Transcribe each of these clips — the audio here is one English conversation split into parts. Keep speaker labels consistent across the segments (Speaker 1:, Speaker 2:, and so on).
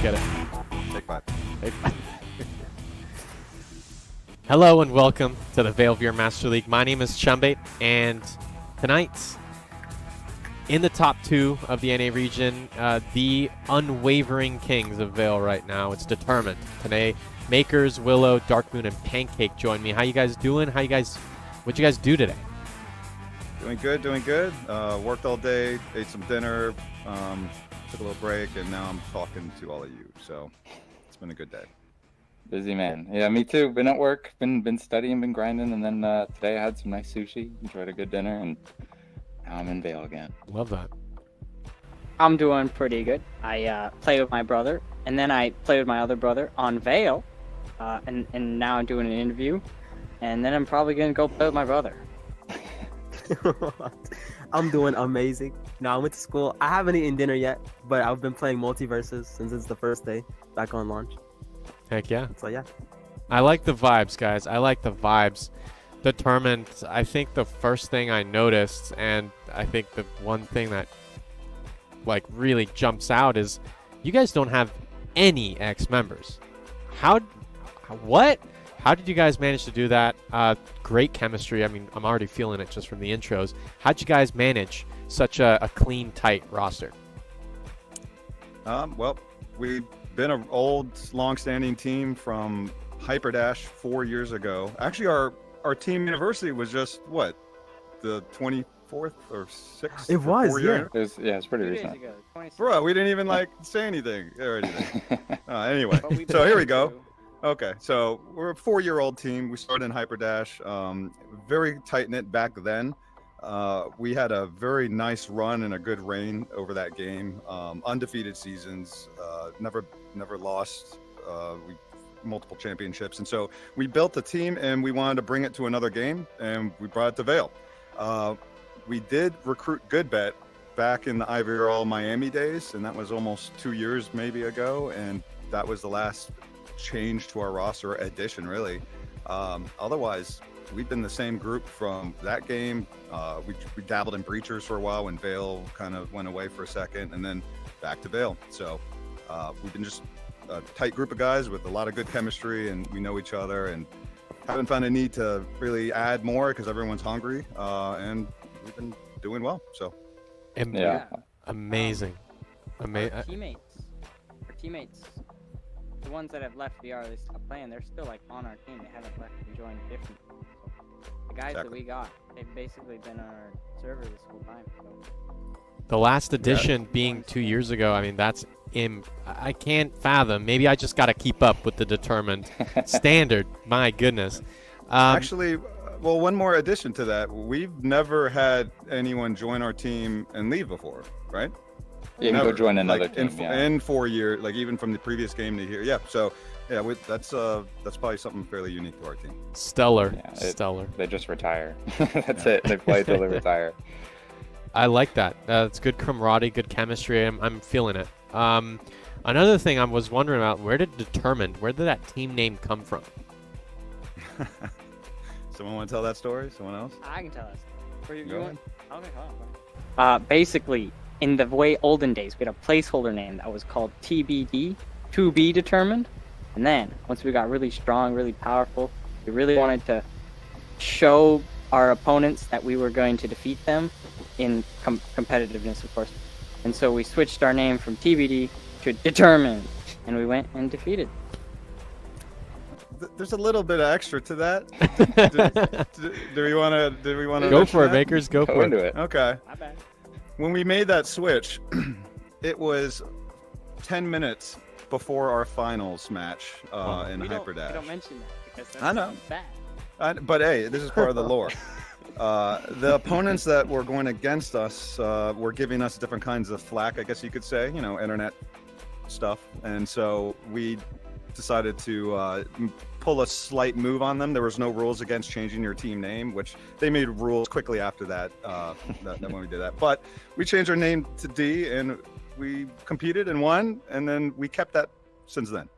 Speaker 1: get it.
Speaker 2: Take 5.
Speaker 1: Hello and welcome to the VAIL VR Master League. My name is Chumbate, and tonight, in the top 2 of the NA region, the unwavering kings of VAIL right now, it's determined. Today, Makers, Willow, Dark Moon, and Pancake join me. How you guys doing? What'd you guys do today?
Speaker 2: Doing good. Worked all day, ate some dinner, took a little break, and now I'm talking to all of you. So it's been a good day.
Speaker 3: Busy man. Yeah, me too. Been at work, been studying, been grinding, and then today I had some nice sushi, enjoyed a good dinner, and now I'm in VAIL again.
Speaker 1: Love that.
Speaker 4: I'm doing pretty good. I play with my brother, and then I play with my other brother on VAIL, and now I'm doing an interview, and then I'm probably gonna go play with my brother.
Speaker 5: I'm doing amazing. I went to school. I haven't eaten dinner yet, but I've been playing multiverses since it's the first day back on launch.
Speaker 1: Heck yeah.
Speaker 5: So yeah.
Speaker 1: I like the vibes, guys. I like the vibes. Determined, I think the first thing I noticed, and I think the one thing that really jumps out is you guys don't have any ex-members. What? How did you guys manage to do that? Great chemistry. I mean, I'm already feeling it just from the intros. How'd you guys manage such a clean, tight roster?
Speaker 2: Well, we've been an old, long-standing team from Hyperdash 4 years ago. Actually, our team anniversary was just, what, the 24th or 6th?
Speaker 5: It was, yeah.
Speaker 3: It's pretty
Speaker 4: 2 days
Speaker 3: recent.
Speaker 4: ago, 26.
Speaker 2: Bro, we didn't even, say anything or anything. Anyway, so here we go. Okay, so we're a 4-year-old team. We started in Hyperdash, very tight-knit back then. We had a very nice run and a good reign over that game. Undefeated seasons, never lost. Multiple championships, and so we built the team and we wanted to bring it to another game, and we brought it to VAIL. We did recruit Goodbet back in the IVRL Miami days, and that was almost 2 years maybe ago, and that was the last change to our roster addition, really. Otherwise, we've been the same group from that game. We dabbled in Breachers for a while when VAIL kind of went away for a second, and then back to VAIL. So we've been just a tight group of guys with a lot of good chemistry, and we know each other, and haven't found a need to really add more because everyone's hungry, and we've been doing well. So
Speaker 3: Yeah.
Speaker 1: Amazing.
Speaker 4: Our teammates, the ones that have left VR, they stopped playing. They're still on our team. They haven't left and joined different. So the guys that we got, they've basically been on our server this whole time. So.
Speaker 1: The last edition being 2 years ago, I mean, that's I can't fathom. Maybe I just got to keep up with the determined standard. My goodness.
Speaker 2: Actually, well, one more addition to that. We've never had anyone join our team and leave before, right?
Speaker 3: You can go join another team.
Speaker 2: In 4 years, even from the previous game to here. Yeah, so yeah, that's probably something fairly unique to our team.
Speaker 1: Stellar.
Speaker 3: Yeah,
Speaker 1: Stellar.
Speaker 3: They just retire. That's it. They play till they retire.
Speaker 1: I like that. It's good camaraderie, good chemistry. I'm feeling it. Another thing I was wondering about, where did that team name come from?
Speaker 2: Someone want to tell that story? Someone else?
Speaker 4: I can tell us. Where you
Speaker 2: Go
Speaker 4: going? Okay, basically, in the way olden days, we had a placeholder name that was called TBD, to be determined. And then, once we got really strong, really powerful, we really wanted to show our opponents that we were going to defeat them in competitiveness, of course. And so we switched our name from TBD to Determined, and we went and defeated.
Speaker 2: There's a little bit of extra to that. Do we want to
Speaker 1: Go for it, Makers. Go for
Speaker 3: into
Speaker 1: it.
Speaker 3: it.
Speaker 2: Okay.
Speaker 4: My bad.
Speaker 2: When we made that switch, it was 10 minutes before our finals match in Hyperdash.
Speaker 4: We don't mention that because that's
Speaker 2: I know.
Speaker 4: bad.
Speaker 2: But hey, this is part of the lore. The opponents that were going against us were giving us different kinds of flack, I guess you could say, internet stuff. And so we decided to pull a slight move on them. There was no rules against changing your team name, which they made rules quickly after that, when we did that. But we changed our name to D, and we competed and won, and then we kept that since then.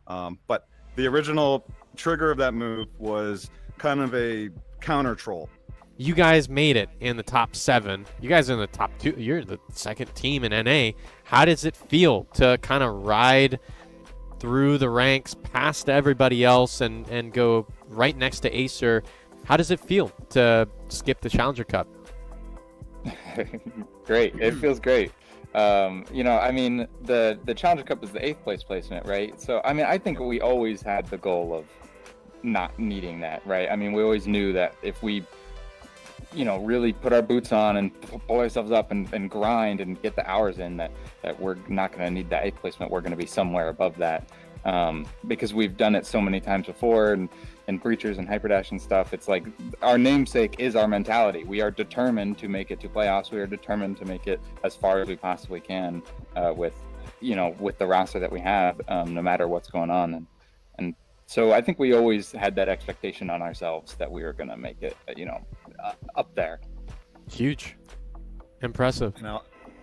Speaker 2: But the original trigger of that move was kind of a counter troll.
Speaker 1: You guys made it in the top 7. You guys are in the top 2. You're the second team in NA. How does it feel to kind of ride through the ranks past everybody else and go right next to Acer? How does it feel to skip the Challenger Cup?
Speaker 3: Great. It feels great. I mean, the Challenger Cup is the 8th place placement, right? So, I mean, I think we always had the goal of not needing that, right? I mean, we always knew that if we, really put our boots on and pull ourselves up and grind and get the hours in, that we're not going to need that 8th placement. We're going to be somewhere above that, because we've done it so many times before, and Breachers and Hyperdash and stuff. It's like our namesake is our mentality. We are determined to make it to playoffs. We are determined to make it as far as we possibly can, with the roster that we have, no matter what's going on. And so I think we always had that expectation on ourselves that we were going to make it, up there.
Speaker 1: Huge. Impressive.
Speaker 2: And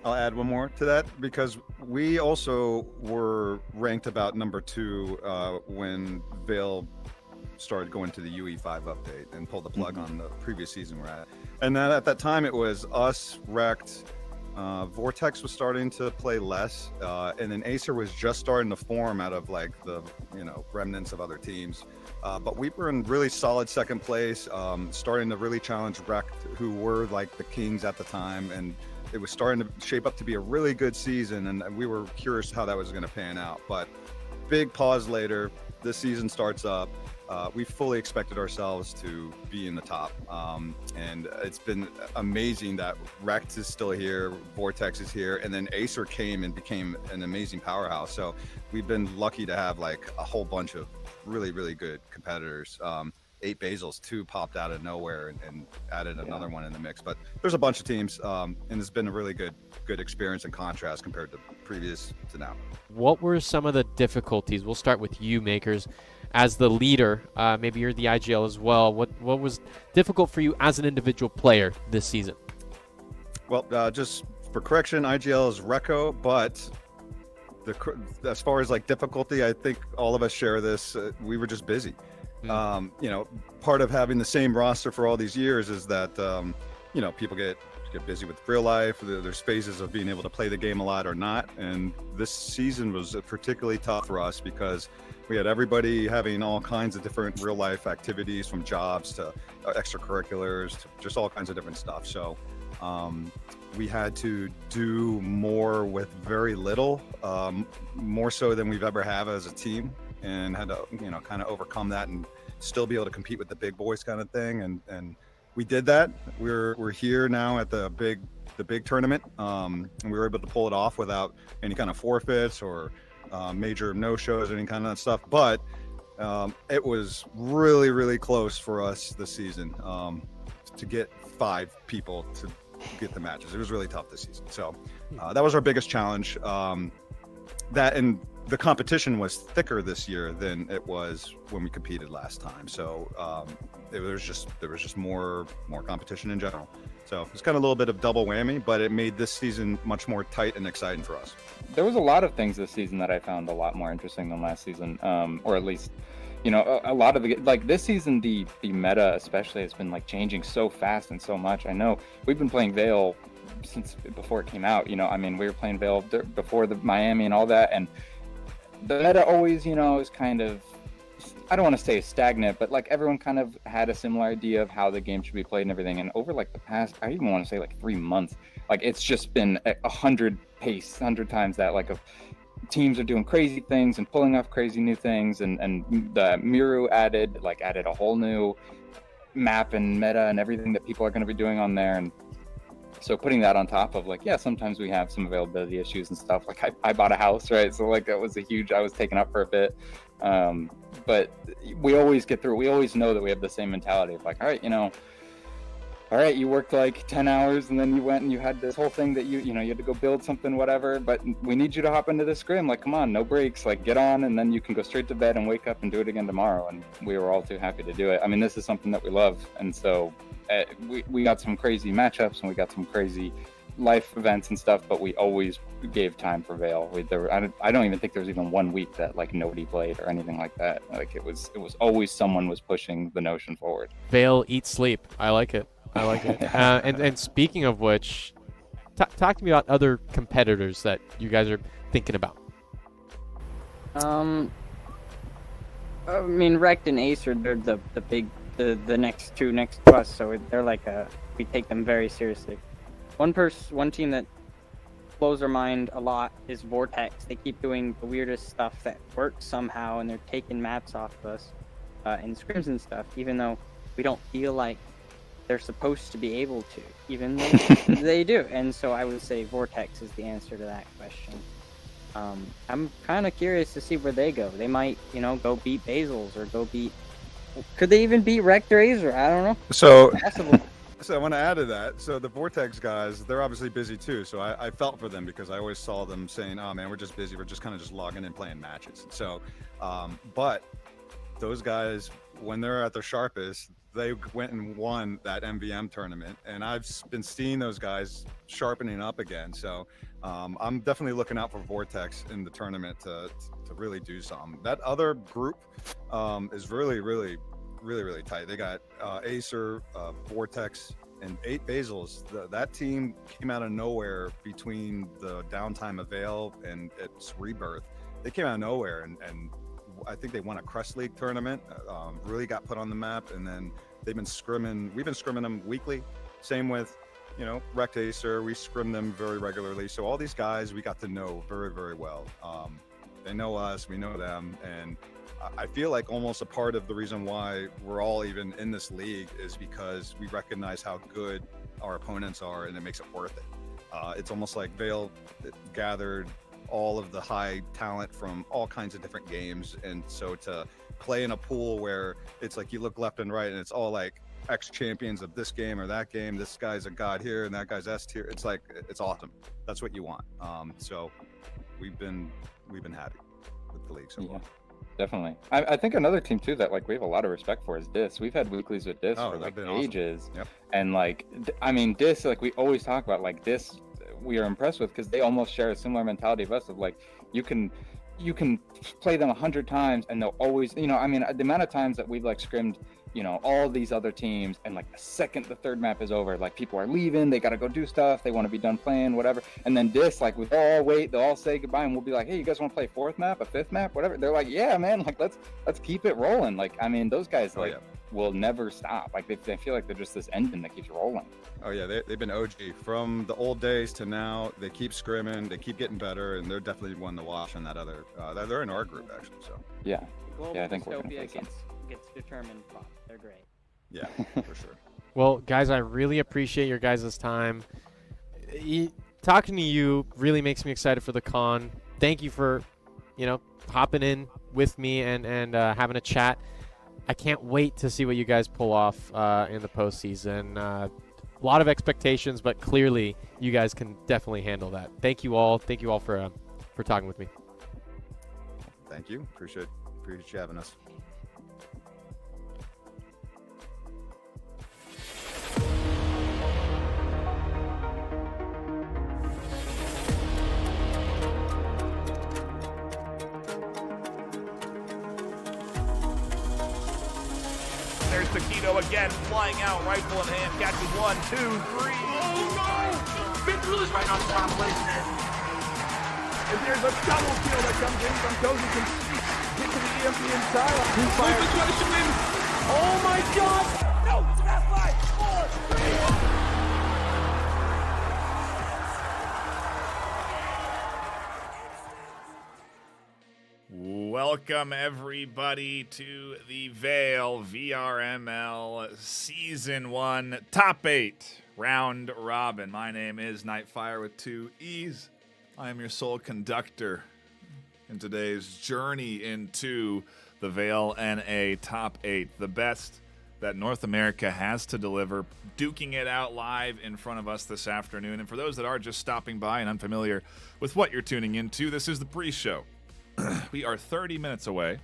Speaker 2: I'll add one more to that, because we also were ranked about number 2 when VAIL started going to the UE5 update and pulled the plug on the previous season we're at. And then at that time, it was us, Rect, Vortex was starting to play less, and then Acer was just starting to form out of like the remnants of other teams. But we were in really solid second place, starting to really challenge Rect, who were like the kings at the time, and it was starting to shape up to be a really good season, and we were curious how that was going to pan out. But big pause later, this season starts up. We fully expected ourselves to be in the top, and it's been amazing that Rect is still here, Vortex is here, and then Acer came and became an amazing powerhouse. So we've been lucky to have like a whole bunch of really, really good competitors. 8 Basils, 2 popped out of nowhere and added another one in the mix. But there's a bunch of teams, and it's been a really good experience and contrast compared to previous to now.
Speaker 1: What were some of the difficulties? We'll start with you, Makers. As the leader, maybe you're the IGL as well. What was difficult for you as an individual player this season?
Speaker 2: Well, just for correction, IGL is Reco, but as far as like difficulty, I think all of us share this. We were just busy. Part of having the same roster for all these years is that people get busy with real life. There's phases of being able to play the game a lot or not, and this season was particularly tough for us because we had everybody having all kinds of different real life activities, from jobs to extracurriculars to just all kinds of different stuff. So we had to do more with very little, more so than we've ever have as a team, and had to kind of overcome that and still be able to compete with the big boys kind of thing. And we did that. We're here now at the big tournament, and we were able to pull it off without any kind of forfeits or major no-shows or any kind of that stuff. But it was really, really close for us this season to get 5 people to get the matches. It was really tough this season. So that was our biggest challenge. That, and the competition was thicker this year than it was when we competed last time. So there was just more competition in general. So it's kind of a little bit of double whammy, but it made this season much more tight and exciting for us.
Speaker 3: There was a lot of things this season that I found a lot more interesting than last season, or at least, a lot of the, like this season, the meta especially has been like changing so fast and so much. I know we've been playing VAIL since before it came out. We were playing VAIL before the Miami and all that, and the meta always, is kind of, I don't want to say stagnant, but like everyone kind of had a similar idea of how the game should be played and everything. And over like the past, I even want to say like 3 months, like it's just been 100 times that, like, of teams are doing crazy things and pulling off crazy new things. And the Miru added a whole new map and meta and everything that people are going to be doing on there. And so putting that on top of, like, yeah, sometimes we have some availability issues and stuff. Like I bought a house, right? So like that was I was taken up for a bit. But we always get through. We always know that we have the same mentality of like, all right, you worked like 10 hours and then you went and you had this whole thing that you had to go build something, whatever, but we need you to hop into this scrim. Like, come on, no breaks, like get on, and then you can go straight to bed and wake up and do it again tomorrow. And we were all too happy to do it. I mean, this is something that we love. And so we got some crazy matchups and we got some crazy life events and stuff, but we always gave time for VAIL. I don't even think there was even 1 week that like nobody played or anything like that. Like it was always someone was pushing the notion forward.
Speaker 1: VAIL, eat, sleep. I like it. I like it. And speaking of which, talk to me about other competitors that you guys are thinking about.
Speaker 4: I mean, Rect and Acer, they're the big, the next two next to us, so they're like we take them very seriously. One team that blows our mind a lot is Vortex. They keep doing the weirdest stuff that works somehow, and they're taking maps off of us and scrims and stuff, even though we don't feel like they're supposed to be able to, even though they do. And so I would say Vortex is the answer to that question. I'm kind of curious to see where they go. They might, go beat Basils or go beat. Could they even beat Rect or Acer? I don't know.
Speaker 2: So,
Speaker 4: Possible.
Speaker 2: so I want to add to that. So the Vortex guys, they're obviously busy too. So I felt for them because I always saw them saying, "Oh man, we're just busy. We're just kind of just logging in playing matches." So, but those guys, when they're at their sharpest, they went and won that MVM tournament, and I've been seeing those guys sharpening up again. So I'm definitely looking out for Vortex in the tournament to really do something. That other group is really tight. They got Acer, Vortex, and 8 Basils. That team came out of nowhere between the downtime of VAIL and its rebirth. They came out of nowhere, and I think they won a Crest League tournament, really got put on the map, and then they've been scrimming. We've been scrimming them weekly. Same with, Rect Acer. We scrim them very regularly. So all these guys we got to know very well. They know us, we know them, and I feel like almost a part of the reason why we're all even in this league is because we recognize how good our opponents are, and it makes it worth it. It's almost like VAIL gathered all of the high talent from all kinds of different games, and so to play in a pool where it's like you look left and right and it's all like ex-champions of this game or that game, this guy's a god here and that guy's S tier, it's like, it's awesome. That's what you want. So we've been happy with the league so far.
Speaker 3: Definitely. I think another team too that we have a lot of respect for is Dis. We've had weeklies with Dis for ages.
Speaker 2: Awesome. Yep.
Speaker 3: And Dis, we always talk about Dis, we are impressed with because they almost share a similar mentality of us of you can play them 100 times and they'll always, the amount of times that we've scrimmed, all these other teams, and the second the third map is over, people are leaving, they got to go do stuff, they want to be done playing, whatever. And then Dis, we all wait, they'll all say goodbye, and we'll be like, hey, you guys want to play 4th map, a 5th map, whatever? They're like, yeah, man, let's keep it rolling. Those guys will never stop. They feel like they're just this engine that keeps rolling.
Speaker 2: Oh yeah, they've been OG from the old days to now. They keep scrimming, they keep getting better, and they're definitely one to watch on that other. They're in our group actually. So
Speaker 3: yeah,
Speaker 4: Global
Speaker 3: I think we're gonna
Speaker 4: Dystopia
Speaker 3: play some.
Speaker 4: gets determined. They're great.
Speaker 2: Yeah, for sure.
Speaker 1: Well, guys, I really appreciate your guys' time. Talking to you really makes me excited for the con. Thank you for, hopping in with me and having a chat. I can't wait to see what you guys pull off in the postseason. A lot of expectations, but clearly you guys can definitely handle that. Thank you all. Thank you all for talking with me.
Speaker 2: Thank you. Appreciate you having us.
Speaker 6: There's Taquito again, flying out, rifle in hand, catches 1, 2, 3. Oh no! Big Bruce right on top placement. And there's a double kill that comes in from Cozy. Can get to the EMP inside. Oh my god! No! It's about 5, 4, 3. Welcome everybody to the VAIL VRML Season 1 Top 8 Round Robin. My name is Nightfire with 2 E's. I am your sole conductor in today's journey into the VAIL NA Top 8. The best that North America has to deliver, duking it out live in front of us this afternoon. And for those that are just stopping by and unfamiliar with what you're tuning into, this is the pre-show. We are 30 minutes away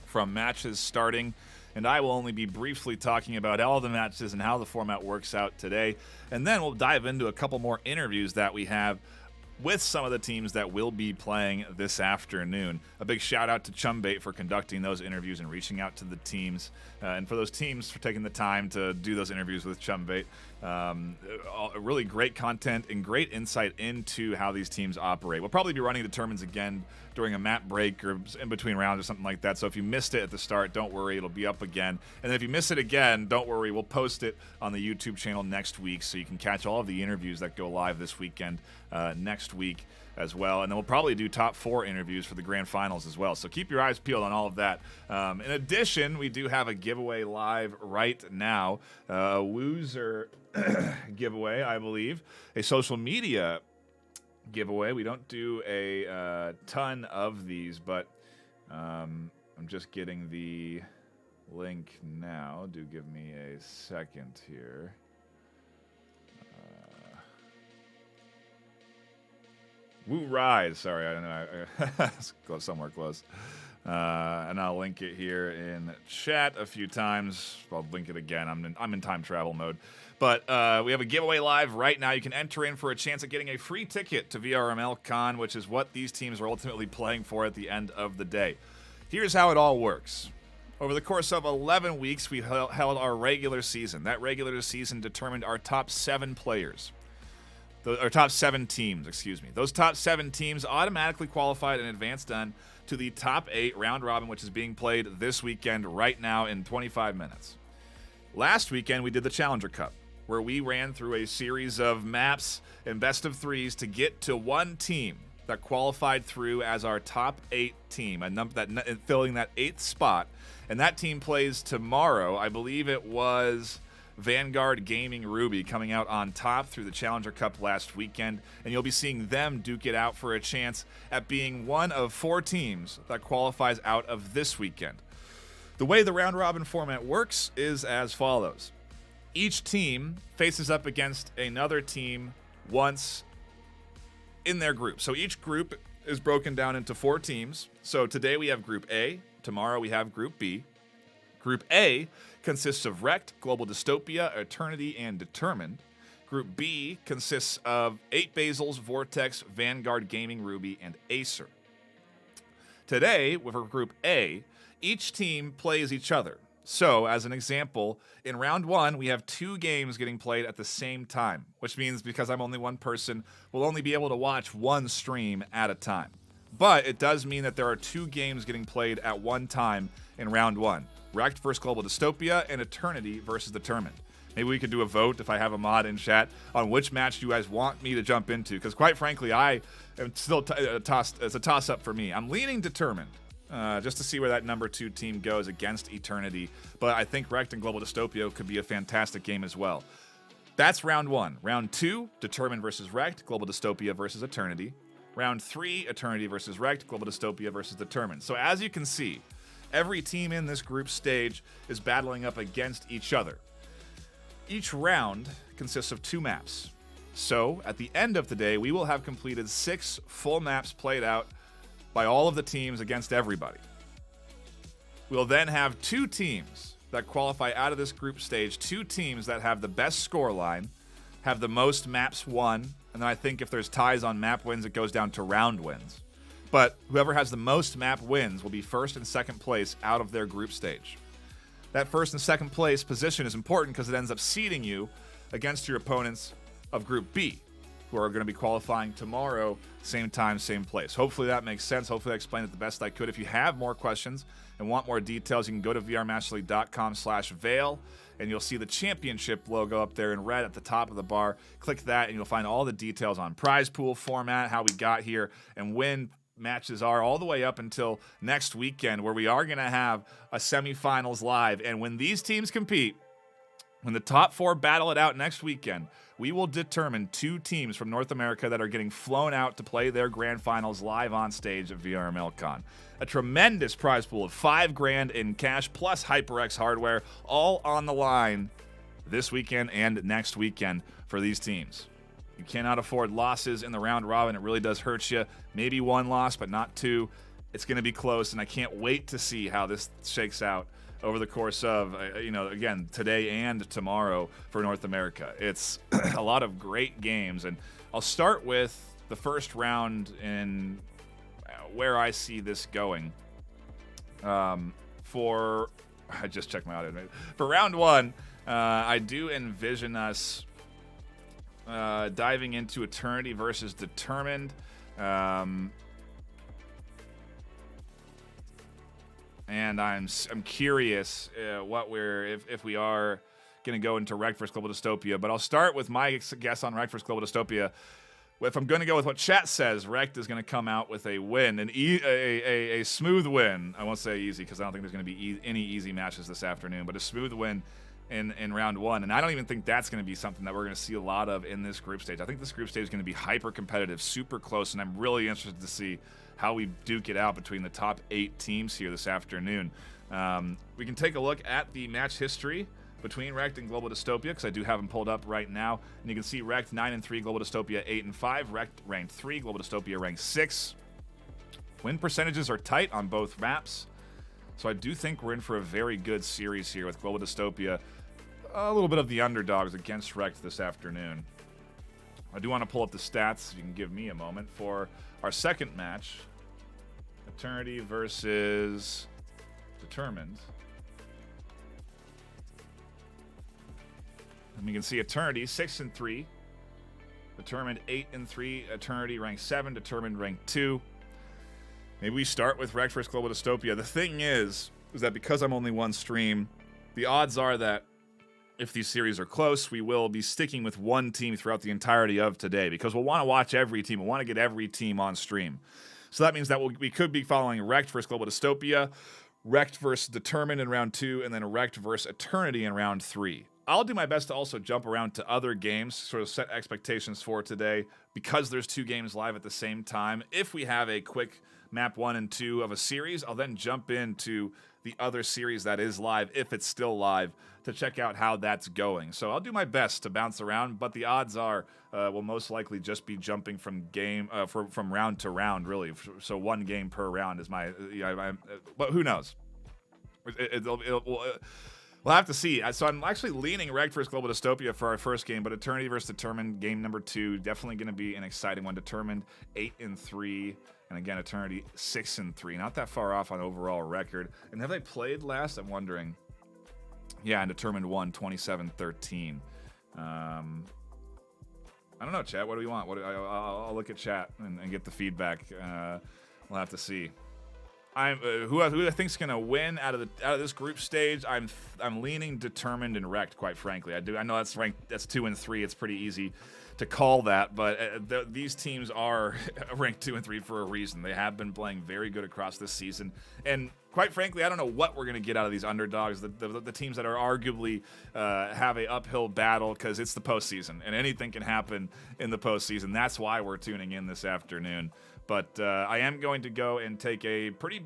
Speaker 6: from matches starting, and I will only be briefly talking about all the matches and how the format works out today. And then we'll dive into a couple more interviews that we have with some of the teams that will be playing this afternoon. A big shout out to Chumbait for conducting those interviews and reaching out to the teams, and for those teams for taking the time to do those interviews with Chumbait. Really great content and great insight into how these teams operate. We'll probably be running the tournaments again during a map break or in between rounds or something like that. So if you missed it at the start, don't worry, it'll be up again. And then if you miss it again, don't worry, we'll post it on the YouTube channel next week so you can catch all of the interviews that go live this weekend next week as well. And then we'll probably do top 4 interviews for the grand finals as well. So keep your eyes peeled on all of that. In addition, we do have a giveaway live right now. Woozer giveaway, I believe. A social media giveaway. We don't do a ton of these, but I'm just getting the link now. Do give me a second here. Woo Rise. Sorry, I don't know. Close, somewhere close. And I'll link it here in chat a few times. I'll link it again. I'm in time travel mode. But we have a giveaway live right now. You can enter in for a chance at getting a free ticket to VRML Con, which is what these teams are ultimately playing for at the end of the day. Here's how it all works. Over the course of 11 weeks, we held our regular season. That regular season determined our top 7 players. Our top 7 teams, excuse me. Those top 7 teams automatically qualified and advanced on to the top 8 round robin, which is being played this weekend right now in 25 minutes. Last weekend, we did the Challenger Cup, where we ran through a series of maps and best of 3s to get to one team that qualified through as our top 8 team, filling that 8th spot. And that team plays tomorrow. I believe it was Vanguard Gaming Ruby coming out on top through the Challenger Cup last weekend, and you'll be seeing them duke it out for a chance at being one of 4 teams that qualifies out of this weekend. The way the round robin format works is as follows. Each team faces up against another team once in their group. So each group is broken down into 4 teams. So today we have Group A, tomorrow we have Group B. Group A consists of Wrecked, Global Dystopia, Eternity, and Determined. Group B consists of 8 Basils, Vortex, Vanguard Gaming Ruby, and Acer. Today, with Group A, each team plays each other. So, as an example, in round 1, we have 2 games getting played at the same time, which means because I'm only one person, we'll only be able to watch one stream at a time. But it does mean that there are 2 games getting played at one time in round 1. Wrecked versus Global Dystopia, and Eternity versus Determined. Maybe we could do a vote if I have a mod in chat on which match you guys want me to jump into, because quite frankly, I am still it's a toss-up for me. I'm leaning Determined, just to see where that number 2 team goes against Eternity, but I think Wrecked and Global Dystopia could be a fantastic game as well. That's round 1. Round 2, Determined versus Wrecked, Global Dystopia versus Eternity. Round 3, Eternity versus Wrecked, Global Dystopia versus Determined. So as you can see, every team in this group stage is battling up against each other. Each round consists of 2 maps. So, at the end of the day, we will have completed 6 full maps played out by all of the teams against everybody. We'll then have 2 teams that qualify out of this group stage, 2 teams that have the best scoreline, have the most maps won, and then I think if there's ties on map wins, it goes down to round wins. But whoever has the most map wins will be first and second place out of their group stage. That first and second place position is important because it ends up seeding you against your opponents of Group B, who are going to be qualifying tomorrow, same time, same place. Hopefully that makes sense. Hopefully I explained it the best I could. If you have more questions and want more details, you can go to vrmasterleague.com/VAIL, and you'll see the championship logo up there in red at the top of the bar. Click that, and you'll find all the details on prize pool format, how we got here, and when matches are all the way up until next weekend, where we are going to have a semifinals live. And when these teams compete, when the top 4 battle it out next weekend, we will determine 2 teams from North America that are getting flown out to play their grand finals live on stage at VRML Con. A tremendous prize pool of $5,000 in cash plus HyperX hardware, all on the line this weekend and next weekend for these teams. You cannot afford losses in the round robin. It really does hurt you. Maybe 1 loss, but not 2. It's going to be close, and I can't wait to see how this shakes out over the course of, again, today and tomorrow for North America. It's a lot of great games, and I'll start with the first round in where I see this going. I just checked my audio. For round 1, I do envision us diving into Eternity versus Determined. And I'm curious if we are going to go into Wrecked versus Global Dystopia. But I'll start with my guess on Wrecked versus Global Dystopia. If I'm going to go with what chat says, Wrecked is going to come out with a win, a smooth win. I won't say easy because I don't think there's going to be any easy matches this afternoon, but a smooth win in round 1. And I don't even think that's going to be something that we're going to see a lot of in this group stage. I think this group stage is going to be hyper competitive, super close, and I'm really interested to see how we duke it out between the top 8 teams here this afternoon. We can take a look at the match history between Wrecked and Global Dystopia, because I do have them pulled up right now. And you can see Wrecked 9-3, Global Dystopia 8-5. Wrecked ranked 3, Global Dystopia ranked 6. Win percentages are tight on both maps. So I do think we're in for a very good series here with Global Dystopia. A little bit of the underdogs against Wrecked this afternoon. I do want to pull up the stats. You can give me a moment for our second match. Eternity versus Determined. And you can see Eternity 6-3, Determined 8-3, Eternity ranked 7, Determined ranked 2. Maybe we start with Wrecked vs Global Dystopia. The thing is that because I'm only one stream, the odds are that if these series are close, we will be sticking with one team throughout the entirety of today, because we'll want to watch every team. We'll want to get every team on stream. So that means that we could be following Wrecked vs Global Dystopia, Wrecked vs Determined in round 2, and then Wrecked vs Eternity in round 3. I'll do my best to also jump around to other games, sort of set expectations for today, because there's 2 games live at the same time. If we have a quick map 1 and 2 of a series, I'll then jump into the other series that is live, if it's still live, to check out how that's going. So I'll do my best to bounce around, but the odds are we'll most likely just be jumping from round to round, really. So 1 game per round is my... but who knows? We'll have to see. So I'm actually leaning Wrecked vs Global Dystopia for our first game, but Eternity vs Determined, game number 2, definitely going to be an exciting one. Determined 8-3, and again, Eternity 6-3. Not that far off on overall record. And have they played last? I'm wondering. Yeah, and Determined won 27-13. I don't know, chat. What do we want? I'll look at chat and get the feedback. We'll have to see. Who I think's gonna win out of this group stage? I'm leaning Determined and Wrecked, quite frankly. I know that's ranked. That's 2 and 3. It's pretty easy to call that, but these teams are ranked 2 and 3 for a reason. They have been playing very good across this season, and quite frankly, I don't know what we're gonna get out of these underdogs. The teams that are arguably have a uphill battle, because it's the postseason and anything can happen in the postseason. That's why we're tuning in this afternoon. But I am going to go and take a pretty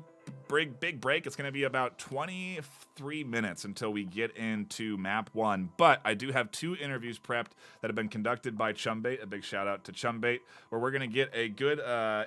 Speaker 6: big break. It's going to be about 23 minutes until we get into map 1. But I do have 2 interviews prepped that have been conducted by Chumbait. A big shout out to Chumbait, where we're going to get a good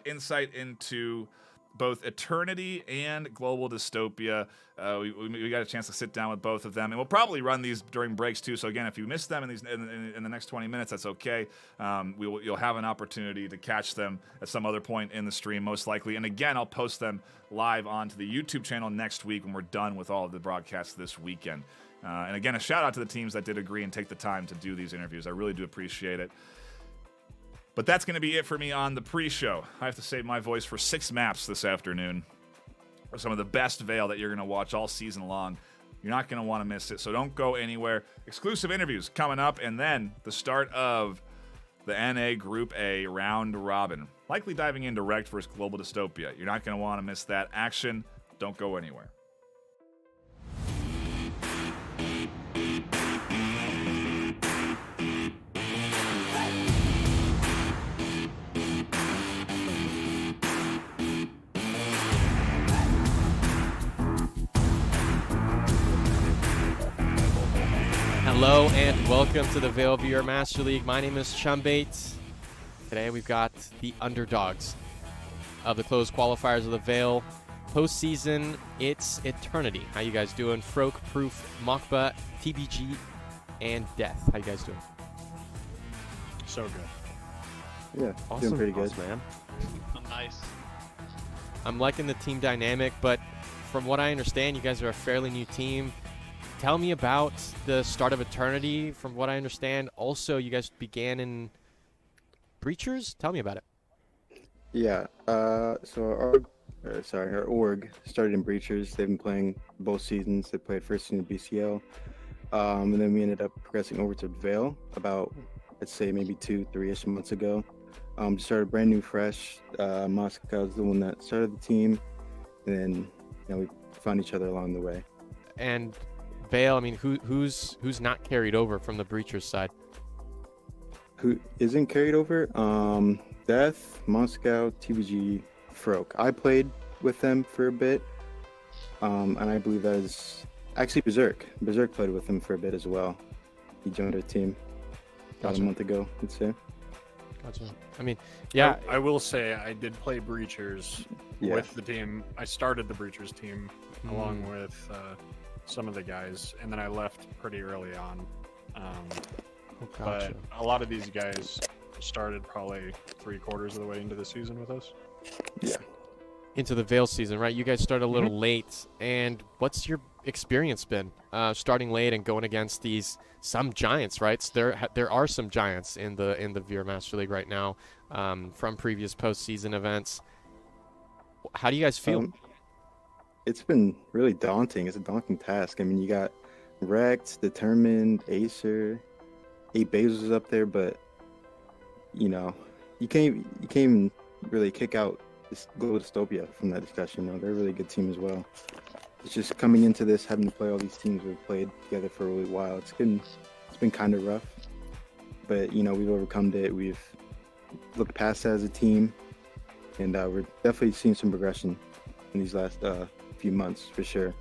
Speaker 6: insight into both Eternity and Global Dystopia. We got a chance to sit down with both of them, and we'll probably run these during breaks too. So again, if you miss them in the next 20 minutes, that's okay. You'll have an opportunity to catch them at some other point in the stream, most likely. And again, I'll post them live onto the YouTube channel next week when we're done with all of the broadcasts this weekend. And again, a shout out to the teams that did agree and take the time to do these interviews. I really do appreciate it. But that's going to be it for me on the pre-show. I have to save my voice for 6 maps this afternoon. For some of the best VAIL that you're going to watch all season long. You're not going to want to miss it, so don't go anywhere. Exclusive interviews coming up, and then the start of the NA Group A round robin. Likely diving into Wrecked vs Global Dystopia. You're not going to want to miss that action. Don't go anywhere.
Speaker 1: Hello and welcome to the VAIL VR Master League. My name is Chumbait. Today we've got the underdogs of the closed qualifiers of the VAIL postseason. It's Eternity. How you guys doing? Froke, Proof, Mokba, TBG, and Death. How you guys doing?
Speaker 7: So good. Yeah,
Speaker 1: Awesome.
Speaker 7: doing pretty good.
Speaker 5: Awesome, man.
Speaker 8: Oh, nice.
Speaker 1: I'm liking the team dynamic, but from what I understand, you guys are a fairly new team. Tell me about the start of Eternity. From what I understand, also you guys began in Breachers. Tell me about it.
Speaker 7: Yeah. Our org started in Breachers. They've been playing both seasons. They played first in the BCL, and then we ended up progressing over to VAIL about, let's say, maybe 2-3ish months ago. Started brand new, fresh. Moscow was the one that started the team, and then we found each other along the way.
Speaker 1: And VAIL, I mean, who's not carried over from the Breachers side?
Speaker 7: Who isn't carried over? Death, Moscow, TVG, Froke. I played with them for a bit, and I believe that is actually Berserk. Berserk played with them for a bit as well. He joined our team about
Speaker 1: Gotcha.
Speaker 7: a month ago, I'd say.
Speaker 1: Gotcha. I mean, yeah.
Speaker 9: I will say I did play Breachers
Speaker 7: Yeah.
Speaker 9: with the team. I started the Breachers team along with some of the guys, and then I left pretty early on.
Speaker 1: Gotcha.
Speaker 9: But a lot of these guys started probably 3/4 of the way into the season with us.
Speaker 7: Yeah.
Speaker 1: Into the VAIL season, right? You guys started a little late, and what's your experience been starting late and going against some giants, right? So there are some giants in the VR Master League right now from previous postseason events. How do you guys feel?
Speaker 7: It's been really daunting. It's a daunting task. I mean, you got Wrecked, Determined, Acer, 8 Bezos up there, but you can't even really kick out this Global Dystopia from that discussion. They're a really good team as well. It's just coming into this, having to play all these teams we've played together for a really while. It's been kind of rough, but we've overcome it. We've looked past it as a team, and we're definitely seeing some progression in these last few months for sure.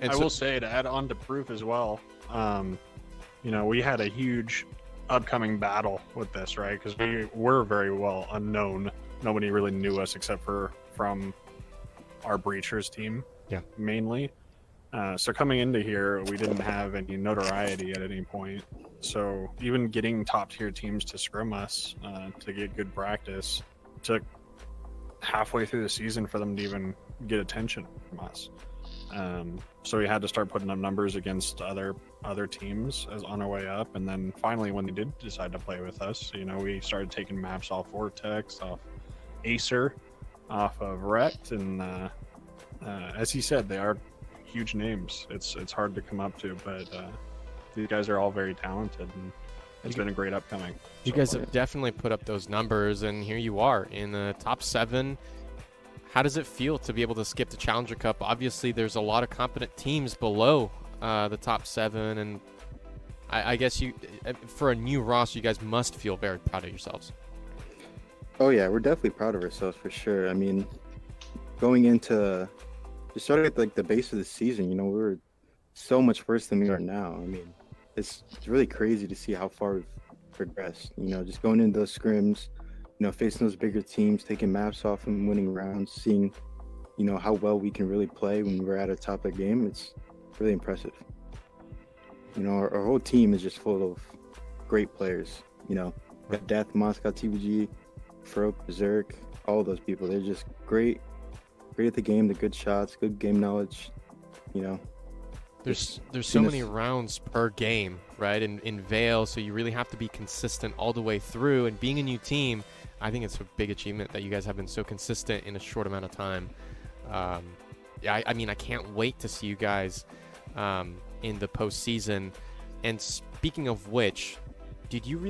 Speaker 1: And
Speaker 9: I will say, to add on to Proof as well, we had a huge upcoming battle with this, right? Because we were very well unknown. Nobody really knew us except from our Breachers team, mainly. So coming into here, we didn't have any notoriety at any point. So even getting top tier teams to scrim us to get good practice took halfway through the season for them to even get attention from us. So we had to start putting up numbers against other teams as on our way up, and then finally when they did decide to play with us, we started taking maps off Vortex, off Acer, off of Rect, and as he said, they are huge names. It's hard to come up to, but these guys are all very talented, and it's been a great upcoming.
Speaker 1: You guys have definitely put up those numbers, and here you are in the top 7. How does it feel to be able to skip the Challenger Cup? Obviously, there's a lot of competent teams below the top 7, and I guess for a new roster, you guys must feel very proud of yourselves.
Speaker 7: Oh yeah, we're definitely proud of ourselves for sure. I mean, going into just starting at the base of the season, we were so much worse than we are now. I mean, it's really crazy to see how far we've progressed. Just going into those scrims, facing those bigger teams, taking maps off and winning rounds, seeing, how well we can really play when we're at the top of the game. It's really impressive. Our whole team is just full of great players. Got Death, Moscow, TVG, Froke, Berserk, all those people. They're just great at the game, the good shots, good game knowledge.
Speaker 1: There's so many rounds per game, right? In VAIL, so you really have to be consistent all the way through. And being a new team, I think it's a big achievement that you guys have been so consistent in a short amount of time. I mean, I can't wait to see you guys in the postseason. And speaking of which, did you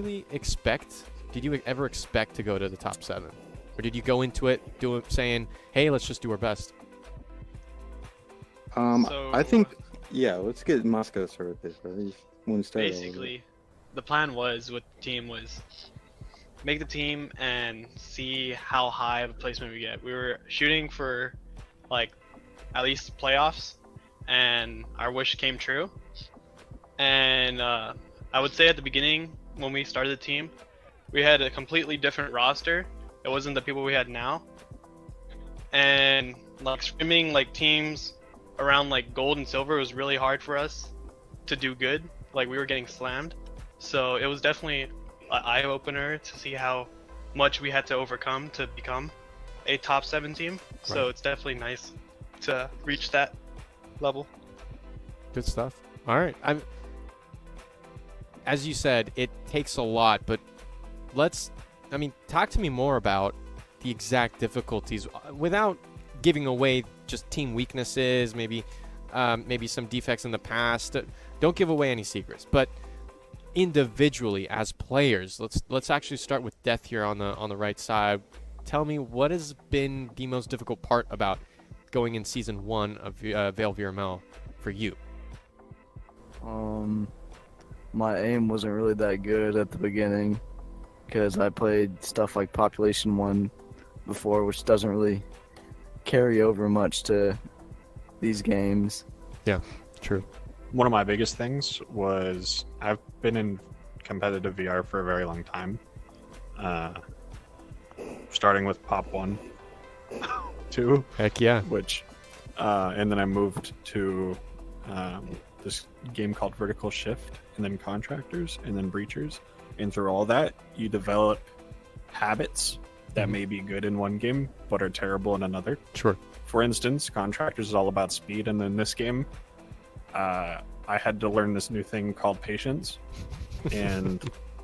Speaker 1: ever expect to go to the top 7? Or did you go into it saying, hey, let's just do our best?
Speaker 7: I think, let's get Moscow started with this.
Speaker 8: Basically, the plan with the team was make the team and see how high of a placement we get. We were shooting for at least playoffs, and our wish came true. And I would say at the beginning when we started the team, we had a completely different roster. It wasn't the people we had now, and scrimming teams around gold and silver was really hard for us to do good. We were getting slammed, so it was definitely eye opener to see how much we had to overcome to become a top 7 team. So
Speaker 1: Right.
Speaker 8: it's definitely nice to reach that level.
Speaker 1: Good stuff. All right. As you said, it takes a lot, but talk to me more about the exact difficulties without giving away just team weaknesses, maybe some defects in the past. Don't give away any secrets, but individually as players, let's actually start with Death here on the right side. Tell me, what has been the most difficult part about going in season 1 of VAIL VRML for you?
Speaker 10: My aim wasn't really that good at the beginning because I played stuff like Population 1 before, which doesn't really carry over much to these games.
Speaker 1: Yeah, true.
Speaker 9: One of my biggest things was I've been in competitive VR for a very long time, starting with Pop 1, 2,
Speaker 1: Heck yeah.
Speaker 9: which, and then I moved to this game called Vertical Shift, and then Contractors, and then Breachers. And through all that, you develop habits that may be good in one game, but are terrible in another.
Speaker 1: Sure.
Speaker 9: For instance, Contractors is all about speed, and in this game, I had to learn this new thing called patience, and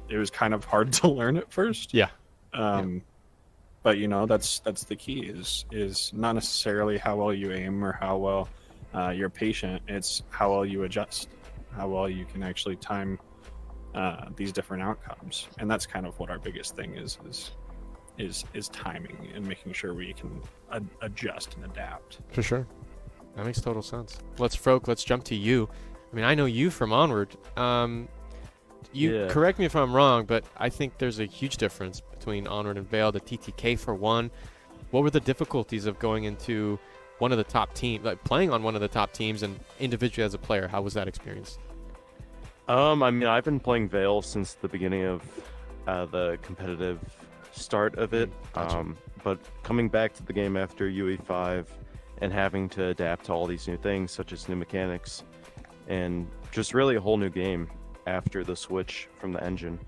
Speaker 9: it was kind of hard to learn at first.
Speaker 1: Yeah.
Speaker 9: But that's the key is not necessarily how well you aim or how well you're patient. It's how well you adjust, how well you can actually time these different outcomes, and that's kind of what our biggest thing is timing and making sure we can adjust and adapt.
Speaker 1: For sure. That makes total sense. Let's jump to you. I mean, I know you from Onward.
Speaker 11: Yeah.
Speaker 1: Correct me if I'm wrong, but I think there's a huge difference between Onward and VAIL. The TTK for one. What were the difficulties of going into one of the top teams, like playing on one of the top teams, and individually as a player? How was that experience?
Speaker 11: I mean, I've been playing VAIL since the beginning of the competitive start of it.
Speaker 1: Gotcha.
Speaker 11: But coming back to the game after UE5 and having to adapt to all these new things, such as new mechanics, and just really a whole new game after the switch from the engine,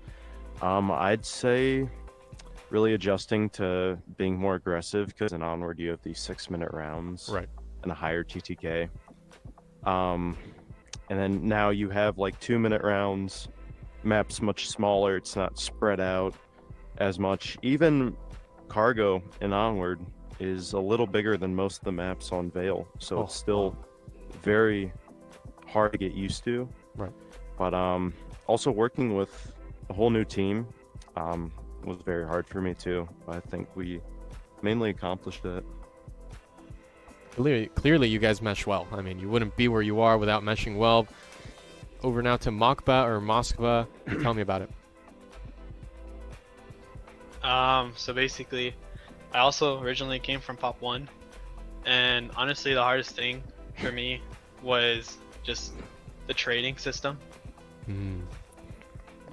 Speaker 11: I'd say really adjusting to being more aggressive, because in Onward you have these 6-minute rounds,
Speaker 1: Right.
Speaker 11: and a higher TTK. And then now you have like 2-minute rounds, maps much smaller, it's not spread out as much. Even cargo in Onward is a little bigger than most of the maps on VAIL, so it's still very hard to get used to.
Speaker 1: Right.
Speaker 11: But also working with a whole new team was very hard for me too. I think we mainly accomplished it.
Speaker 1: Clearly, you guys mesh well. I mean, you wouldn't be where you are without meshing well. Over now to Moskva. Tell me about it.
Speaker 8: So basically, I also originally came from Pop 1, and honestly the hardest thing for me was just the trading system.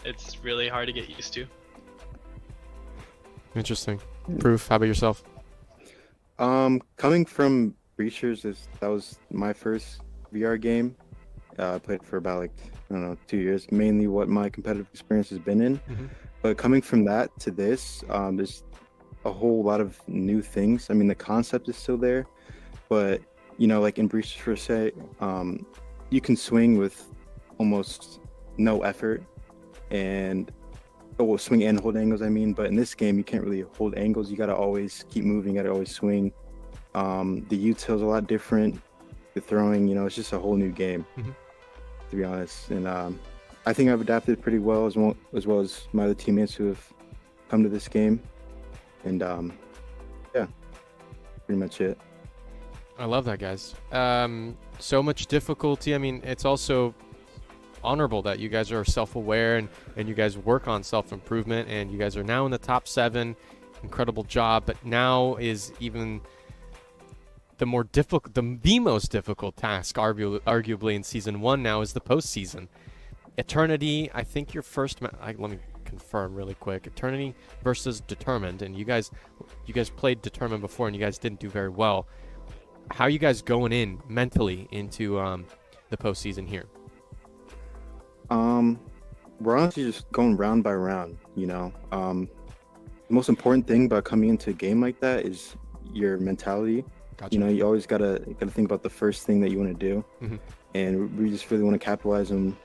Speaker 8: It's really hard to get used to.
Speaker 1: Interesting. Proof, how about yourself?
Speaker 7: Coming from Breachers, that was my first VR game. I played for about 2 years, mainly what my competitive experience has been in. But coming from that to this, there's a whole lot of new things. I mean, the concept is still there, but like in Breachers per se, you can swing with almost no effort, and swing and hold angles, I mean. But in this game, you can't really hold angles. You gotta always keep moving, you gotta always swing. The util's a lot different. The throwing, it's just a whole new game, to be honest. And I think I've adapted pretty well as well as my other teammates who have come to this game. And yeah, pretty much it.
Speaker 1: I love that, guys. So much difficulty. I mean, it's also honorable that you guys are self-aware and you guys work on self-improvement, and you guys are now in the top 7. Incredible job. But now is even the most difficult task, arguably in season 1 now, is the postseason. Eternity, I think your first let me confirm really quick. Eternity versus Determined, and you guys played Determined before and you guys didn't do very well. How are you guys going in mentally into the postseason here?
Speaker 7: we're honestly just going round by round. The most important thing about coming into a game like that is your mentality.
Speaker 1: Gotcha.
Speaker 7: You always gotta think about the first thing that you want to do, and we just really want to capitalize on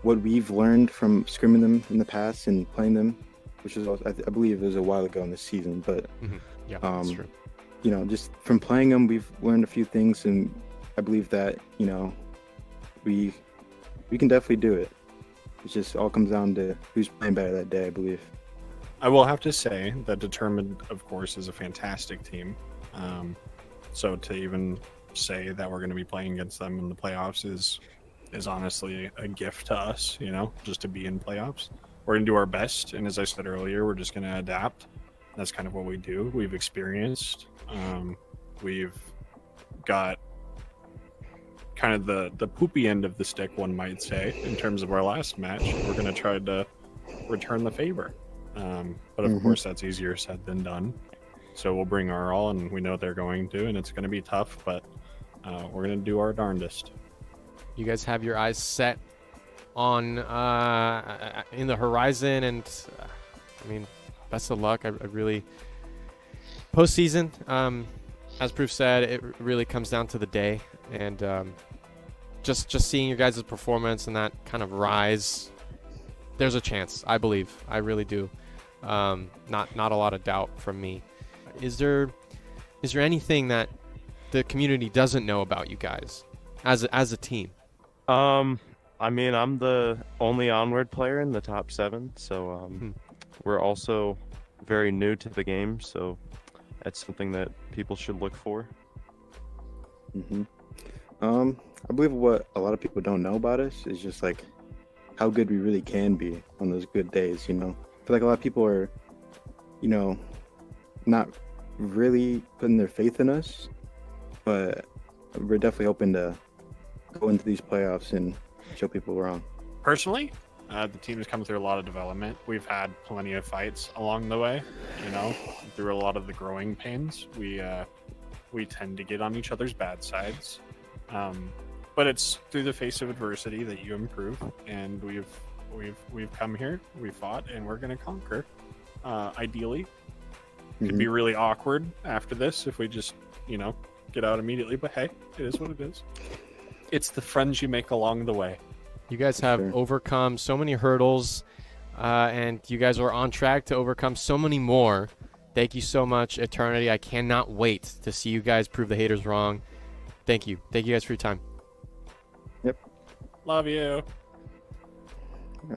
Speaker 7: what we've learned from scrimming them in the past and playing them, which is I believe it was a while ago in the season, but
Speaker 1: Yeah, that's true.
Speaker 7: just from playing them, we've learned a few things, and I believe that we can definitely do it. It just all comes down to who's playing better that day, I believe.
Speaker 9: I will have to say that Determined, of course, is a fantastic team. So to even say that we're going to be playing against them in the playoffs is honestly a gift to us, just to be in playoffs. We're going to do our best, and as I said earlier, we're just going to adapt. That's kind of what we do. We've experienced. We've got kind of the poopy end of the stick, one might say, in terms of our last match. We're going to try to return the favor. But of course, that's easier said than done. So we'll bring our all, and we know they're going to, and it's going to be tough, but we're going to do our darndest.
Speaker 1: You guys have your eyes set on in the horizon, and I mean, best of luck. I really postseason, as Proof said, it really comes down to the day, and just seeing your guys' performance and that kind of rise. There's a chance, I believe. I really do. Not a lot of doubt from me. Is there anything that the community doesn't know about you guys as a team?
Speaker 11: I mean, I'm the only Onward player in the top 7, so we're also very new to the game, so that's something that people should look for.
Speaker 7: I believe what a lot of people don't know about us is just like how good we really can be on those good days. I feel like a lot of people are, not really putting their faith in us, but we're definitely hoping to go into these playoffs and show people wrong.
Speaker 9: Personally, the team has come through a lot of development. We've had plenty of fights along the way, through a lot of the growing pains. We tend to get on each other's bad sides. But it's through the face of adversity that you improve, and we've come here, we fought, and we're going to conquer. Ideally, it could be really awkward after this if we just, get out immediately. But hey, it is what it is. It's the friends you make along the way.
Speaker 1: You guys have overcome so many hurdles, and you guys are on track to overcome so many more. Thank you so much, Eternity. I cannot wait to see you guys prove the haters wrong. Thank you. Thank you guys for your time.
Speaker 7: Yep.
Speaker 9: Love you.
Speaker 7: Yeah.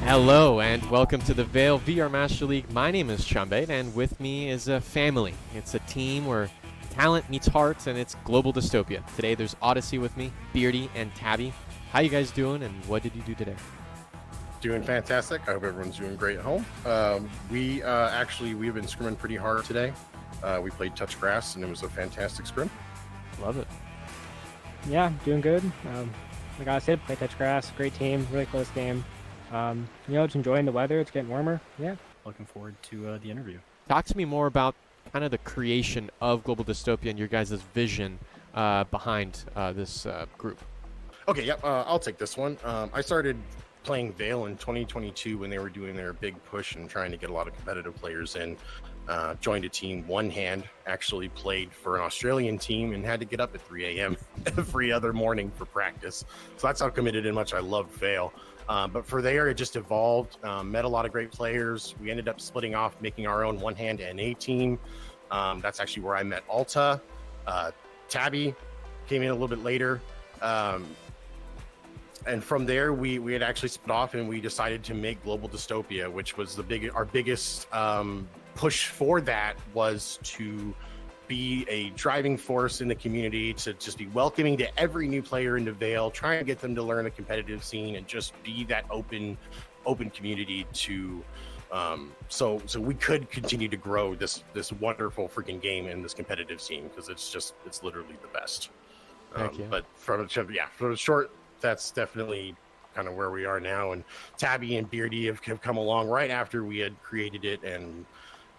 Speaker 1: Hello and welcome to the VAIL VR Master League. My name is Chambet, and with me is a family. It's a team where talent meets heart, and it's global dystopia. Today there's Odyssey with me, Beardy, and Tabby. How you guys doing, and what did you do today?
Speaker 12: Doing fantastic. I hope everyone's doing great at home. We've been scrimming pretty hard today. We played touch grass, and it was a fantastic scrim.
Speaker 1: Love it.
Speaker 13: Yeah, doing good. Like I said, play touch grass. Great team, really close game. Just enjoying the weather. It's getting warmer. Yeah.
Speaker 14: Looking forward to the interview.
Speaker 1: Talk to me more about kind of the creation of Global Dystopia and your guys' vision behind this group.
Speaker 12: Okay, yep. I'll take this one. I started playing VAIL in 2022 when they were doing their big push and trying to get a lot of competitive players in. Joined a team one hand, actually played for an Australian team and had to get up at 3 a.m. every other morning for practice. So that's how committed and much I loved VAIL. But for there, it just evolved, met a lot of great players. We ended up splitting off, making our own one-hand NA team. That's actually where I met Alta. Tabby came in a little bit later. And from there, we had actually split off and we decided to make Global Dystopia, which was our biggest push for that was to be a driving force in the community, to just be welcoming to every new player into VAIL, trying to get them to learn the competitive scene and just be that open community to so we could continue to grow this wonderful freaking game in this competitive scene, because it's literally the best.
Speaker 1: Heck yeah.
Speaker 12: But for the short, that's definitely kind of where we are now. And Tabby and Beardy have come along right after we had created it, and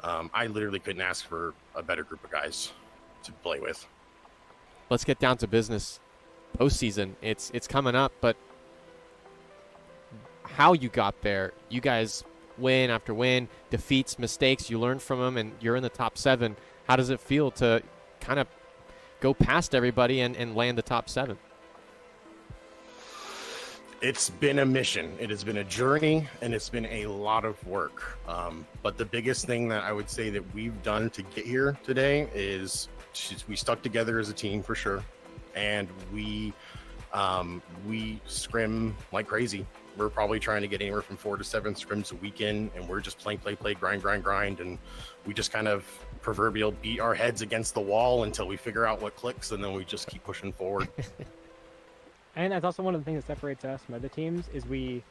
Speaker 12: I literally couldn't ask for a better group of guys to play with.
Speaker 1: Let's get down to business. Postseason, it's coming up, but how you got there, you guys win after win, defeats, mistakes, you learn from them, and you're in the top 7. How does it feel to kind of go past everybody and land the top 7?
Speaker 12: It's been a mission. It has been a journey, and it's been a lot of work. But the biggest thing that I would say that we've done to get here today is we stuck together as a team for sure, and we scrim like crazy. We're probably trying to get anywhere from 4 to 7 scrims a weekend, and we're just play, grind, and we just kind of proverbial beat our heads against the wall until we figure out what clicks, and then we just keep pushing forward.
Speaker 13: And that's also one of the things that separates us from other teams is we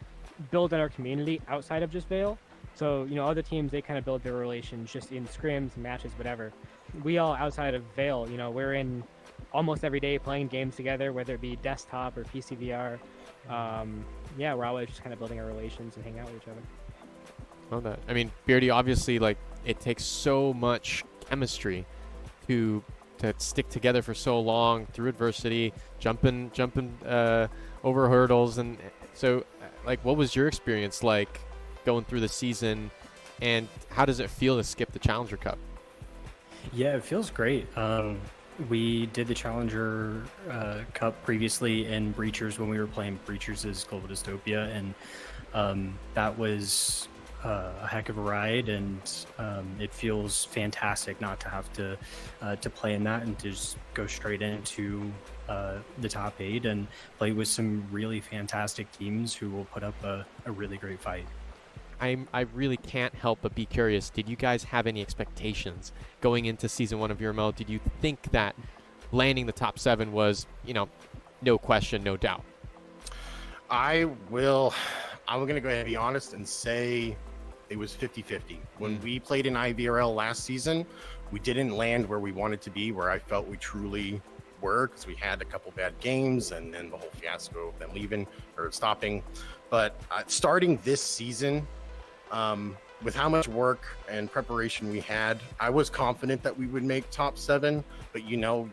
Speaker 13: build in our community outside of just VAIL. So, other teams, they kind of build their relations just in scrims, matches, whatever. We all outside of VAIL, we're in almost every day playing games together, whether it be desktop or PC VR. We're always just kind of building our relations and hang out with each other.
Speaker 1: Love that. I mean, Beardy, obviously, it takes so much chemistry to stick together for so long through adversity, jumping over hurdles. And so, what was your experience like going through the season, and how does it feel to skip the Challenger Cup?
Speaker 14: Yeah, it feels great. We did the Challenger Cup previously in Breachers when we were playing Breachers' Global Dystopia, and that was a heck of a ride, and it feels fantastic not to have to play in that and to just go straight into the top 8 and play with some really fantastic teams who will put up a really great fight.
Speaker 1: I really can't help but be curious. Did you guys have any expectations going into Season 1 of VRML? Did you think that landing the top 7 was, no question, no doubt?
Speaker 12: I'm going to go ahead and be honest and say it was 50-50. When we played in IVRL last season, we didn't land where we wanted to be, where I felt we truly were, because we had a couple bad games and then the whole fiasco of them leaving or stopping. But starting this season, with how much work and preparation we had, I was confident that we would make top 7, but you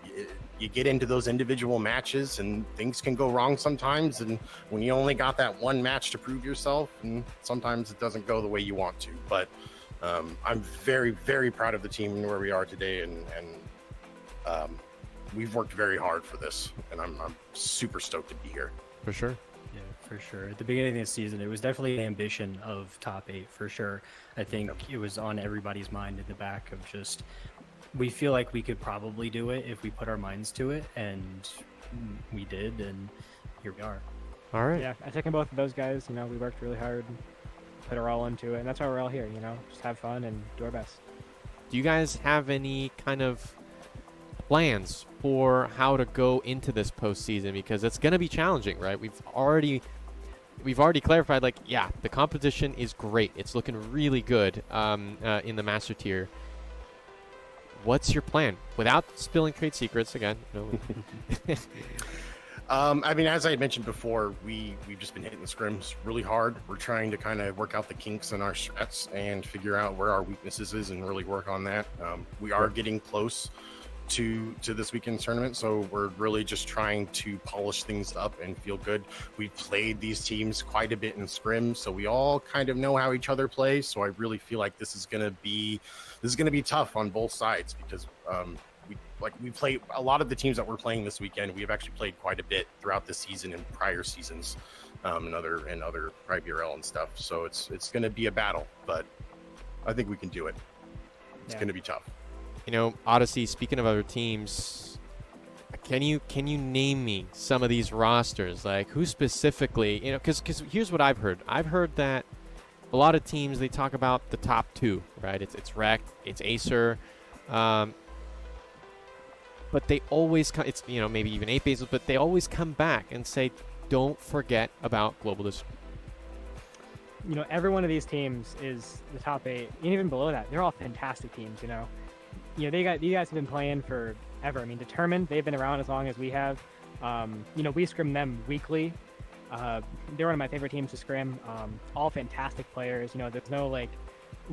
Speaker 12: get into those individual matches and things can go wrong sometimes, and when you only got that one match to prove yourself, and sometimes it doesn't go the way you want to. But I'm very, very proud of the team and where we are today, and we've worked very hard for this, and I'm super stoked to be here.
Speaker 1: For sure.
Speaker 14: Yeah, for sure. At the beginning of the season, it was definitely an ambition of top 8 for sure. I think it was on everybody's mind in the back of just, we feel like we could probably do it if we put our minds to it, and we did, and here we are.
Speaker 1: All right.
Speaker 13: Yeah, I second both of those guys. We worked really hard, put our all into it, and that's why we're all here, just have fun and do our best.
Speaker 1: Do you guys have any kind of plans for how to go into this postseason? Because it's going to be challenging, right? We've already clarified, the competition is great. It's looking really good in the Master Tier. What's your plan? Without spilling trade secrets again. No.
Speaker 12: As I had mentioned before, we've just been hitting the scrims really hard. We're trying to kind of work out the kinks in our strats and figure out where our weaknesses is and really work on that. We are getting close to this weekend's tournament, so we're really just trying to polish things up and feel good. We've played these teams quite a bit in scrims, so we all kind of know how each other play. So I really feel like this is gonna be tough on both sides, because we play a lot of the teams that we're playing this weekend. We have actually played quite a bit throughout the season and prior seasons, and other IBRL and stuff. So it's gonna be a battle, but I think we can do it. It's gonna be tough.
Speaker 1: Odyssey, speaking of other teams, can you name me some of these rosters? Who specifically, because here's what I've heard. I've heard that a lot of teams, they talk about the top 2, right? It's Rect, it's Acer, but they always come, it's, maybe even 8 bases, but they always come back and say, don't forget about Global Dystopia.
Speaker 13: Every one of these teams is the top 8, and even below that, they're all fantastic teams, you guys have been playing forever. Determined, they've been around as long as we have. You know, we scrim them weekly. They're one of my favorite teams to scrim. All fantastic players. You know, there's no like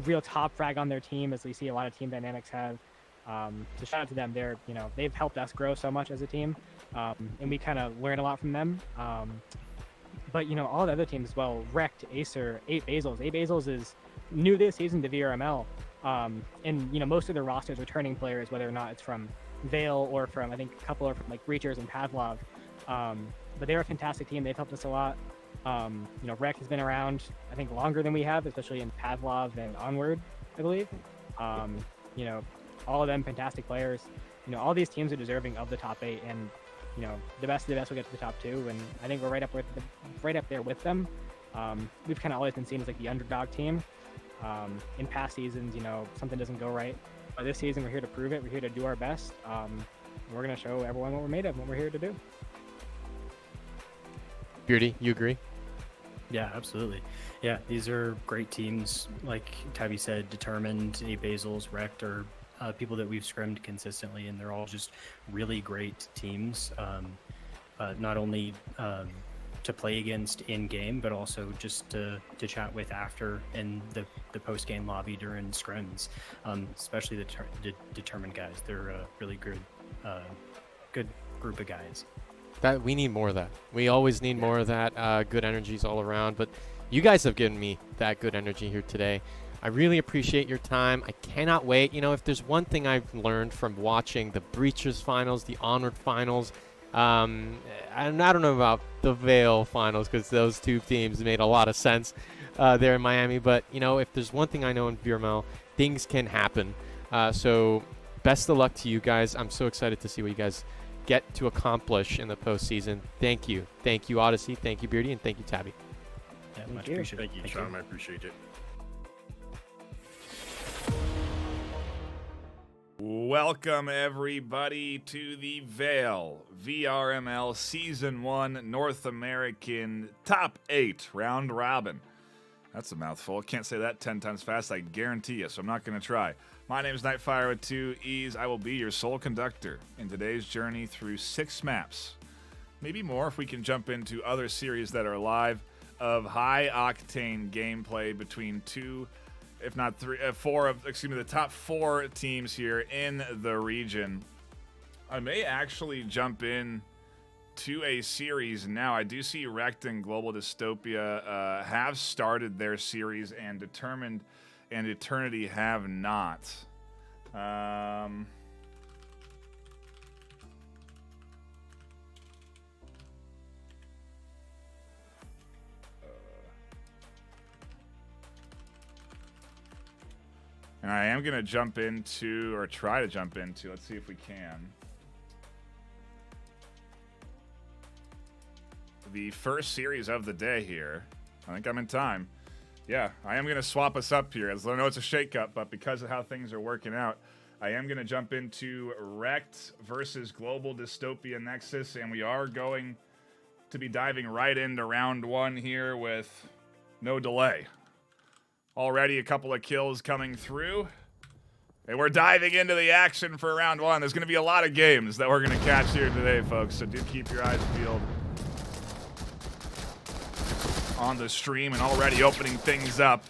Speaker 13: real top frag on their team as we see a lot of team dynamics have. So shout out to them. They're, you know, they've helped us grow so much as a team, and we kind of learn a lot from them. But you know, all the other teams as well. Wrecked, Acer, 8 Basils. 8 Basils is new this season to VRML, and you know, most of their rosters returning players, whether or not it's from VAIL or from, I think a couple are from like Breachers and Pavlov. But they're a fantastic team. They've helped us a lot. You know, Rec has been around, I think, longer than we have, especially in Pavlov and Onward, I believe. You know, all of them fantastic players. You know, all these teams are deserving of the top 8, and you know, the best of the best will get to the top 2, and I think we're right up there with them. We've kind of always been seen as like the underdog team. In past seasons, you know, something doesn't go right. But this season, we're here to prove it. We're here to do our best. We're going to show everyone what we're made of, what we're here to do.
Speaker 1: Beardy, you agree?
Speaker 14: Yeah, absolutely. Yeah, these are great teams. Like Tabby said, determined, 8 Basils, Wrecked are people that we've scrimmed consistently, and they're all just really great teams. Not only to play against in game, but also just to chat with after in the post game lobby during scrims. Especially the determined guys. They're a really good group of guys.
Speaker 1: That we need more of that. We always need more of that. Good energies all around. But you guys have given me that good energy here today. I really appreciate your time. I cannot wait. You know, if there's one thing I've learned from watching the Breachers finals, the Onward finals, and I don't know about the VAIL finals because those two teams made a lot of sense there in Miami. But, you know, if there's one thing I know in VRML, things can happen. So best of luck to you guys. I'm so excited to see what you guys get to accomplish in the postseason. Thank you. Thank you, Odyssey. Thank you, Beardy. And thank you, Tabby.
Speaker 14: Yeah, much appreciated.
Speaker 12: Thank you, Sean. I appreciate it.
Speaker 6: Welcome, everybody, to the VAIL VRML Season 1 North American Top 8 Round Robin. That's a mouthful. Can't say that 10 times fast, I guarantee you, so I'm not going to try. My name is Nightfire with 2 E's. I will be your sole conductor in today's journey through 6 maps. Maybe more if we can jump into other series that are live of high-octane gameplay between 2, if not 3, 4 of, the top 4 teams here in the region. I may actually jump in to a series now. I do see Wrecked and Global Dystopia have started their series, and Determined and Eternity have not. And I am going to jump into, or try to jump into, let's see if we can, the first series of the day here. I think I'm in time. Yeah, I am going to swap us up here. As I know it's a shake-up, but because of how things are working out, I am going to jump into Wrecked versus Global Dystopia Nexus, and we are going to be diving right into round 1 here with no delay. Already a couple of kills coming through, and we're diving into the action for round 1. There's going to be a lot of games that we're going to catch here today, folks, so do keep your eyes peeled on the stream, and already opening things up.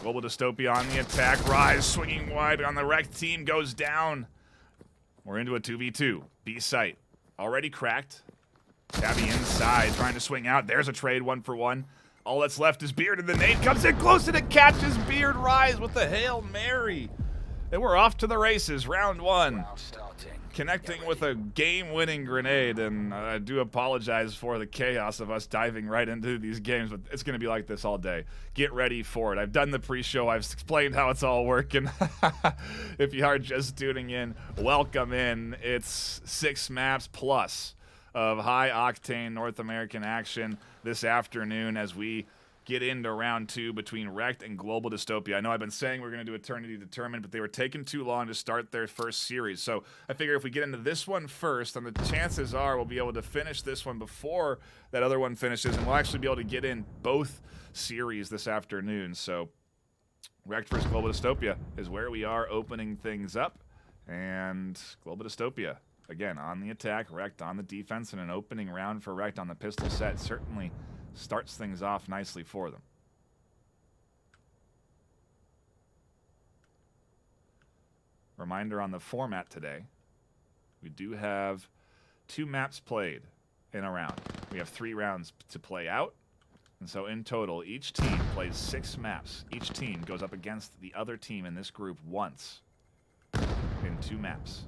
Speaker 6: Global Dystopia on the attack. Rise swinging wide on the Wrecked team goes down. We're into a 2v2. B site already cracked. Tabby inside trying to swing out. There's a trade 1-for-1. All that's left is Beard, and the nade comes in close and it catches Beard. Rise with the Hail Mary. And we're off to the races. Round 1. Connecting with a game-winning grenade, and I do apologize for the chaos of us diving right into these games, but it's going to be like this all day. Get ready for it. I've done the pre-show. I've explained how it's all working. If you are just tuning in, welcome in. It's 6 maps plus of high-octane North American action this afternoon as we get into round 2 between Wrecked and Global Dystopia. I know I've been saying we're going to do Eternity Determined, but they were taking too long to start their first series. So I figure if we get into this one first, then the chances are we'll be able to finish this one before that other one finishes, and we'll actually be able to get in both series this afternoon. So Wrecked versus Global Dystopia is where we are opening things up. And Global Dystopia, again, on the attack. Rekt on the defense, and an opening round for Rekt on the pistol set certainly starts things off nicely for them. Reminder on the format today. We do have 2 maps played in a round. We have 3 rounds to play out. And so in total, each team plays 6 maps. Each team goes up against the other team in this group once in 2 maps.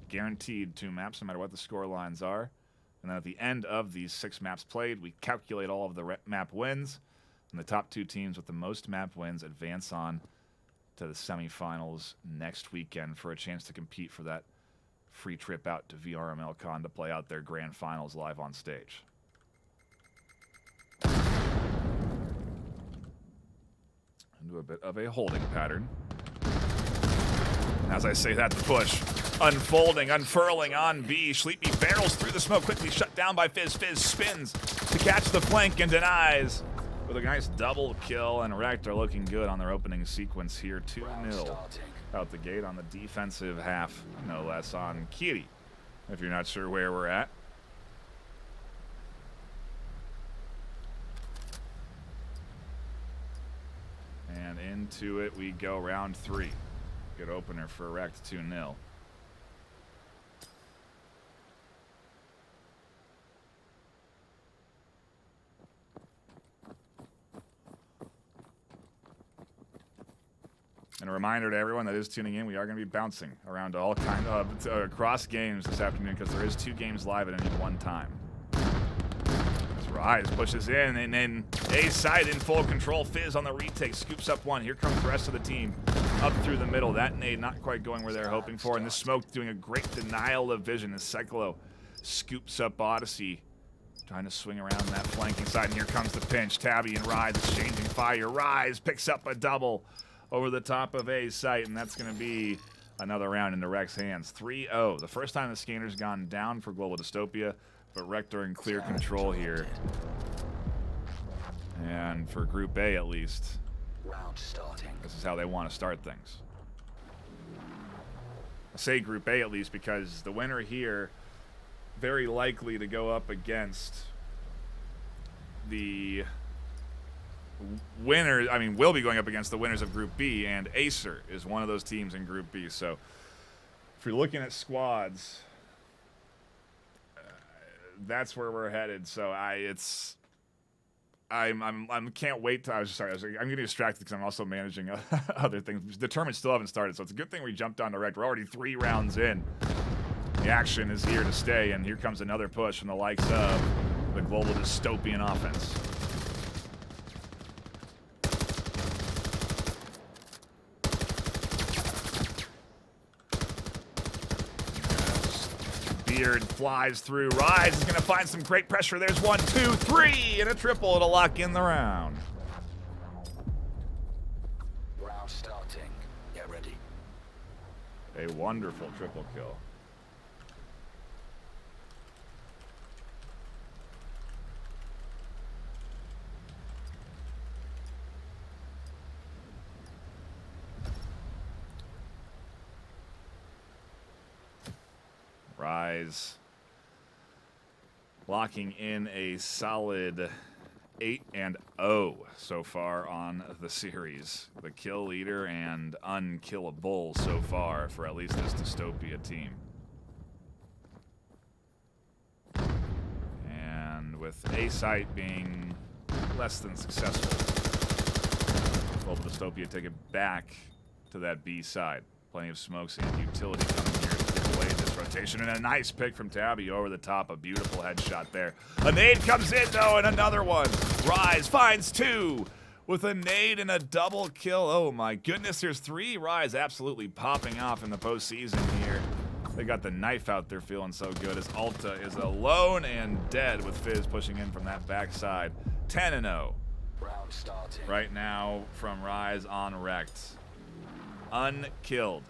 Speaker 6: Guaranteed 2 maps, no matter what the score lines are. And then at the end of these 6 maps played, we calculate all of the map wins. And the top 2 teams with the most map wins advance on to the semifinals next weekend for a chance to compete for that free trip out to VRML Con to play out their grand finals live on stage. Into a bit of a holding pattern. As I say that, the push unfolding, unfurling on B. Sleepy barrels through the smoke, quickly shut down by Fizz. Fizz spins to catch the flank and denies with a nice double kill, and Rekt are looking good on their opening sequence here. 2-0 out the gate on the defensive half, no less on Kiri, if you're not sure where we're at. And into it we go, round 3. Good opener for Rekt, 2-0. And a reminder to everyone that is tuning in, we are going to be bouncing around all kinds of across games this afternoon because there is 2 games live at any one time. As Rise pushes in, and then A side in full control. Fizz on the retake, scoops up 1. Here comes the rest of the team up through the middle. That nade not quite going where they're hoping for, and this smoke doing a great denial of vision as Cyclo scoops up Odyssey, trying to swing around that flanking side, and here comes the pinch. Tabby and Rise exchanging fire. Rise picks up a double over the top of A's site, and that's going to be another round into Rekt's hands. 3-0. The first time the scanner's gone down for Global Dystopia, but Rekt are in clear control here. And for Group A, at least, this is how they want to start things. I say Group A, at least, because the winner here very likely to go up against the winner, will be going up against the winners of Group B, and Acer is one of those teams in Group B. So if you're looking at squads, that's where we're headed. So I can't wait to, I'm getting distracted because I'm also managing other things. Determined still haven't started, so it's a good thing we jumped on to Rekt. We're already 3 rounds in. The action is here to stay, and here comes another push from the likes of the Global Dystopian offense. Beard flies through. Rise is going to find some great pressure. There's 1, 2, 3, and a triple to lock in the round.
Speaker 15: Round starting. Get ready.
Speaker 6: A wonderful triple kill. Rise locking in a solid 8-0 so far on the series. The kill leader and unkillable so far for at least this Dystopia team. And with A site being less than successful, Global Dystopia take it back to that B side. Plenty of smokes and utility coming here to give away this rotation. And a nice pick from Tabby over the top. A beautiful headshot there. A nade comes in, though, and another one. Rise finds 2 with a nade and a double kill. Oh, my goodness. There's 3. Rise absolutely popping off in the postseason here. They got the knife out there feeling so good as Alta is alone and dead with Fizz pushing in from that backside. 10-0 right now from Rise on Rekt. Unkilled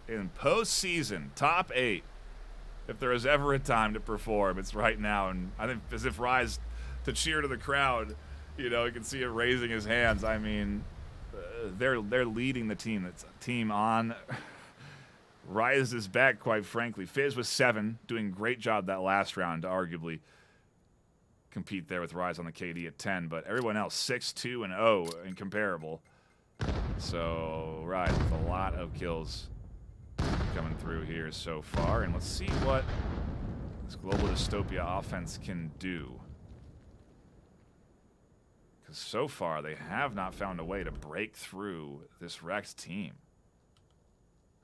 Speaker 6: in postseason, top 8. If there is ever a time to perform, it's right now. And I think as if Rise to cheer to the crowd, you can see it raising his hands. I mean, they're leading the team. It's a team on Rise is back, quite frankly. Fizz was 7, doing a great job that last round to arguably compete there with Rise on the KD at 10, but everyone else 6, 2, and 0 incomparable. So Rise with a lot of kills coming through here so far, and let's see what this Global Dystopia offense can do. Because so far they have not found a way to break through this Wrecked team.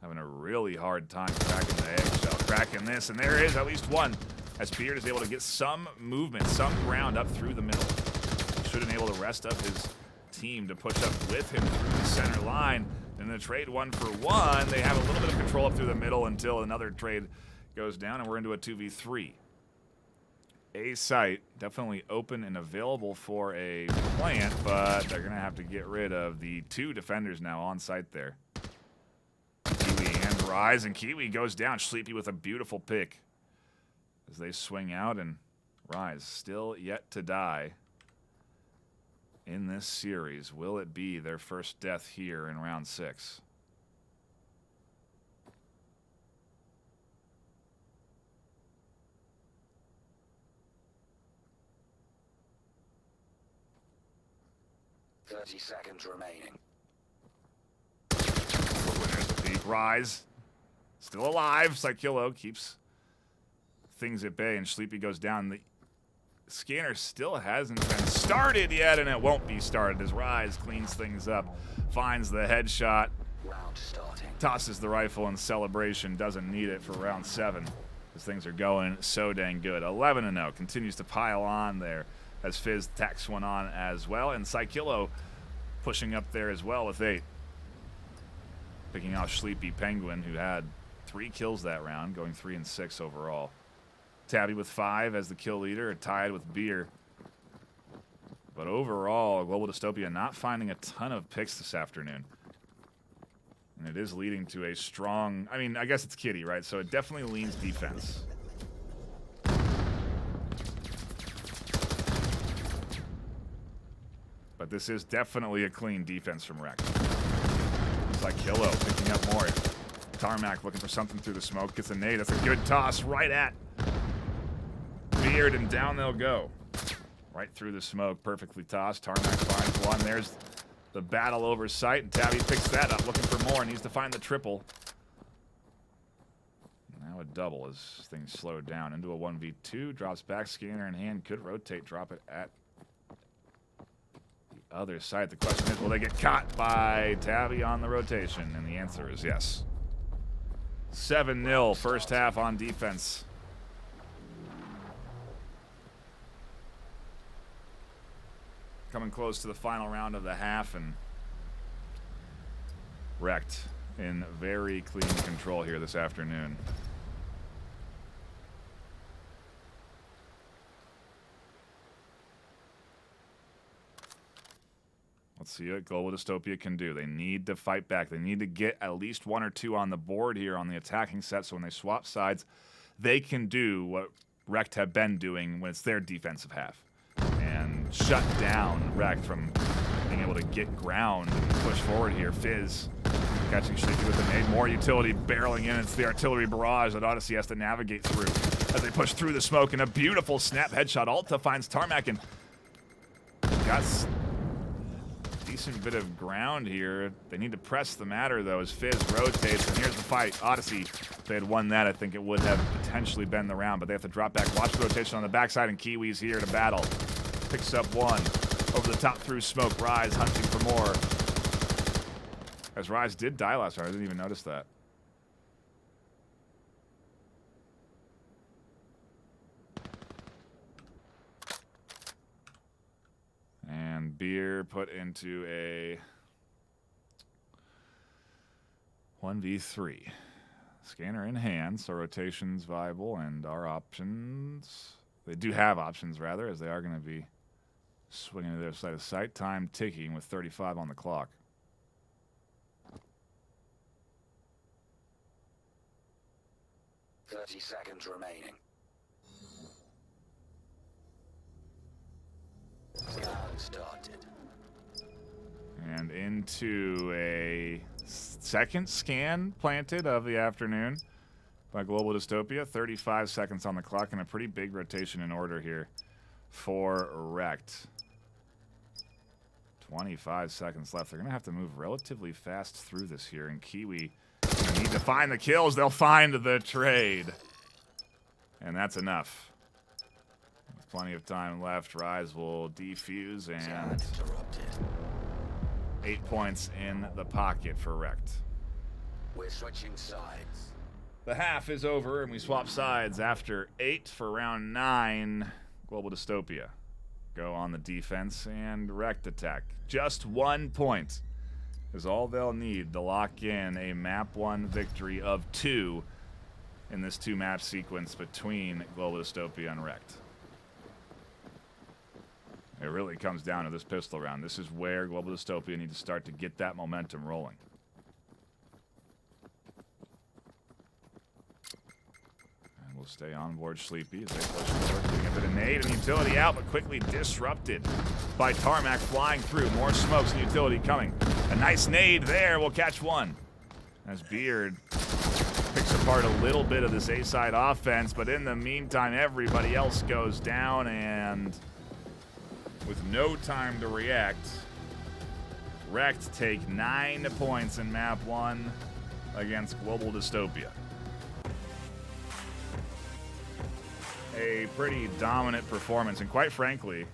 Speaker 6: Having a really hard time cracking the eggshell, cracking this, and there is at least one. As Beard is able to get some movement, some ground up through the middle. Should enable the rest of his team to push up with him through the center line. In the trade 1-for-1, they have a little bit of control up through the middle until another trade goes down, and we're into a 2v3. A site definitely open and available for a plant, but they're going to have to get rid of the 2 defenders now on site there. Kiwi and Rise, and Kiwi goes down. Sleepy with a beautiful pick as they swing out, and Rise still yet to die in this series. Will it be their first death here in round 6?
Speaker 15: Thirty seconds remaining.
Speaker 6: There's the peak. Rise still alive. Psychillo keeps things at bay, and Sleepy goes down. The scanner still hasn't been started yet, and it won't be started as Rise cleans things up, finds the headshot, tosses the rifle in celebration, doesn't need it for round 7 as things are going so dang good. 11-0, continues to pile on there as Fizz tacks one on as well, and Psychillo pushing up there as well with 8. Picking out Sleepy Penguin, who had 3 kills that round, going 3 and 6 overall. Tabby with 5 as the kill leader, tied with Beer. But overall, Global Dystopia not finding a ton of picks this afternoon. And it is leading to a strong, I mean, I guess it's Kitty, right? So it definitely leans defense. But this is definitely a clean defense from Rex. It's like Killo picking up more. Tarmac looking for something through the smoke. Gets a nade. That's a good toss right at Beard, and down they'll go. Right through the smoke. Perfectly tossed. Tarmac finds one. There's the battle over sight, and Tabby picks that up. Looking for more. Needs to find the triple. Now a double as things slowed down into a 1v2. Drops back. Scanner in hand. Could rotate. Drop it at the other side. The question is, will they get caught by Tabby on the rotation? And the answer is yes. 7-0 first half on defense. Coming close to the final round of the half, and Wrecked in very clean control here this afternoon. Let's see what Global Dystopia can do. They need to fight back. They need to get at least 1 or 2 on the board here on the attacking set, so when they swap sides, they can do what Wrecked have been doing when it's their defensive half. And shut down Wrecked from being able to get ground and push forward here. Fizz catching Sleepy with a nade. More utility barreling in. It's the artillery barrage that Odyssey has to navigate through as they push through the smoke. And a beautiful snap headshot. Alta finds Tarmac and got a decent bit of ground here. They need to press the matter, though, as Fizz rotates. And here's the fight. Odyssey, if they had won that, I think it would have potentially been the round. But they have to drop back. Watch the rotation on the backside, and Kiwi's here to battle. Picks up one. Over the top through smoke. Rise hunting for more. As Rise did die last round. I didn't even notice that. And Beer put into a 1v3. Scanner in hand, so rotation's viable, and our options... They do have options, rather, as they are going to be swinging to the other side of sight. Time ticking with 35 on the clock.
Speaker 15: "30 seconds remaining. Round started.
Speaker 6: And in into a second scan planted of the afternoon by Global Dystopia. 35 seconds on the clock and a pretty big rotation in order here for Wrecked. 25 seconds left. They're going to have to move relatively fast through this here, and Kiwi need to find the kills. They'll find the trade. And that's enough. With plenty of time left, Rise will defuse, and 8 points in the pocket for Wrecked.
Speaker 15: We're switching sides.
Speaker 6: The half is over, and we swap sides after 8 for round 9. Global Dystopia go on the defense, and Wrecked attack. Just 1 point is all they'll need to lock in a map 1 victory of 2 in this 2-match sequence between Global Dystopia and Wrecked. It really comes down to this pistol round. This is where Global Dystopia need to start to get that momentum rolling. And we'll stay on board Sleepy as they push forward, getting a bit of nade and utility out, but quickly disrupted by Tarmac flying through. More smokes and utility coming. A nice nade there will catch one as Beard picks apart a little bit of this A-side offense, but in the meantime, everybody else goes down, and with no time to react, Wrecked take 9 points in map 1 against Global Dystopia. A pretty dominant performance, and quite frankly,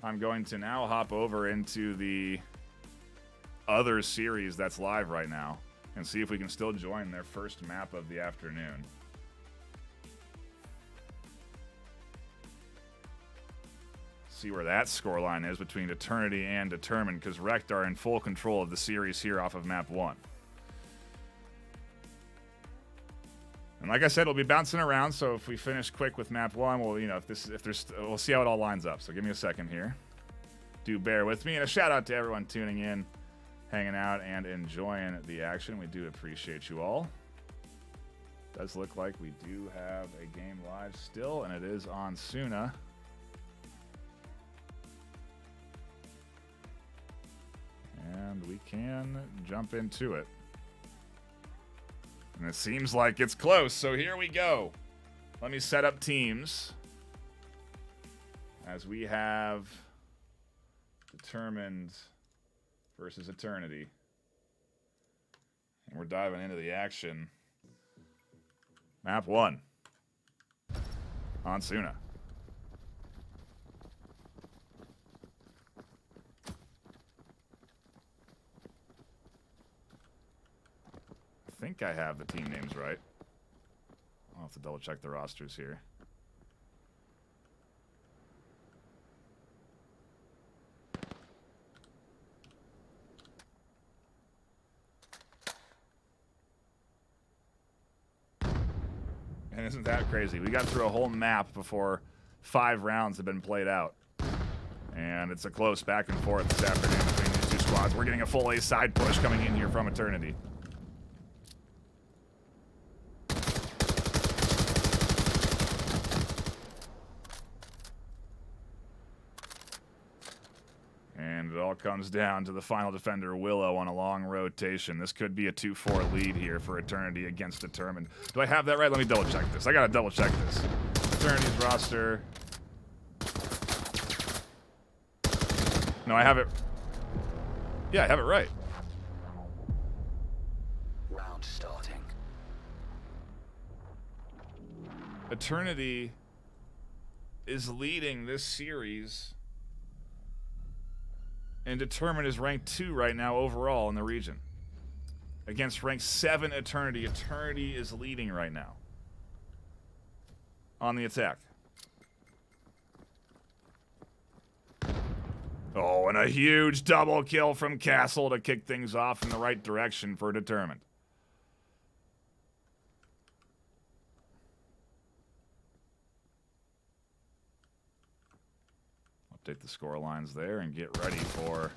Speaker 6: I'm going to now hop over into the other series that's live right now and see if we can still join their first map of the afternoon. See where that scoreline is between Eternity and Determined, because Wrecked are in full control of the series here off of map 1. And like I said, we'll be bouncing around, so if we finish quick with map 1, we'll, we'll see how it all lines up. So give me a second here. Do bear with me, and a shout out to everyone tuning in, hanging out, and enjoying the action. We do appreciate you all. Does look like we do have a game live still, and it is on Suna. And we can jump into it. And it seems like it's close, so here we go. Let me set up teams as we have Determined versus Eternity. And we're diving into the action. Map 1 on Suna. I think I have the team names right. I'll have to double check the rosters here. And isn't that crazy? We got through a whole map before 5 rounds have been played out. And it's a close back and forth this afternoon between these two squads. We're getting a full A side push coming in here from Eternity. And it all comes down to the final defender, Willow, on a long rotation. This could be a 2-4 lead here for Eternity against Determined. Do I have that right? Let me double check this. I gotta double check this. Eternity's roster. No, I have it. Yeah, I have it right.
Speaker 15: Round starting.
Speaker 6: Eternity is leading this series, and Determined is ranked 2 right now overall in the region. Against ranked 7 Eternity. Eternity is leading right now on the attack. Oh, and a huge double kill from Castle to kick things off in the right direction for Determined. Update the score lines there and get ready for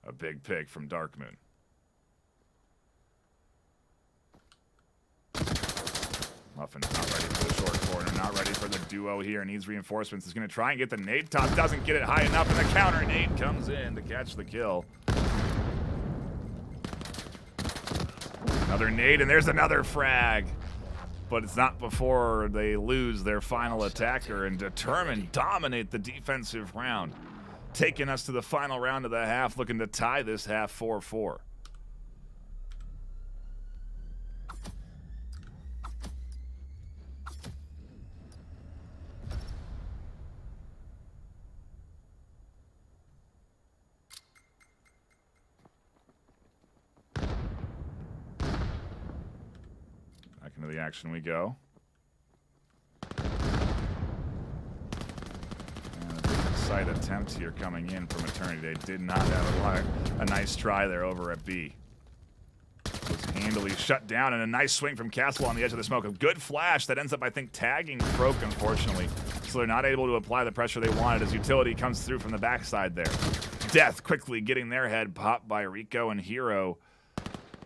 Speaker 6: a big pick from Darkmoon. Muffin's not ready for the short corner, not ready for the duo here needs reinforcements. Is going to try and get the nade toss. Doesn't get it high enough, and the counter nade comes in to catch the kill. Another nade, and there's another frag. But it's not before they lose their final attacker and Determined dominate the defensive round. Taking us to the final round of the half, looking to tie this half 4-4. Back into the action we go. Sight attempt here coming in from Eternity. They did not have a nice try there over at B. Was handily shut down, and a nice swing from Castle on the edge of the smoke. A good flash that ends up, I think, tagging Broke, unfortunately. So they're not able to apply the pressure they wanted as Utility comes through from the backside there. Death quickly getting their head popped by Rico and Hero.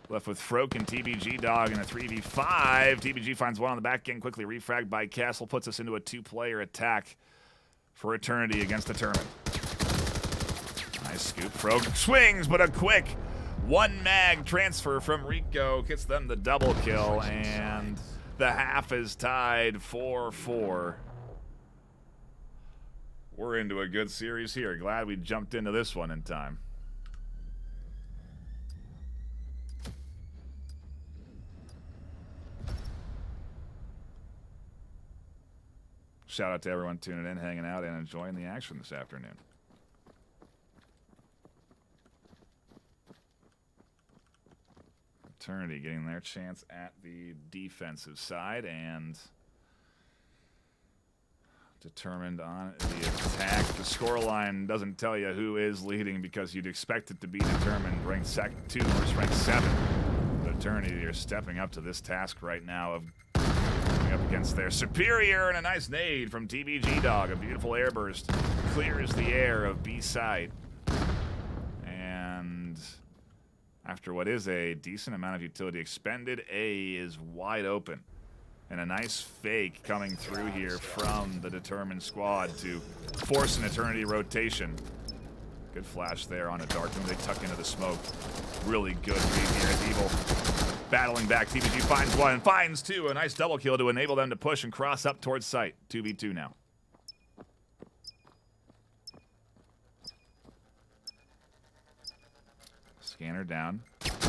Speaker 6: Left with Froke and TBG Dog in a 3v5. TBG finds one on the back end, quickly refragged by Castle. Puts us into a two-player attack for Eternity against Determined. Nice scoop. Froke swings, but a quick one mag transfer from Rico gets them the double kill, and the half is tied 4-4. We're into a good series here. Glad we jumped into this one in time. Shout out to everyone tuning in, hanging out, and enjoying the action this afternoon. Eternity getting their chance at the defensive side, and Determined on the attack. The scoreline doesn't tell you who is leading because you'd expect it to be Determined, ranked 2 versus ranked 7. But Eternity are stepping up to this task right now of up against their superior, and a nice nade from TBG Dog. A beautiful airburst clears the air of B side. And after what is a decent amount of utility expended, A is wide open. And a nice fake coming through here from the Determined squad to force an Eternity rotation. Good flash there on a dark room. They tuck into the smoke. Really good read here as Evil battling back. TBG finds one and finds two. A nice double kill to enable them to push and cross up towards site. 2v2 now. Scanner down.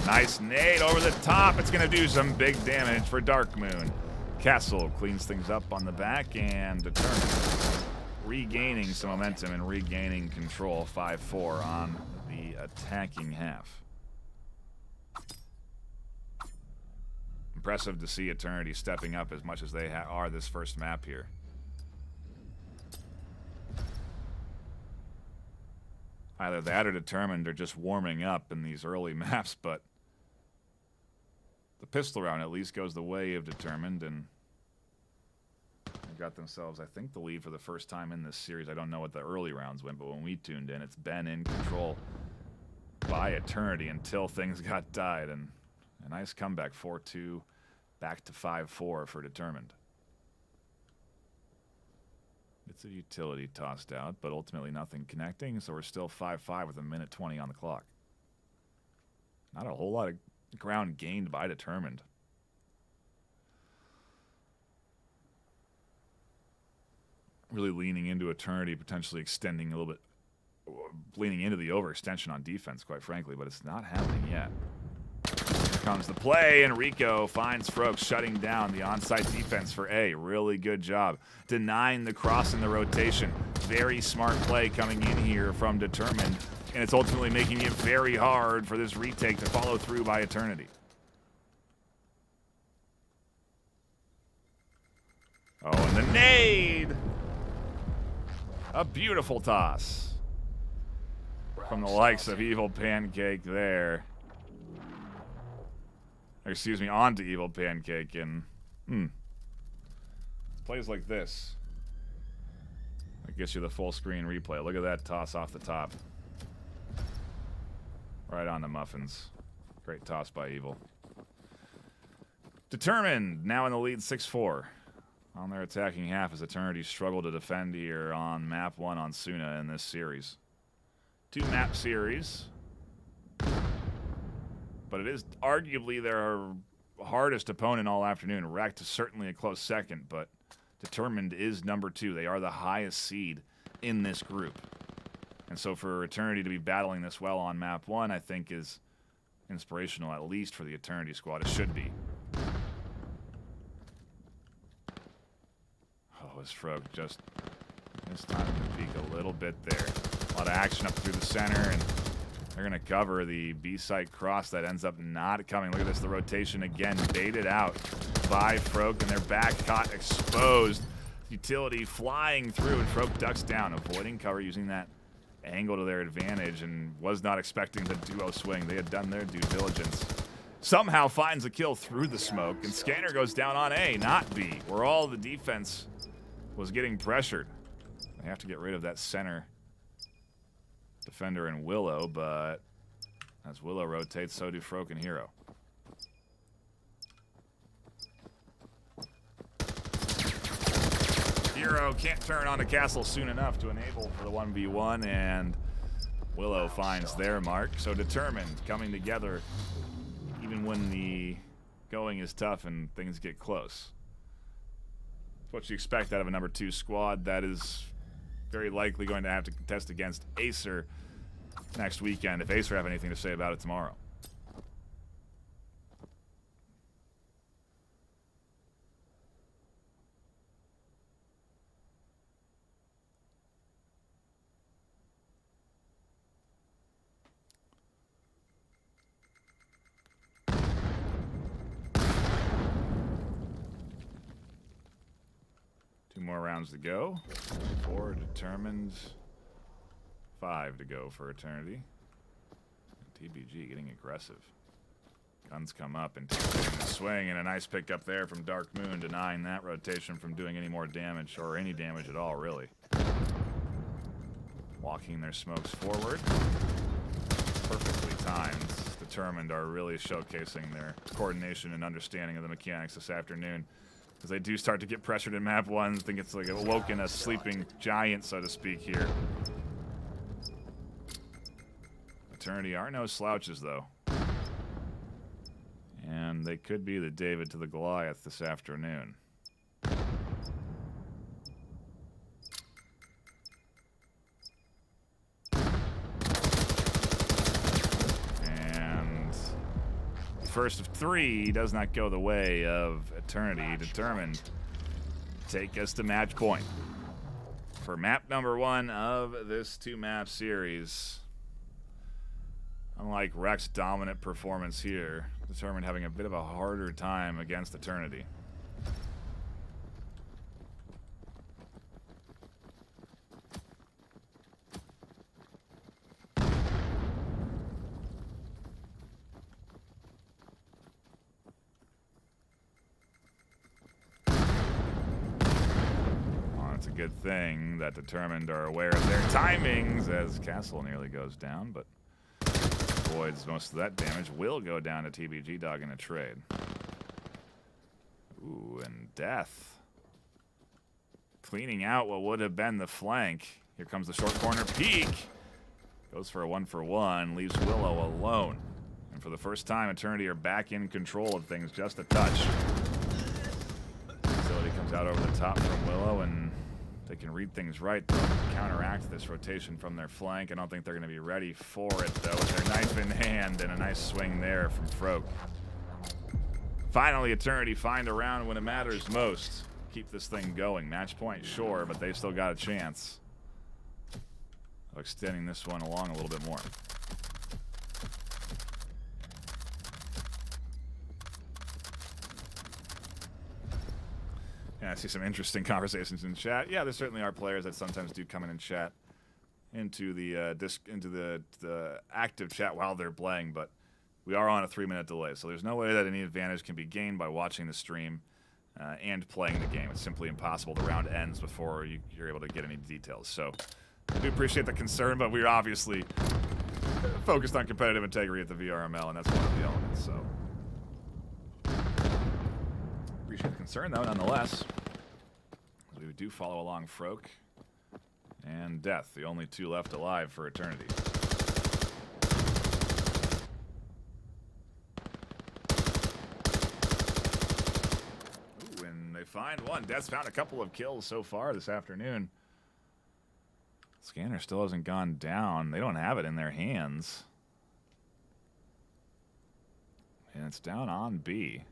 Speaker 6: Nice nade over the top. It's going to do some big damage for Dark Moon. Castle cleans things up on the back, and Determined regaining some momentum and regaining control. 5-4 on the attacking half. Impressive to see Eternity stepping up as much as they are this first map here. Either that or Determined are just warming up in these early maps, but the pistol round at least goes the way of Determined, and they got themselves, I think, the lead for the first time in this series. I don't know what the early rounds went, but when we tuned in, it's been in control by Eternity until things got tied, and a nice comeback, 4-2. Back to 5-4 for Determined. It's a utility tossed out, but ultimately nothing connecting, so we're still 5-5 with 1:20 on the clock. Not a whole lot of ground gained by Determined. Really leaning into Eternity, potentially extending a little bit, leaning into the overextension on defense, quite frankly, but it's not happening yet. Comes the play, and Rico finds Froke shutting down the onside defense for A. Really good job denying the cross in the rotation. Very smart play coming in here from Determined, and it's ultimately making it very hard for this retake to follow through by Eternity. Oh, and the nade! A beautiful toss from the likes of Evil Pancake there. Excuse me, onto Evil Pancake, and plays like this. That gets you the full screen replay. Look at that toss off the top. Right on the muffins. Great toss by Evil. Determined, now in the lead 6-4. on their attacking half as Eternity struggle to defend here on map 1 on Suna in this series. 2-map series. But it is arguably their hardest opponent all afternoon. Wrecked is certainly a close second, but Determined is number 2. They are the highest seed in this group. And so for Eternity to be battling this well on map 1, I think is inspirational, at least for the Eternity squad. It should be. Oh, is Frog just this time to peek a little bit there. A lot of action up through the center, and they're going to cover the B-site cross that ends up not coming. Look at this, the rotation again, baited out by Frog, and their back caught exposed. Utility flying through, and Frog ducks down, avoiding cover, using that angle to their advantage, and was not expecting the duo swing. They had done their due diligence. Somehow finds a kill through the smoke, and Scanner goes down on A, not B, where all the defense was getting pressured. They have to get rid of that center defender in Willow, but as Willow rotates, so do Froke and Hero. Hero can't turn onto Castle soon enough to enable for the 1v1, and Willow finds their mark. So Determined coming together even when the going is tough and things get close. It's what you expect out of a number 2 squad that is very likely going to have to contest against Acer next weekend, if Acer have anything to say about it tomorrow. More rounds to go. 4 Determined. 5 to go for Eternity. TBG getting aggressive. Guns come up and taking the swing, and a nice pickup there from Dark Moon, denying that rotation from doing any more damage, or any damage at all, really. Walking their smokes forward. Perfectly timed. Determined are really showcasing their coordination and understanding of the mechanics this afternoon. As they do start to get pressured in map 1, I think it's like awoken a sleeping giant, so to speak, here. Eternity are no slouches, though. And they could be the David to the Goliath this afternoon. First of 3 does not go the way of Eternity. Determined take us to match point for map number 1 of this 2-map series. Unlike Rek's dominant performance here, Determined having a bit of a harder time against Eternity. It's a good thing that Determined are aware of their timings as Castle nearly goes down, but avoids most of that damage. Will go down to TBG Dog in a trade. Ooh, and Death. Cleaning out what would have been the flank. Here comes the short corner peek. Goes for a 1-for-1, leaves Willow alone. And for the first time, Eternity are back in control of things just a touch. Facility comes out over the top from Willow, and they can read things right. They'll counteract this rotation from their flank. I don't think they're going to be ready for it, though, with their knife in hand, and a nice swing there from Froke. Finally, Eternity find a round when it matters most. Keep this thing going. Match point, sure, but they've still got a chance of extending this one along a little bit more. Yeah, I see some interesting conversations in chat. Yeah, there certainly are players that sometimes do come in and chat into the active chat while they're playing, but we are on a 3-minute delay, so there's no way that any advantage can be gained by watching the stream and playing the game. It's simply impossible. The round ends before you're able to get any details. So I do appreciate the concern, but we're obviously focused on competitive integrity at the VRML, and that's one of the elements. So appreciate the concern, though, nonetheless. we do follow along Froke and Death, the only two left alive for Eternity. Ooh, and they find one. Death's found a couple of kills so far this afternoon. Scanner still hasn't gone down. They don't have it in their hands. And it's down on B.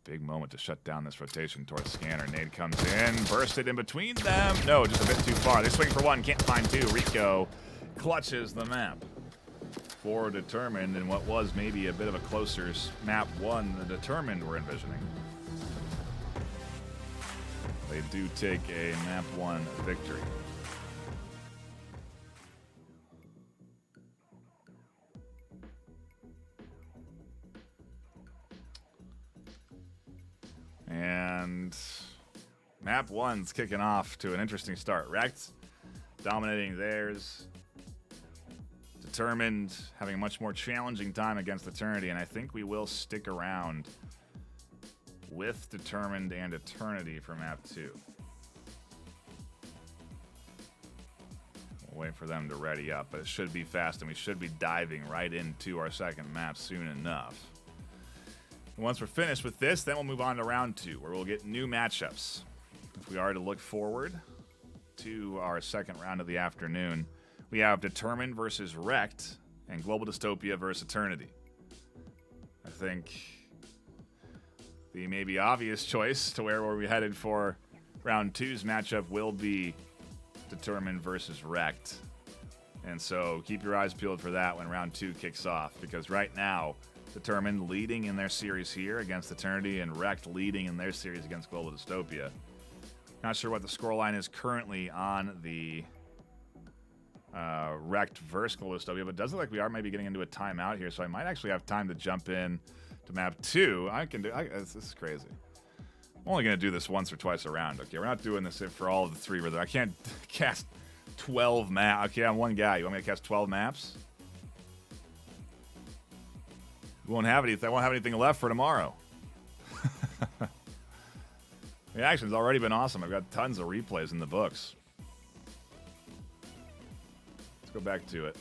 Speaker 6: Big moment to shut down this rotation towards Scanner. Nade comes in, bursted in between them. No, just a bit too far. They swing for one, can't find two. Rico clutches the map for Determined in what was maybe a bit of a closer map one than Determined were envisioning. They do take a map one victory. And map one's kicking off to an interesting start. Wrecked dominating theirs. Determined having a much more challenging time against Eternity, and I think we will stick around with Determined and Eternity for map 2. We'll wait for them to ready up, but it should be fast, and we should be diving right into our second map soon enough. And once we're finished with this, then we'll move on to round 2, where we'll get new matchups. If we are to look forward to our second round of the afternoon, we have Determined versus Wrecked and Global Dystopia versus Eternity. I think the maybe obvious choice to where we're headed for round 2's matchup will be Determined versus Wrecked. And so keep your eyes peeled for that when round 2 kicks off, because right now, Determined leading in their series here against Eternity and Wrecked leading in their series against Global Dystopia. Not sure what the scoreline is currently on the Wrecked versus Global Dystopia, but it does look like we are maybe getting into a timeout here, so I might actually have time to jump in to map 2. This is crazy. I'm only going to do this once or twice a round, okay? We're not doing this for all of the 3. I can't cast 12 maps. Okay, I'm one guy. You want me to cast 12 maps? We won't have anything. I won't have anything left for tomorrow. The action's already been awesome. I've got tons of replays in the books. Let's go back to it.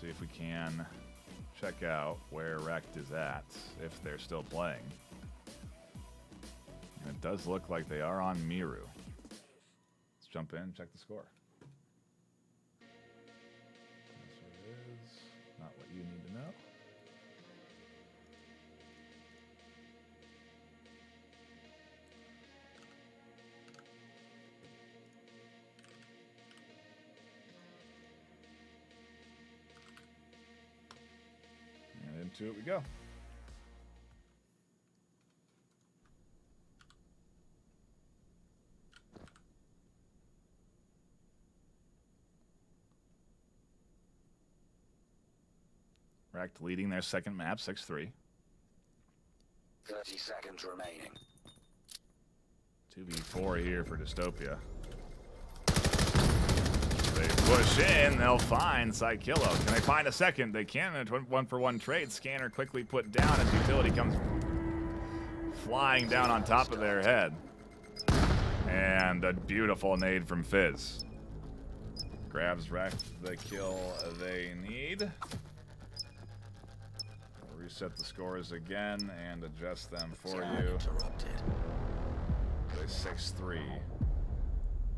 Speaker 6: See if we can check out where Wrecked is at, if they're still playing. And it does look like they are on Miru. Let's jump in, check the score. Answer is not what you need to know. And into it we go. Wrecked leading their second map, 6-3.
Speaker 15: 30 seconds remaining.
Speaker 6: 2v4 here for Dystopia. They push in, they'll find Psykillo. Can they find a second? They can in a 1-for-1 trade. Scanner quickly put down as Utility comes flying down on top of their head. And a beautiful nade from Fizz. Grabs Wrecked the kill they need. Reset the scores again and adjust them for you. A 6-3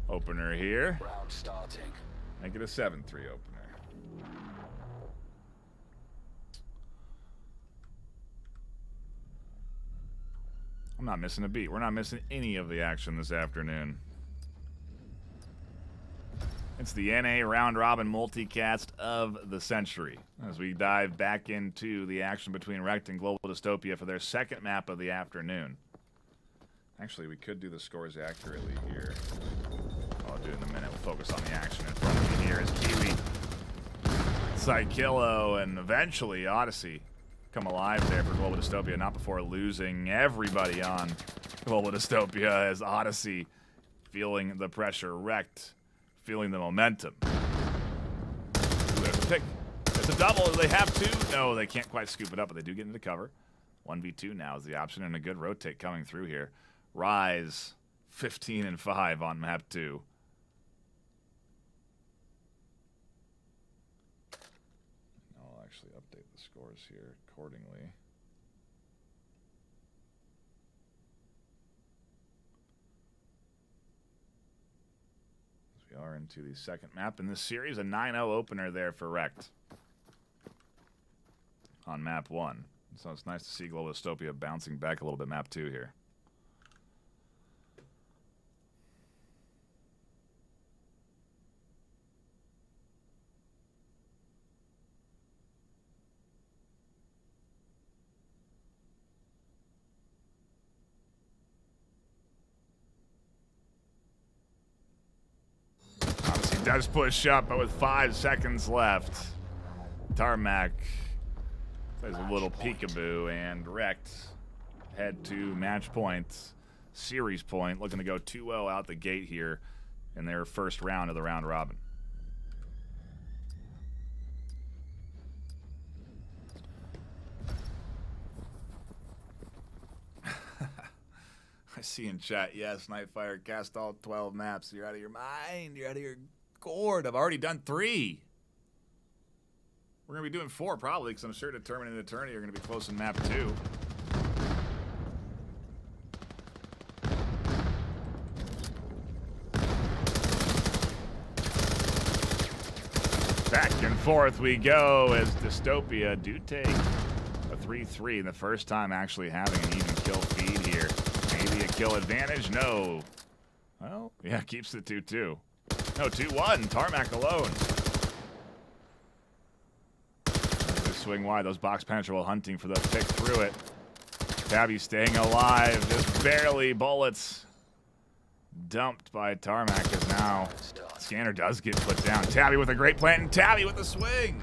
Speaker 6: opener here.
Speaker 15: Round starting.
Speaker 6: Make it a 7-3 opener. I'm not missing a beat. We're not missing any of the action this afternoon. It's the NA round robin multicast of the century as we dive back into the action between Wrecked and Global Dystopia for their second map of the afternoon. Actually, we could do the scores accurately here. I'll do it in a minute. We'll focus on the action in front of me here as Kiwi, Psykillo, and eventually Odyssey come alive there for Global Dystopia, not before losing everybody on Global Dystopia as Odyssey feeling the pressure, Wrecked feeling the momentum. Ooh, there's a pick. There's a double. Do they have two? No, they can't quite scoop it up, but they do get into cover. 1v2 now is the option, and a good rotate coming through here. Rise 15-5 on map 2. I'll actually update the scores here accordingly. As we are into the second map in this series, a 9-0 opener there for Rekt on map 1. So it's nice to see Global Dystopia bouncing back a little bit map 2 here. Obviously does push up, but with 5 seconds left, Tarmac plays a little peekaboo, and Rekt head to match point, series point, looking to go 2-0 out the gate here in their first round of the round robin. I see in chat, yes, Nightfire cast all 12 maps. You're out of your mind. You're out of your gourd. I've already done 3. We're going to be doing 4 probably, because I'm sure Determined and Eternity are going to be close in map 2. Back and forth we go as Dystopia do take a 3-3, the first time actually having an even kill feed here. Maybe a kill advantage? No. Well, yeah, keeps the 2-2. No, 2-1. Tarmac alone. Swing wide. Those box penetrable hunting for the pick through it. Tabby staying alive. Just barely. Bullets dumped by Tarmac as now Scanner does get put down. Tabby with a great plant, and Tabby with a swing.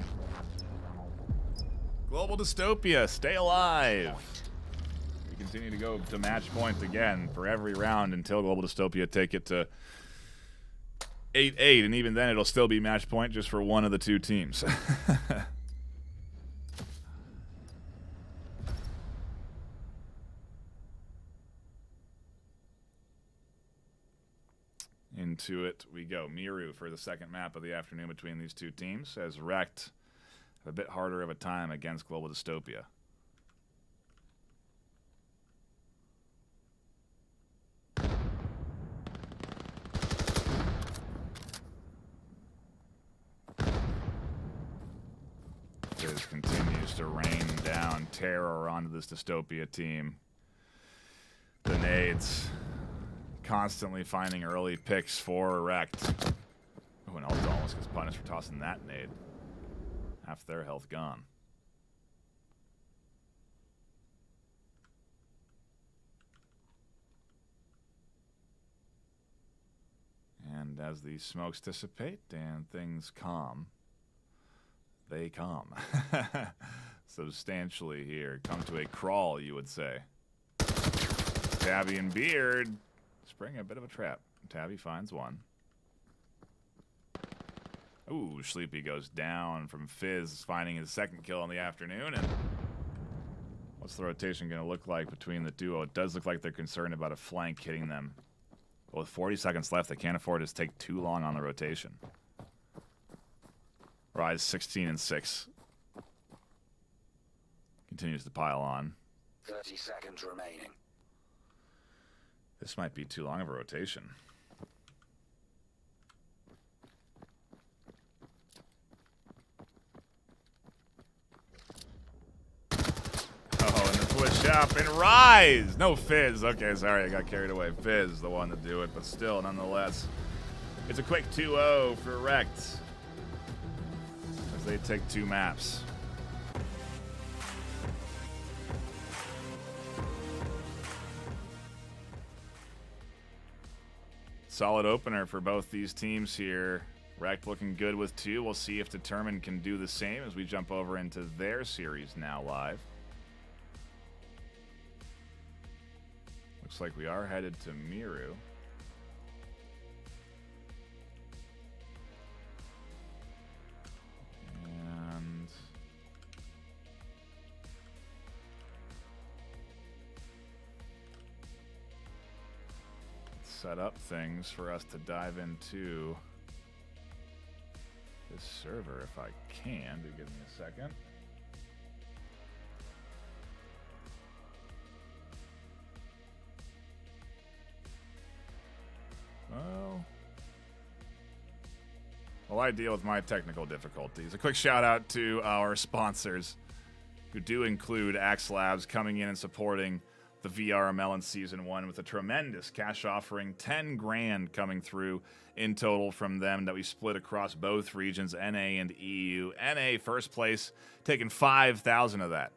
Speaker 6: Global Dystopia, stay alive. We continue to go to match point again for every round until Global Dystopia take it to 8-8, and even then it'll still be match point just for one of the 2 teams. Into it we go. Miru for the second map of the afternoon between these 2 teams, as Rekt have a bit harder of a time against Global Dystopia. Fizz continues to rain down terror onto this Dystopia team. The nades constantly finding early picks for Rekt. Oh, and Alta almost gets punished for tossing that nade. Half their health gone. And as the smokes dissipate and things calm, they calm. Substantially here. Come to a crawl, you would say. Tabby and Beard spring a bit of a trap. Tabby finds one. Ooh, Sleepy goes down from Fizz, finding his second kill in the afternoon. And what's the rotation going to look like between the duo? It does look like they're concerned about a flank hitting them. But with 40 seconds left, they can't afford to take too long on the rotation. Rise 16-6. Continues to pile on.
Speaker 15: 30 seconds remaining.
Speaker 6: This might be too long of a rotation. Oh, and the push up and Rise! No, Fizz. Okay, sorry, I got carried away. Fizz, the one to do it, but still, nonetheless. It's a quick 2-0 for Rekt as they take 2 maps. Solid opener for both these teams here. Rekt looking good with 2. We'll see if Determined can do the same as we jump over into their series now live. Looks like we are headed to Miru. And set up things for us to dive into this server if I can. Do give me a second. Well, I deal with my technical difficulties. A quick shout out to our sponsors, who do include Axe Labs coming in and supporting the VRML in Season 1 with a tremendous cash offering, 10 grand coming through in total from them that we split across both regions, NA and EU. NA, first place, taking 5,000 of that.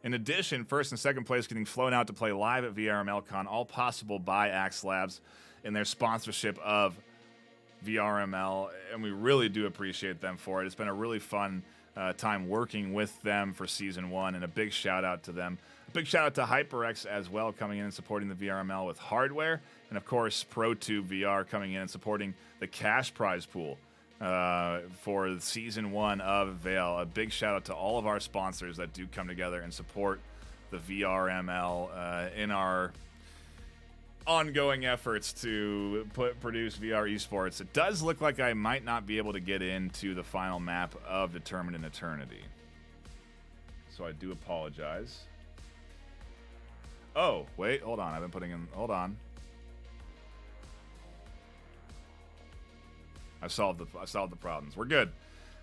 Speaker 6: In addition, first and second place getting flown out to play live at VRMLCon, all possible by Axe Labs in their sponsorship of VRML, and we really do appreciate them for it. It's been a really fun time working with them for Season 1, and a big shout out to them. A big shout out to HyperX as well, coming in and supporting the VRML with hardware, and of course ProTube VR coming in and supporting the cash prize pool for Season 1 of VAIL. A big shout out to all of our sponsors that do come together and support the VRML in our ongoing efforts to produce VR esports. It does look like I might not be able to get into the final map of Determined in Eternity, so I do apologize. Oh, wait, hold on. I've been putting in... Hold on. I solved the problems. We're good.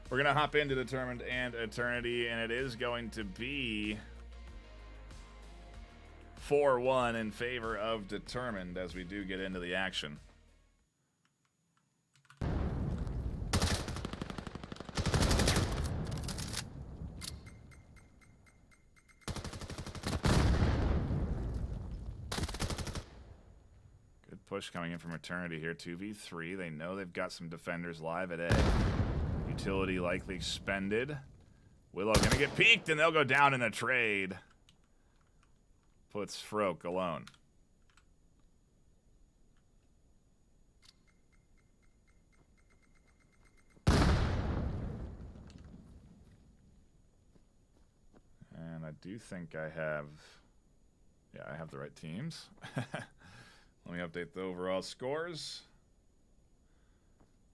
Speaker 6: We're going to hop into Determined and Eternity, and it is going to be 4-1 in favor of Determined as we do get into the action. Good push coming in from Eternity here. 2v3. They know they've got some defenders live at A. Utility likely expended. Willow gonna get peeked, and they'll go down in a trade. Puts Froke alone. And I do think I have... Yeah, I have the right teams. Let me update the overall scores.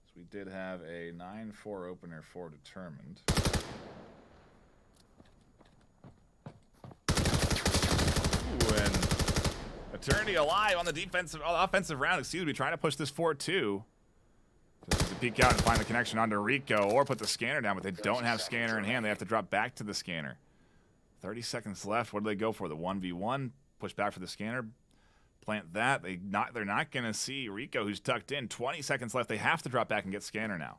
Speaker 6: So we did have a 9-4 opener for Determined. And Eternity alive on the offensive round, excuse me, trying to push this 4-2. Just to peek out and find the connection onto Rico or put the scanner down, but they don't have scanner in hand. They have to drop back to the scanner. 30 seconds left. What do they go for? The 1v1, push back for the scanner, plant that. They're not going to see Rico, who's tucked in. 20 seconds left. They have to drop back and get scanner now.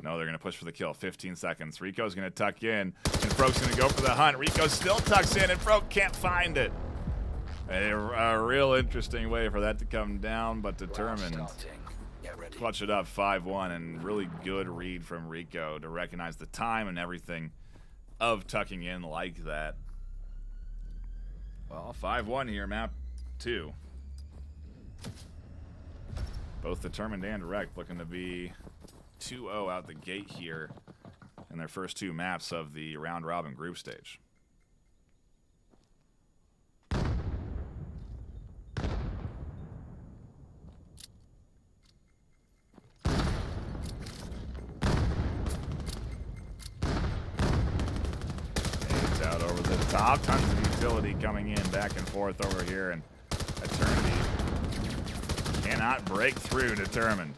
Speaker 6: No, they're going to push for the kill. 15 seconds. Rico's going to tuck in, and Froke's going to go for the hunt. Rico still tucks in, and Froke can't find it. A real interesting way for that to come down, but Determined clutch it up 5-1, and really good read from Rico to recognize the time and everything of tucking in like that. Well, 5-1 here, map 2. Both Determined and Direct looking to be 2-0 out the gate here in their first 2 maps of the round-robin group stage. It's out over the top. Tons of utility coming in back and forth over here, and Eternity cannot break through Determined.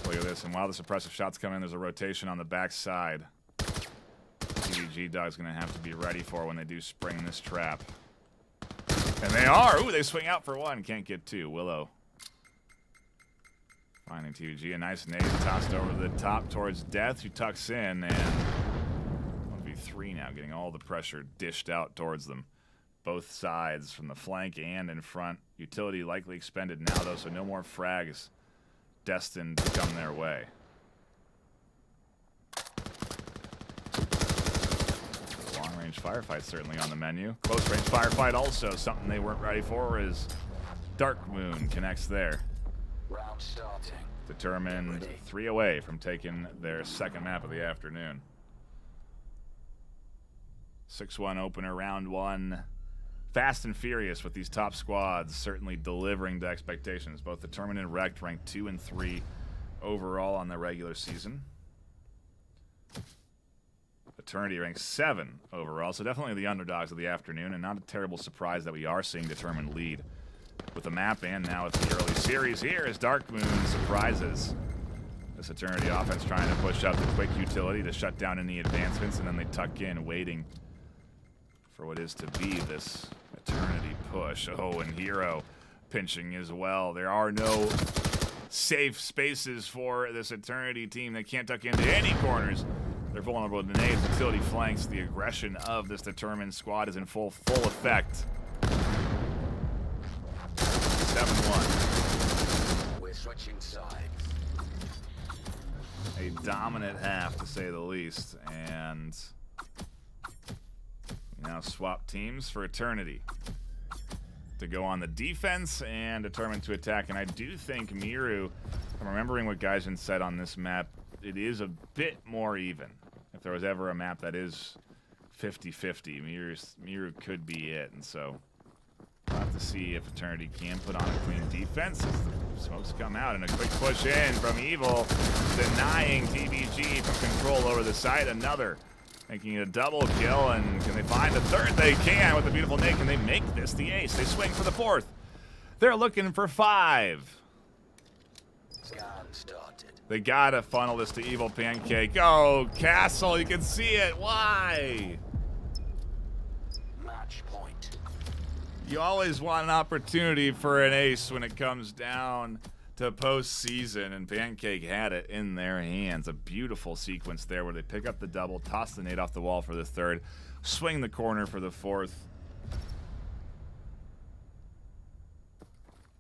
Speaker 6: Look at this, and while the suppressive shots come in, there's a rotation on the backside. TVG Dog's going to have to be ready for when they do spring this trap. And they are! Ooh, they swing out for 1. Can't get 2. Willow finding TVG. A nice nade tossed over the top towards Death, who tucks in, and 1v3 now, getting all the pressure dished out towards them. Both sides, from the flank and in front. Utility likely expended now, though, so no more frags destined to come their way. Long-range firefight certainly on the menu. Close-range firefight also something they weren't ready for, as Dark Moon connects there.
Speaker 15: Round starting.
Speaker 6: Determined 3 away from taking their second map of the afternoon. 6-1 opener, round 1. Fast and furious with these top squads, certainly delivering to expectations. Both Determined and Wrecked ranked 2 and 3 overall on the regular season. Eternity ranks 7 overall, so definitely the underdogs of the afternoon, and not a terrible surprise that we are seeing Determined lead with the map, and now it's the early series here as Dark Moon surprises this Eternity offense, trying to push up the quick utility to shut down any advancements, and then they tuck in, waiting for what is to be this Eternity push. Oh, and Hero pinching as well. There are no safe spaces for this Eternity team. They can't tuck into any corners. They're vulnerable to nades, utility flanks. The aggression of this Determined squad is in full effect. 7-1.
Speaker 15: We're switching sides.
Speaker 6: A dominant half, to say the least. And we now swap teams for Eternity to go on the defense and Determined to attack. And I do think Miru, I'm remembering what Gaijin said on this map, it is a bit more even. If there was ever a map that is 50-50, Miru could be it. And so we'll have to see if Eternity can put on a clean defense as the smokes come out. And a quick push in from Evil, denying TBG from control over the site. Another making it a double kill. And can they find a third? They can with the beautiful nade. Can they make this the ace? They swing for the 4th. They're looking for 5.
Speaker 15: Scan started.
Speaker 6: They gotta funnel this to Evil Pancake. Oh, Castle, you can see it. Why?
Speaker 15: Match point.
Speaker 6: You always want an opportunity for an ace when it comes down to postseason, and Pancake had it in their hands. A beautiful sequence there where they pick up the double, toss the nade off the wall for the 3rd, swing the corner for the 4th.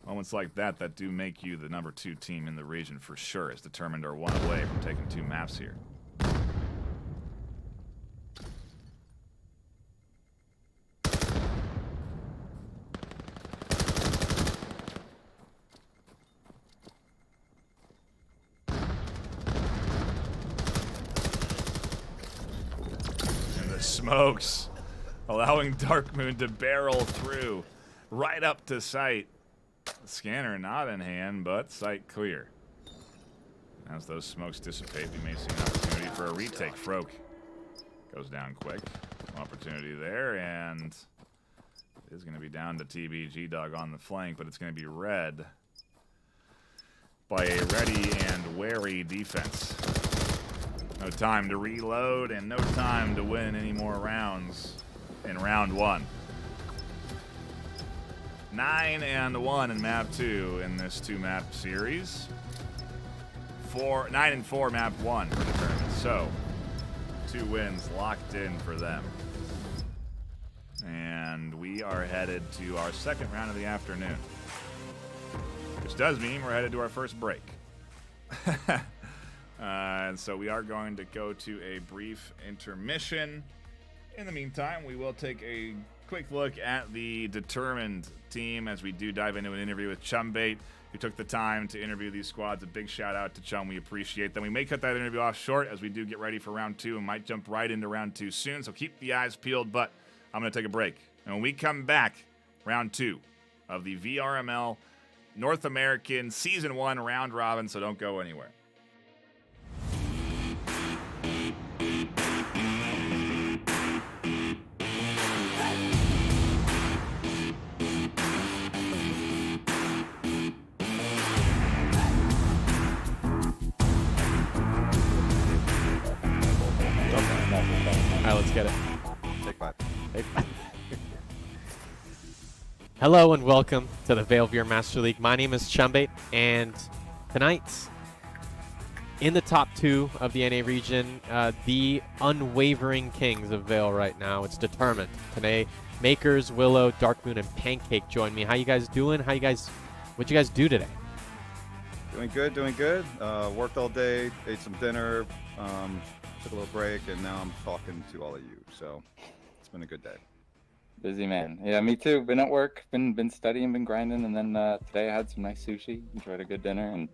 Speaker 6: Moments like that do make you the number 2 team in the region for sure, as Determined are 1 away from taking 2 maps here. And the smokes, allowing Dark Moon to barrel through right up to sight. Scanner not in hand, but sight clear. As those smokes dissipate, we may see an opportunity for a retake. Froke goes down quick. Opportunity there, and it is going to be down to TBG Dog on the flank, but it's going to be read by a ready and wary defense. No time to reload and no time to win any more rounds in round 1. 9-1 in map 2 in this 2-map series. 9-4 map 1 for Determined. So 2 wins locked in for them. And we are headed to our 2nd round of the afternoon, which does mean we're headed to our first break. And so we are going to go to a brief intermission. In the meantime, we will take a quick look at the Determined team as we do dive into an interview with Chumbait, who took the time to interview these squads. A big shout out to Chum. We appreciate them. We may cut that interview off short as we do get ready for round 2 and might jump right into round 2 soon. So keep the eyes peeled, but I'm going to take a break. And when we come back, round 2 of the VRML North American Season 1 round robin. So don't go anywhere.
Speaker 1: All right, let's get it.
Speaker 2: Take 5.
Speaker 1: Take 5. Hello and welcome to the VAIL VR Master League. My name is Chumbait, and tonight, in the top 2 of the NA region, the unwavering kings of VAIL right now, it's Determined. Today, Makers, Willow, Dark Moon, and Pancake join me. How you guys doing? What'd you guys do today?
Speaker 2: Doing good, doing good. Worked all day, ate some dinner, took a little break, and now I'm talking to all of you. So it's been a good day.
Speaker 3: Busy man. Yeah, me too. Been at work, been studying, been grinding, and then today I had some nice sushi, enjoyed a good dinner, and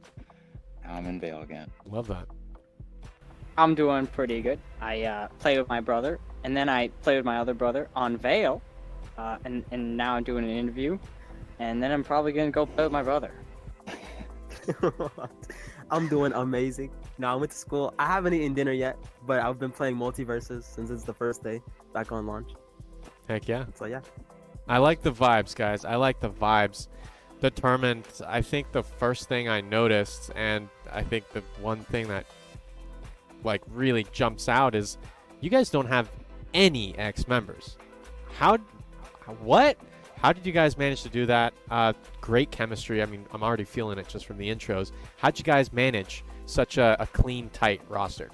Speaker 3: I'm in Vale again.
Speaker 1: Love that.
Speaker 4: I'm doing pretty good. I play with my brother, and then I play with my other brother on VAIL, and now I'm doing an interview, and then I'm probably gonna go play with my brother.
Speaker 5: I'm doing amazing. No, I went to school. I haven't eaten dinner yet, but I've been playing multiverses since it's the first day back on launch.
Speaker 1: Heck yeah.
Speaker 5: So yeah.
Speaker 1: I like the vibes, guys. I like the vibes. Determined. I think the first thing I noticed, and I think the one thing that like really jumps out is you guys don't have any ex-members. What? How did you guys manage to do that? Great chemistry. I mean, I'm already feeling it just from the intros. How'd you guys manage such a clean, tight roster?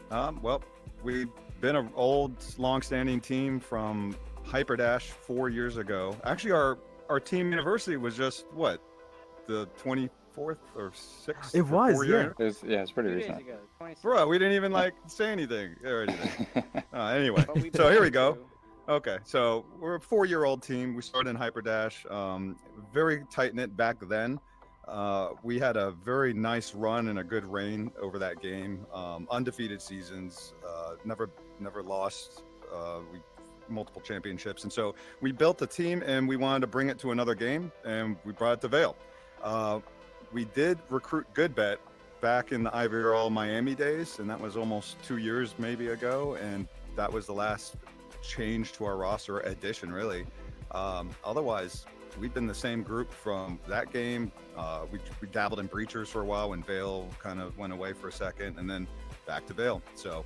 Speaker 2: Well, we've been an old, long-standing team from Hyperdash 4 years ago. Actually, our team anniversary was just what, the 24th or 6th?
Speaker 5: It was, yeah.
Speaker 3: It's pretty recent.
Speaker 2: Bro, we didn't even like say anything or anything. Anyway, so here we go. Okay, so we're a 4-year-old team. We started in Hyperdash, very tight-knit back then. We had a very nice run and a good reign over that game. Undefeated seasons, never lost. We multiple championships, and so we built a team and we wanted to bring it to another game, and we brought it to VAIL. We did recruit Goodbet back in the IVRL Miami days, and that was almost 2 years maybe ago, and that was the last change to our roster addition, really. Otherwise, we've been the same group from that game. We dabbled in Breachers for a while when VAIL kind of went away for a second, and then back to VAIL. So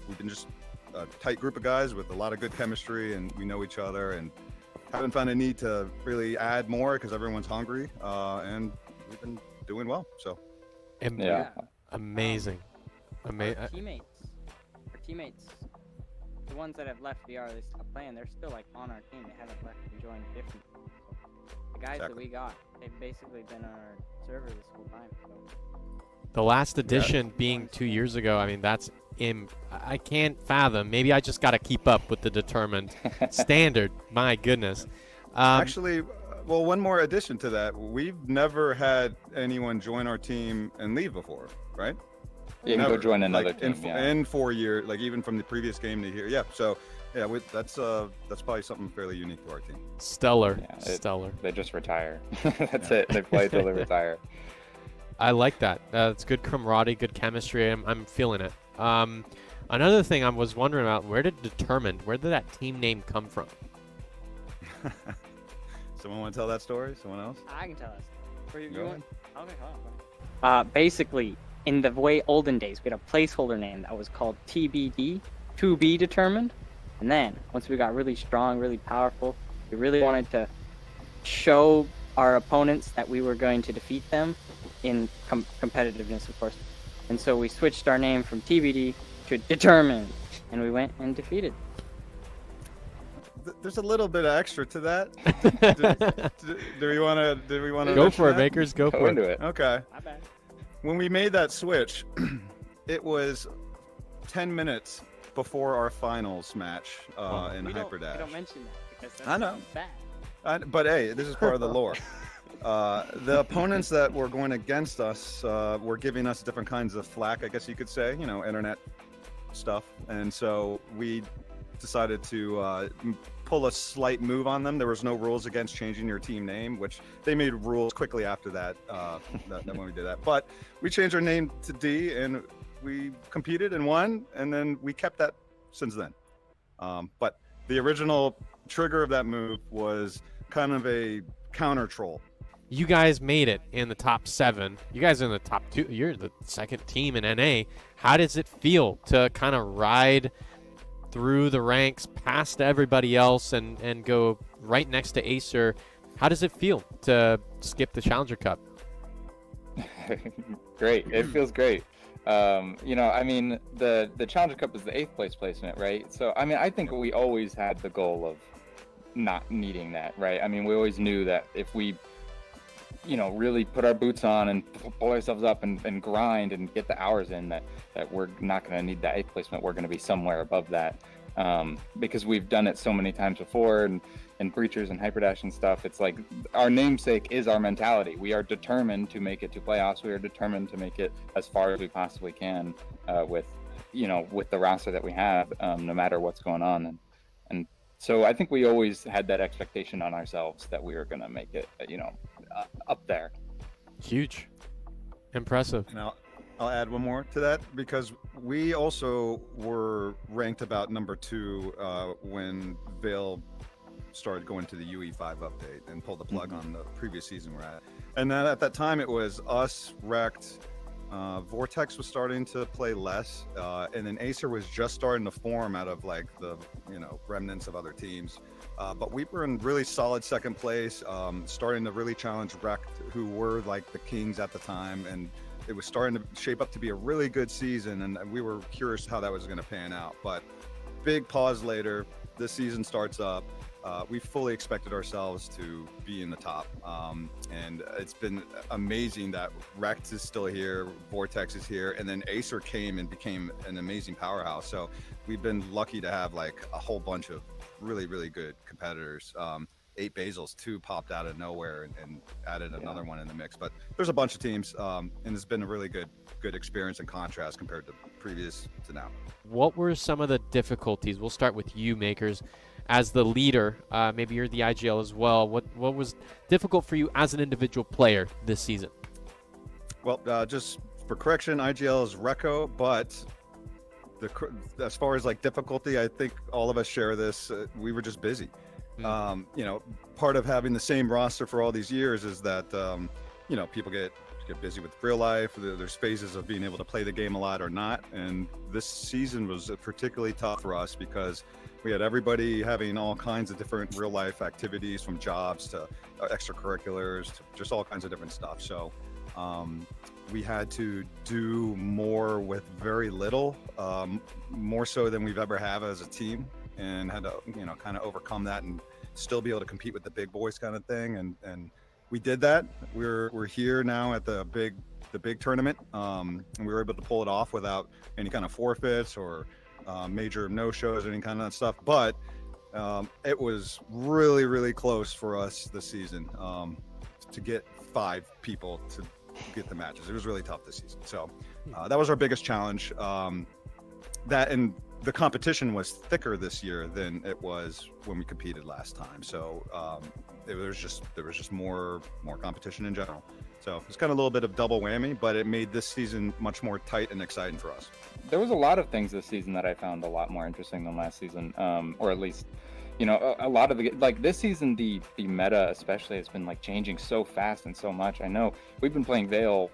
Speaker 2: we've been just a tight group of guys with a lot of good chemistry, and we know each other, and haven't found a need to really add more because everyone's hungry, and we've been doing well. So
Speaker 1: amazing.
Speaker 4: Our teammates, the ones that have left VR, they stopped playing. They're still like on our team. They haven't left and joined different. The guys that we got, they've basically been on our server this whole time. So.
Speaker 1: The last edition being 2 years ago, I mean, that's I can't fathom. Maybe I just got to keep up with the determined standard. My goodness.
Speaker 2: Actually, well, one more addition to that. We've never had anyone join our team and leave before, right?
Speaker 3: You can go join another team.
Speaker 2: In 4 years, like even from the previous game to here. Yeah. So, yeah, that's probably something fairly unique to our team.
Speaker 1: Stellar. Stellar.
Speaker 3: They just retire. That's it. They play till they retire.
Speaker 1: I like that. It's good camaraderie, good chemistry. I'm feeling it. Another thing I was wondering about, where did that team name come from?
Speaker 2: Someone want to tell that story? Someone else?
Speaker 4: I can tell that story. You want? Okay, hold on. Basically, in the way olden days, we had a placeholder name that was called TBD, to be determined. And then, once we got really strong, really powerful, we really wanted to show our opponents that we were going to defeat them in competitiveness, of course. And so we switched our name from TBD to Determined, and we went and defeated.
Speaker 2: There's a little bit of extra to that. Do we want to?
Speaker 1: Go for it, Makers. Go for
Speaker 3: it.
Speaker 2: Okay.
Speaker 4: My bad.
Speaker 2: When we made that switch, it was 10 minutes before our finals match in Hyperdash.
Speaker 4: We don't mention that because that's
Speaker 2: I know.
Speaker 4: bad.
Speaker 2: But hey, this is part of the lore. The opponents that were going against us were giving us different kinds of flack, I guess you could say, internet stuff. And so we decided to pull a slight move on them. There was no rules against changing your team name, which they made rules quickly after that, when we did that. But we changed our name to D, and we competed and won, and then we kept that since then. But the original trigger of that move was kind of a counter troll.
Speaker 1: You guys made it in the top 7. You guys are in the top 2. You're the second team in NA. How does it feel to kind of ride through the ranks past everybody else and go right next to Acer? How does it feel to skip the Challenger Cup?
Speaker 3: Great. It feels great. I mean, the Challenger Cup is the 8th place placement, right? So, I mean, I think we always had the goal of not needing that, right? I mean, we always knew that if we really put our boots on and pull ourselves up and grind and get the hours in, that we're not going to need that 8th placement. We're going to be somewhere above that. because we've done it so many times before, and Breachers and Hyperdash and stuff. It's like our namesake is our mentality. We are determined to make it to playoffs. We are determined to make it as far as we possibly can with the roster that we have, no matter what's going on. And so I think we always had that expectation on ourselves that we were going to make it, up there.
Speaker 1: Huge. Impressive.
Speaker 2: And I'll add one more to that, because we also were ranked about number 2 when VAIL started going to the UE5 update and pulled the plug on the previous season we're at. And then at that time it was us, Rect, Vortex was starting to play less, and then Acer was just starting to form out of like the remnants of other teams. But we were in really solid second place, starting to really challenge Rect, who were like the kings at the time, and it was starting to shape up to be a really good season, and we were curious how that was going to pan out. But big pause later, this season starts up. We fully expected ourselves to be in the top, and it's been amazing that Rex is still here, Vortex is here, and then Acer came and became an amazing powerhouse. So we've been lucky to have like a whole bunch of really, really good competitors. 8 Basils, 2 popped out of nowhere and added another one in the mix. But there's a bunch of teams, and it's been a really good experience and contrast compared to previous to now.
Speaker 1: What were some of the difficulties? We'll start with you, Makers. As the leader, maybe you're the IGL as well. What was difficult for you as an individual player this season?
Speaker 2: Well, just for correction, IGL is Reco, but as far as like difficulty, I think all of us share this. We were just busy. Part of having the same roster for all these years is that people get busy with real life. There's phases of being able to play the game a lot or not, and this season was particularly tough for us because we had everybody having all kinds of different real life activities, from jobs to extracurriculars to just all kinds of different stuff. So we had to do more with very little, more so than we've ever had as a team, and had to kind of overcome that and still be able to compete with the big boys kind of thing. And we did that. We're here now at the big tournament, and we were able to pull it off without any kind of forfeits or major no-shows or any kind of that stuff. But it was really, really close for us this season to get 5 people to get the matches. It was really tough this season. So that was our biggest challenge. That, and the competition was thicker this year than it was when we competed last time. So there was just more competition in general. So it's kind of a little bit of double whammy, but it made this season much more tight and exciting for us.
Speaker 3: There was a lot of things this season that I found a lot more interesting than last season, or at least, a lot of this season, the meta especially has been like changing so fast and so much. I know we've been playing VAIL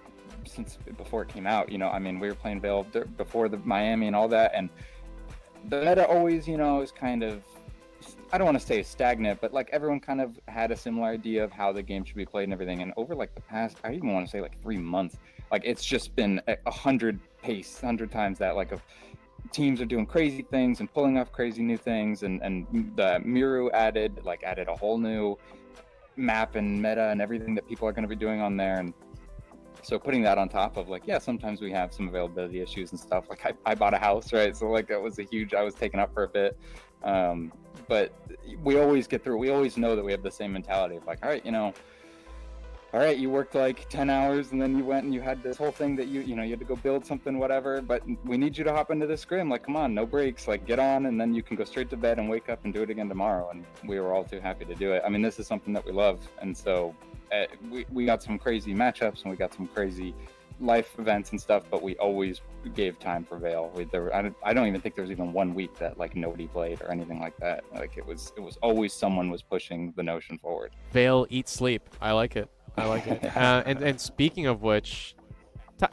Speaker 3: since before it came out. We were playing VAIL before the Miami and all that, and the meta always, is kind of, I don't want to say stagnant, but like everyone kind of had a similar idea of how the game should be played and everything. And over like the past, I even want to say like 3 months, like it's just been 100 times that, like, of teams are doing crazy things and pulling off crazy new things. And the Miru added a whole new map and meta and everything that people are going to be doing on there. And so putting that on top of sometimes we have some availability issues and stuff. Like I bought a house, right? So like that was I was taken up for a bit. But we always get through. We always know that we have the same mentality of like, all right, you worked like 10 hours and then you went and you had this whole thing that you had to go build something, whatever, but we need you to hop into this scrim. Like, come on, no breaks, like get on, and then you can go straight to bed and wake up and do it again tomorrow. And we were all too happy to do it. I mean, this is something that we love. And so we got some crazy matchups and we got some crazy life events and stuff, but we always gave time for VAIL. I don't even think there was even 1 week that like nobody played or anything like that. Like it was always someone was pushing the notion forward.
Speaker 1: VAIL, eat, sleep. I like it. And speaking of which,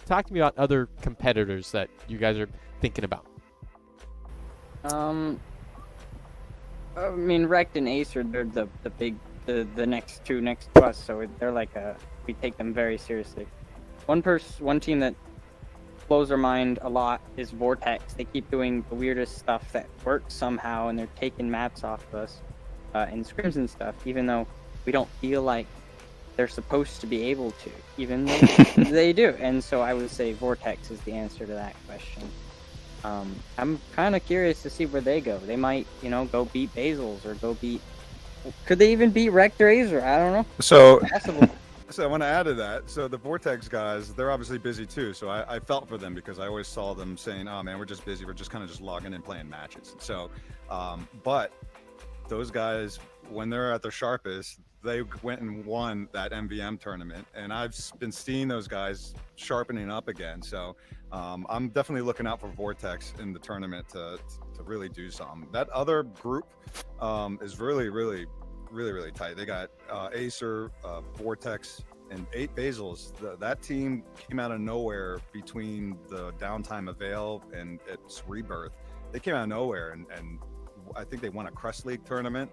Speaker 1: talk to me about other competitors that you guys are thinking about.
Speaker 4: I mean, Rect and Acer, they're the next two next to us, so they're like we take them very seriously. One team that blows our mind a lot is Vortex. They keep doing the weirdest stuff that works somehow, and they're taking maps off of us in scrims and stuff, even though we don't feel like they're supposed to be able to, even though they do. And so I would say Vortex is the answer to that question. I'm kind of curious to see where they go. They might, go beat Basils or go beat. Could they even beat Rector Azer? I don't know.
Speaker 2: So,
Speaker 4: Possible.
Speaker 2: so I want to add to that. So the Vortex guys, they're obviously busy too. So I felt for them because I always saw them saying, "Oh man, we're just busy. We're just kind of just logging in playing matches." So, but those guys, when they're at their sharpest, they went and won that MVM tournament, and I've been seeing those guys sharpening up again. So I'm definitely looking out for Vortex in the tournament to really do something. That other group is really tight. They got Acer, Vortex, and 8 Basils. That team came out of nowhere between the downtime of VAIL and its rebirth. They came out of nowhere, and I think they won a Crest League tournament,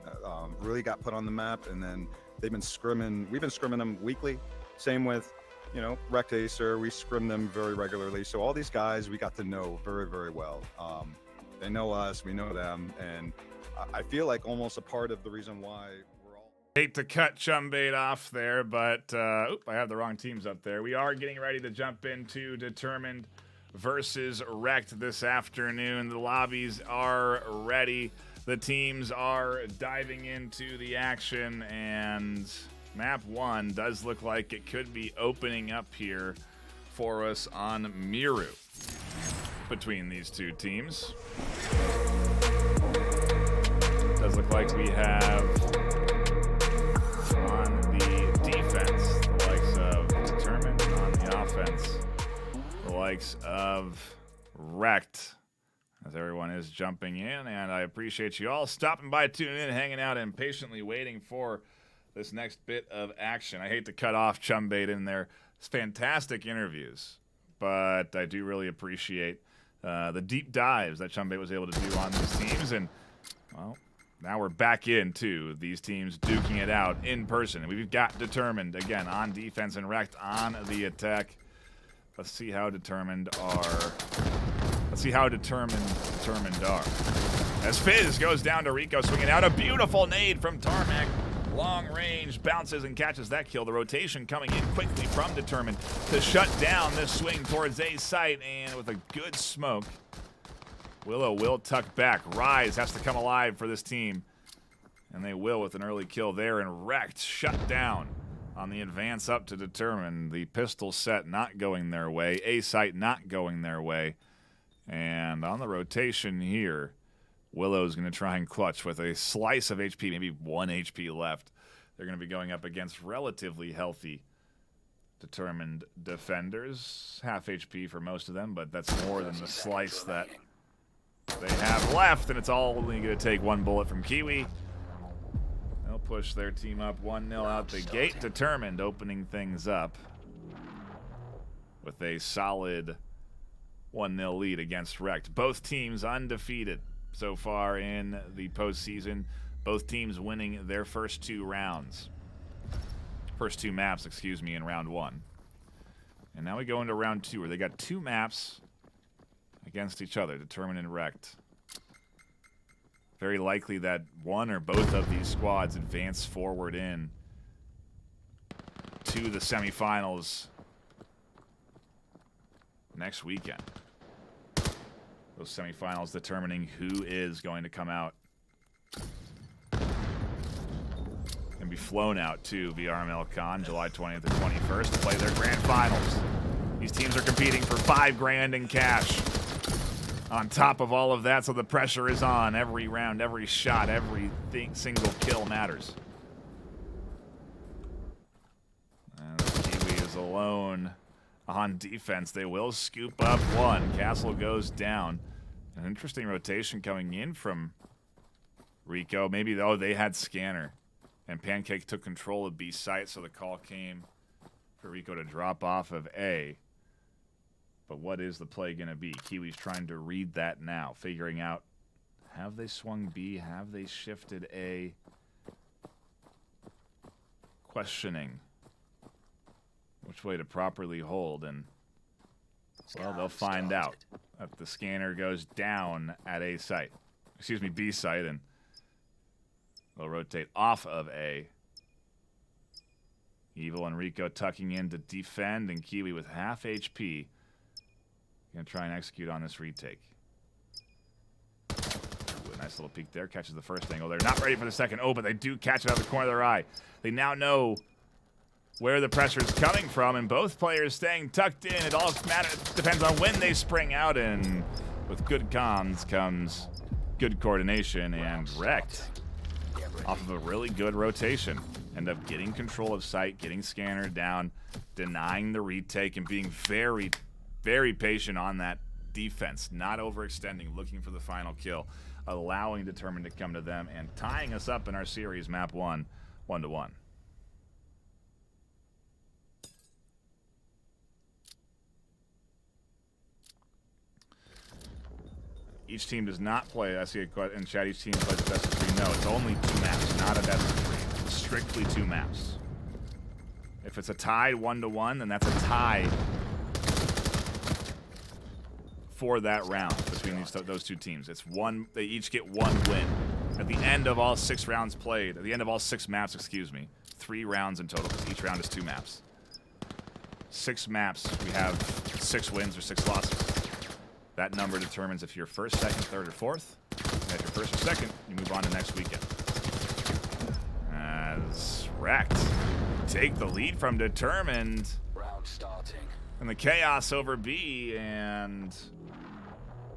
Speaker 2: really got put on the map, and then we've been scrimming them weekly. Same with, Rect Acer, we scrim them very regularly. So all these guys we got to know very well. They know us, we know them, and I feel like almost a part of the reason why we're all...
Speaker 6: Hate to cut Chumbait off there, but I have the wrong teams up there. We are getting ready to jump into Determined versus Wrecked this afternoon. The lobbies are ready. The teams are diving into the action, and map 1 does look like it could be opening up here for us on Miru between these two teams. It does look like we have on the defense the likes of Determined, on the offense the likes of Wrecked, as everyone is jumping in. And I appreciate you all stopping by, tuning in, hanging out, and patiently waiting for this next bit of action. I hate to cut off Chumbait in there. It's fantastic interviews, but I do really appreciate the deep dives that Chumbait was able to do on these teams. And, well, now we're back into these teams duking it out in person. We've got Determined, again, on defense, and Wrecked on the attack. Let's see how determined are. Let's see how determined are. As Fizz goes down to Rico, swinging out a beautiful nade from Tarmac. Long range, bounces and catches that kill. The rotation coming in quickly from Determined to shut down this swing towards A site, and with a good smoke, Willow will tuck back. Rise has to come alive for this team, and they will with an early kill there, and Wrecked shut down on the advance up to Determined. The pistol set not going their way. A site not going their way. And on the rotation here, Willow's going to try and clutch with a slice of HP, maybe 1 HP left. They're going to be going up against relatively healthy Determined defenders. Half HP for most of them, but that's more than the slice that they have left, and it's only going to take 1 bullet from Kiwi. They'll push their team up 1-0 out the gate. Determined opening things up with a solid 1-0 lead against Wrecked. Both teams undefeated so far in the postseason. Both teams winning their first 2 rounds. First 2 maps, excuse me, in round 1. And now we go into round 2, where they got 2 maps against each other, Determined and Wrecked. Very likely that one or both of these squads advance forward in to the semifinals next weekend. Those semifinals determining who is going to come out and be flown out to VRML Con July 20th and 21st to play their grand finals. These teams are competing for $5 grand in cash. On top of all of that, so the pressure is on. Every round, every shot, single kill matters. And Kiwi is alone on defense. They will scoop up 1. Castle goes down. An interesting rotation coming in from Rico. Maybe, they had Scanner. And Pancake took control of B site, so the call came for Rico to drop off of A. But what is the play going to be? Kiwi's trying to read that now, figuring out, have they swung B? Have they shifted A? Questioning which way to properly hold, and, well, they'll find out. If the scanner goes down at A site, excuse me, B site, and they'll rotate off of A. Evil and Rico tucking in to defend, and Kiwi with half HP. Gonna try and execute on this retake. Nice little peek there. Catches the first angle. They're not ready for the second. Oh, but they do catch it out of the corner of their eye. They now know where the pressure is coming from, and both players staying tucked in. It all depends on when they spring out, and with good comms comes good coordination, and wrecked off of a really good rotation. End up getting control of site, getting scanner down, denying the retake, and being very, very patient on that defense, not overextending, looking for the final kill, allowing Determined to come to them, and tying us up in our series, map 1, 1-1. Each team does not play, I see a in chat, each team plays a best of 3. No, it's only 2 maps, not a best of 3. It's strictly 2 maps. If it's a tied 1-1, then that's a tie for that round between those 2 teams. It's one, they each get 1 win. At the end of all 6 rounds played, at the end of all 6 maps, excuse me, 3 rounds in total, because each round is 2 maps. 6 maps, we have 6 wins or 6 losses. That number determines if you're first, second, third, or fourth. And if you're first or second, you move on to next weekend. As wrecked, take the lead from Determined.
Speaker 15: Round starting.
Speaker 6: And the chaos over B, and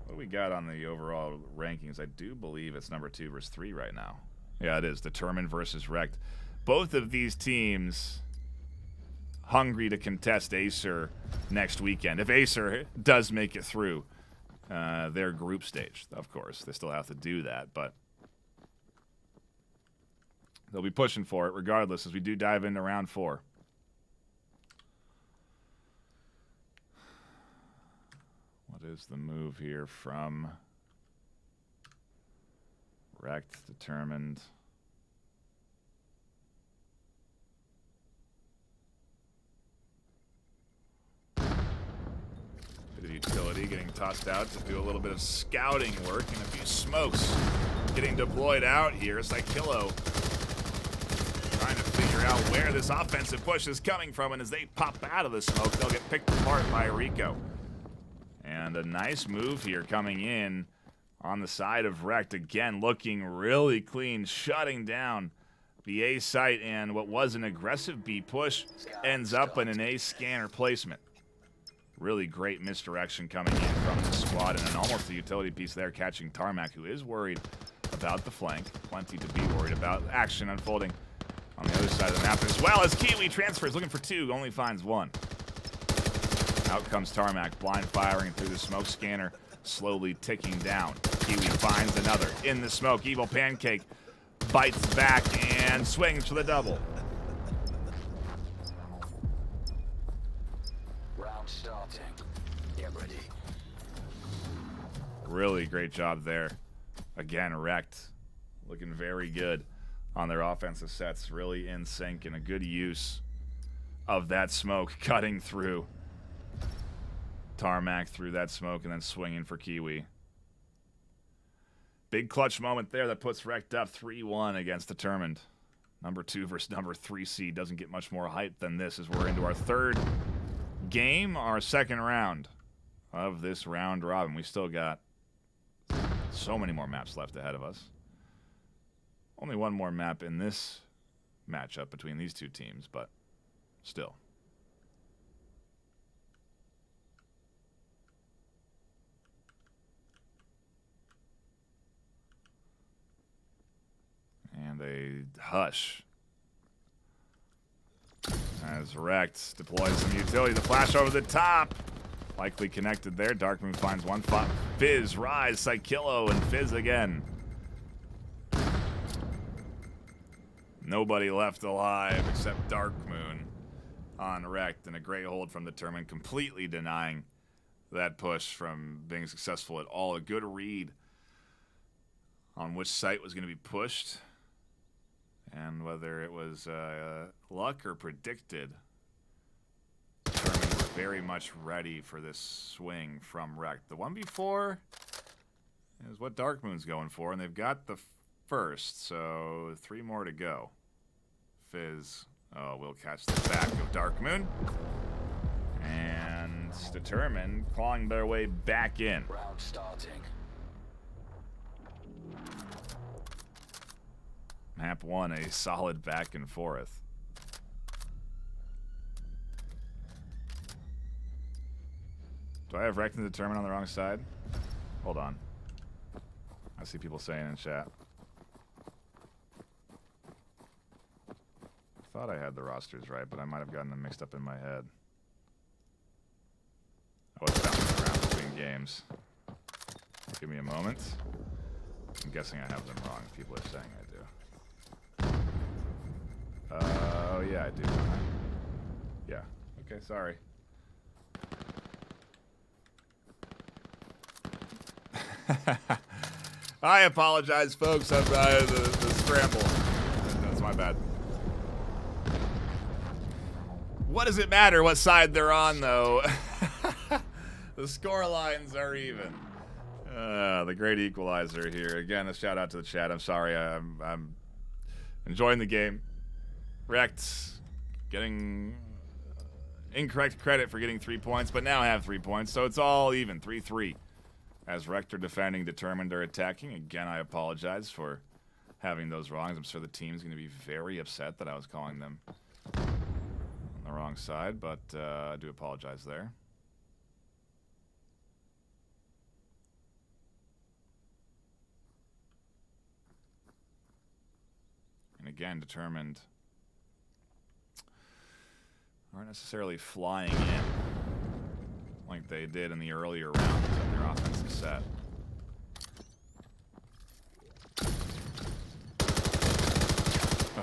Speaker 6: what do we got on the overall rankings? I do believe it's number 2 versus 3 right now. Yeah, it is. Determined versus wrecked. Both of these teams hungry to contest Acer next weekend. If Acer does make it through their group stage, of course. They still have to do that, but they'll be pushing for it regardless as we do dive into round 4. What is the move here from wrecked, Determined? Bit of utility getting tossed out to do a little bit of scouting work, and a few smokes getting deployed out here. Psychillo trying to figure out where this offensive push is coming from, and as they pop out of the smoke, they'll get picked apart by Rico. And a nice move here coming in on the side of wrecked, again looking really clean, shutting down the A site, and what was an aggressive B push ends up in an A scanner placement. Really great misdirection coming in from the squad, and an almost a utility piece there catching Tarmac, who is worried about the flank. Plenty to be worried about. Action unfolding on the other side of the map, as well as Kiwi transfers, looking for 2, only finds 1. Out comes Tarmac, blind firing through the smoke scanner, slowly ticking down. Kiwi finds another in the smoke. Evil Pancake bites back and swings for the double.
Speaker 15: Starting. Get ready.
Speaker 6: Really great job there. Again, wrecked. Looking very good on their offensive sets. Really in sync, and a good use of that smoke cutting through. Tarmac through that smoke and then swinging for Kiwi. Big clutch moment there that puts wrecked up 3-1 against Determined. Number 2 versus number 3 seed doesn't get much more hype than this as we're into our 3rd game, our 2nd round of this round robin. We still got so many more maps left ahead of us. Only 1 more map in this matchup between these 2 teams, but still. And a hush as wrecked deploys some utility. The flash over the top. Likely connected there. Darkmoon finds 1. Fizz, Rise, Psychillo, and Fizz again. Nobody left alive except Darkmoon on wrecked, and a great hold from Determined, completely denying that push from being successful at all. A good read on which site was going to be pushed, and whether it was luck or predicted. Determined were very much ready for this swing from wrecked. The one before is what Darkmoon's going for, and they've got the first, so 3 more to go. Fizz will catch the back of Darkmoon, and Determined clawing their way back in.
Speaker 15: Round starting.
Speaker 6: Map 1, a solid back and forth. Do I have Wrecked and Determined on the wrong side? Hold on. I see people saying in chat. I thought I had the rosters right, but I might have gotten them mixed up in my head. I was bouncing around between games. Give me a moment. I'm guessing I have them wrong. People are saying I do. Oh, yeah, I do. Yeah. Okay, sorry. I apologize, folks. I'm the scramble. That's my bad. What does it matter what side they're on, though? The score lines are even. The great equalizer here. Again, a shout out to the chat. I'm sorry. I'm enjoying the game. Wrecked getting incorrect credit for getting 3 points, but now I have 3 points, so it's all even. 3-3. As Wrecked are defending, Determined are attacking. Again, I apologize for having those wrongs. I'm sure the team's going to be very upset that I was calling them on the wrong side, but I do apologize there. And again, Determined aren't necessarily flying in like they did in the earlier rounds of their offensive set.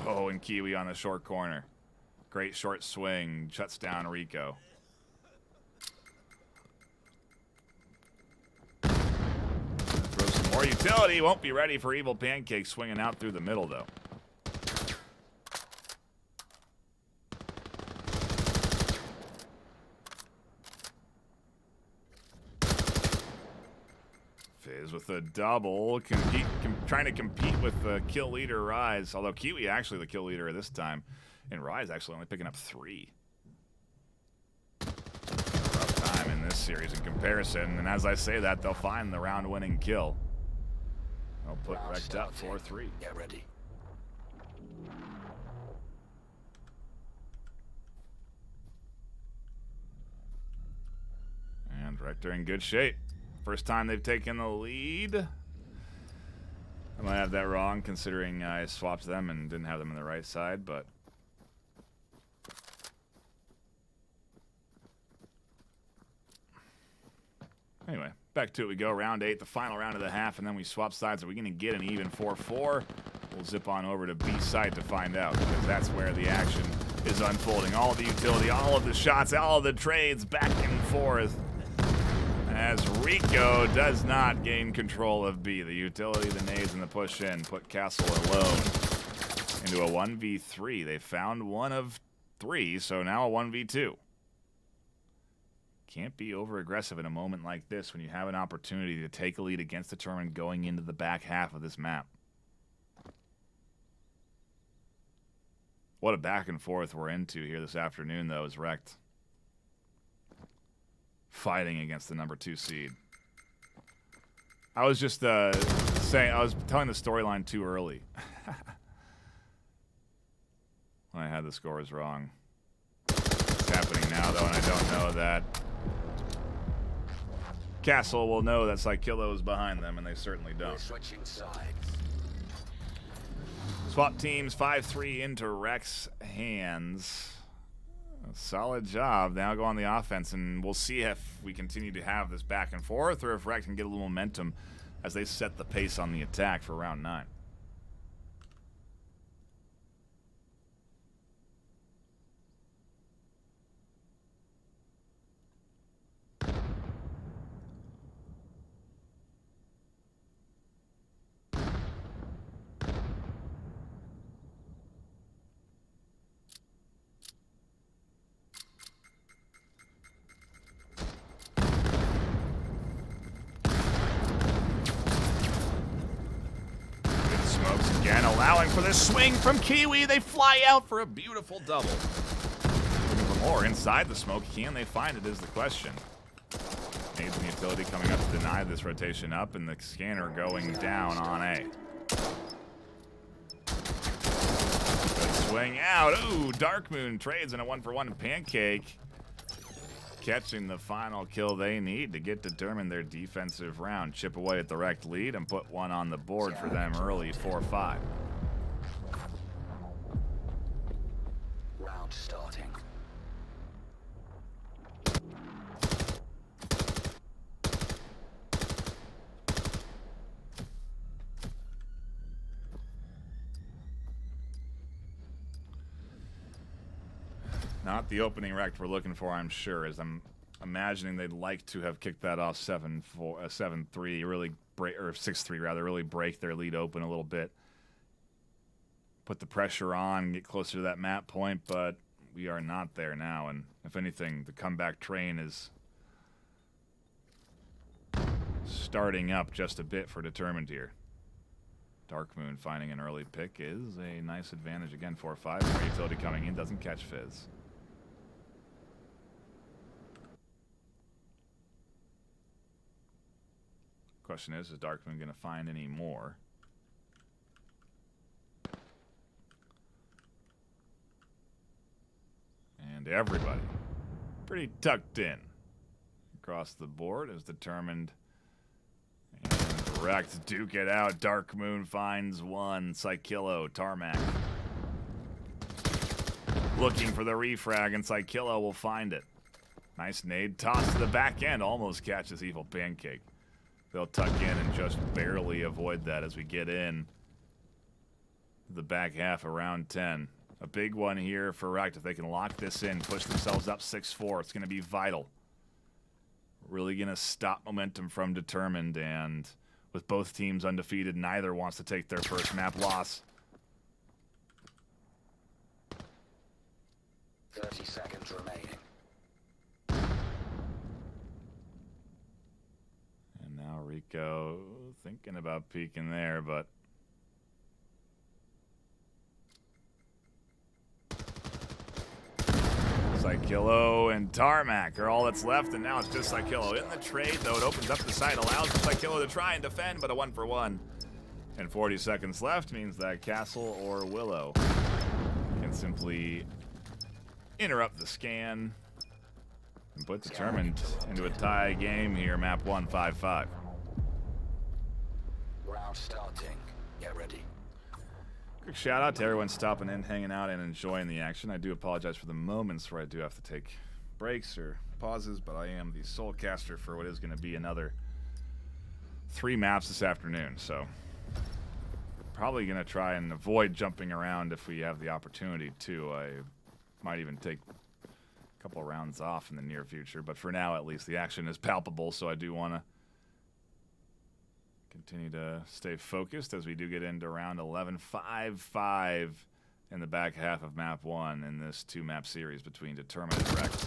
Speaker 6: Oh, and Kiwi on the short corner. Great short swing, shuts down Rico. Throw some more utility, won't be ready for Evil Pancake, swinging out through the middle though. Fizz with a double, trying to compete with the kill leader Rise, although Kiwi actually the kill leader this time, and Rise actually only picking up 3. Rough time in this series in comparison, and as I say that, they'll find the round-winning kill. They'll put Wrecked up 4-3.
Speaker 15: Get ready.
Speaker 6: And Wrecked are in good shape. First time they've taken the lead. I might have that wrong considering I swapped them and didn't have them on the right side, but anyway, back to it we go. Round 8, the final round of the half, and then we swap sides. Are we going to get an even 4-4? We'll zip on over to B side to find out, because that's where the action is unfolding. All of the utility, all of the shots, all of the trades back and forth. As Rico does not gain control of B. The utility, the nades, and the push in put Castle alone into a 1v3. They found one of 3, so now a 1v2. Can't be over-aggressive in a moment like this when you have an opportunity to take a lead against Determined going into the back half of this map. What a back and forth we're into here this afternoon, though, is Wrecked fighting against the number 2 seed. I was just saying, I was telling the storyline too early when I had the scores wrong. It's happening now, though, and I don't know that Castle will know that Psykillo is behind them, and they certainly don't.
Speaker 15: We're switching sides.
Speaker 6: Swap teams 5-3 into Rex hands. A solid job. Now go on the offense, and we'll see if we continue to have this back and forth or if Rex can get a little momentum as they set the pace on the attack for round 9. Allowing for this swing from Kiwi. They fly out for a beautiful double. Looking for more inside the smoke. Can they find it is the question. Needs the utility coming up to deny this rotation up, and the scanner going down on A. playing out. Ooh, Dark Moon trades in a 1-for-1 pancake. Catching the final kill they need to get determined their defensive round. Chip away at the wrecked lead and put one on the board for them early, 4-5.
Speaker 15: Round starting.
Speaker 6: Not the opening wrecked we're looking for, I'm sure, as I'm imagining they'd like to have kicked that off 7-3, really break, or 6-3 rather, really break their lead open a little bit. Put the pressure on, get closer to that map point, but we are not there now, and if anything, the comeback train is starting up just a bit for Determined here. Dark Moon finding an early pick is a nice advantage. Again, 4-5. More utility coming in, doesn't catch Fizz. Question is Dark Moon going to find any more? And everybody pretty tucked in across the board is Determined. And Wrecked duke it out. Dark Moon finds one. Psychillo, Tarmac. Looking for the refrag, and Psychillo will find it. Nice nade. Toss to the back end. Almost catches Evil Pancake. They'll tuck in and just barely avoid that as we get in the back half of round 10. A big one here for Wrecked. If they can lock this in, push themselves up 6-4, it's going to be vital. Really going to stop momentum from Determined, and with both teams undefeated, neither wants to take their first map loss.
Speaker 15: 30 seconds remaining.
Speaker 6: And now Rico thinking about peeking there, but Psychillo and Tarmac are all that's left, and now it's just Psychillo in the trade, though. It opens up the side, allows Psychillo to try and defend, but a 1-for-1. And 40 seconds left means that Castle or Willow can simply interrupt the scan and put Determined into a tie game here. Map 1, 5-5.
Speaker 15: Round starting. Get ready.
Speaker 6: Quick shout out to everyone stopping in, hanging out, and enjoying the action. I do apologize for the moments where I do have to take breaks or pauses, but I am the sole caster for what is going to be another 3 maps this afternoon, so probably going to try and avoid jumping around if we have the opportunity to. I might even take a couple of rounds off in the near future, but for now at least the action is palpable, so I do want to continue to stay focused as we do get into round 11. 5-5 in the back half of map 1 in this 2-map series between Determined and Wrecked.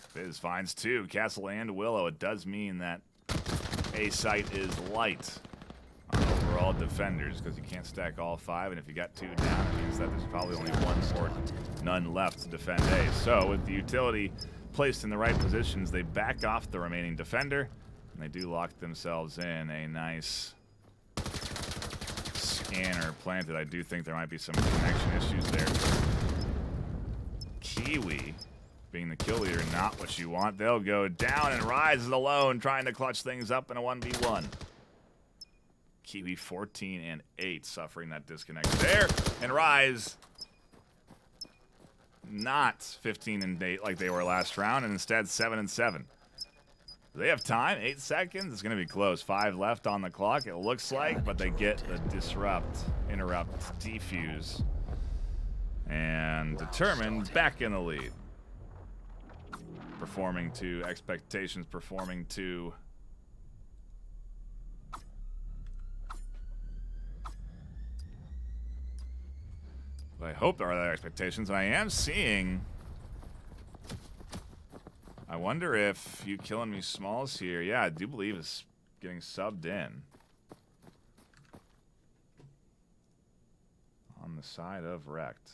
Speaker 6: Fizz finds 2, Castle and Willow. It does mean that A site is light on overall defenders because you can't stack all 5, and if you got 2 down, it means that there's probably only 1 or none left to defend A. So with the utility placed in the right positions, they back off the remaining defender. And they do lock themselves in. A nice scanner planted. I do think there might be some connection issues there. Kiwi, being the kill leader, not what you want. They'll go down, and Rise is alone, trying to clutch things up in a 1v1. Kiwi 14 and 8, suffering that disconnect there. And Rise, not 15 and 8 like they were last round, and instead 7 and 7. They have time, 8 seconds. It's going to be close. 5 left on the clock, it looks like, but they get the disrupt, interrupt, defuse. And Determined back in the lead. Performing to expectations, performing to I hope there are other expectations, and I am seeing. I wonder if you killing me smalls here. Yeah, I do believe it's getting subbed in. On the side of Wrecked.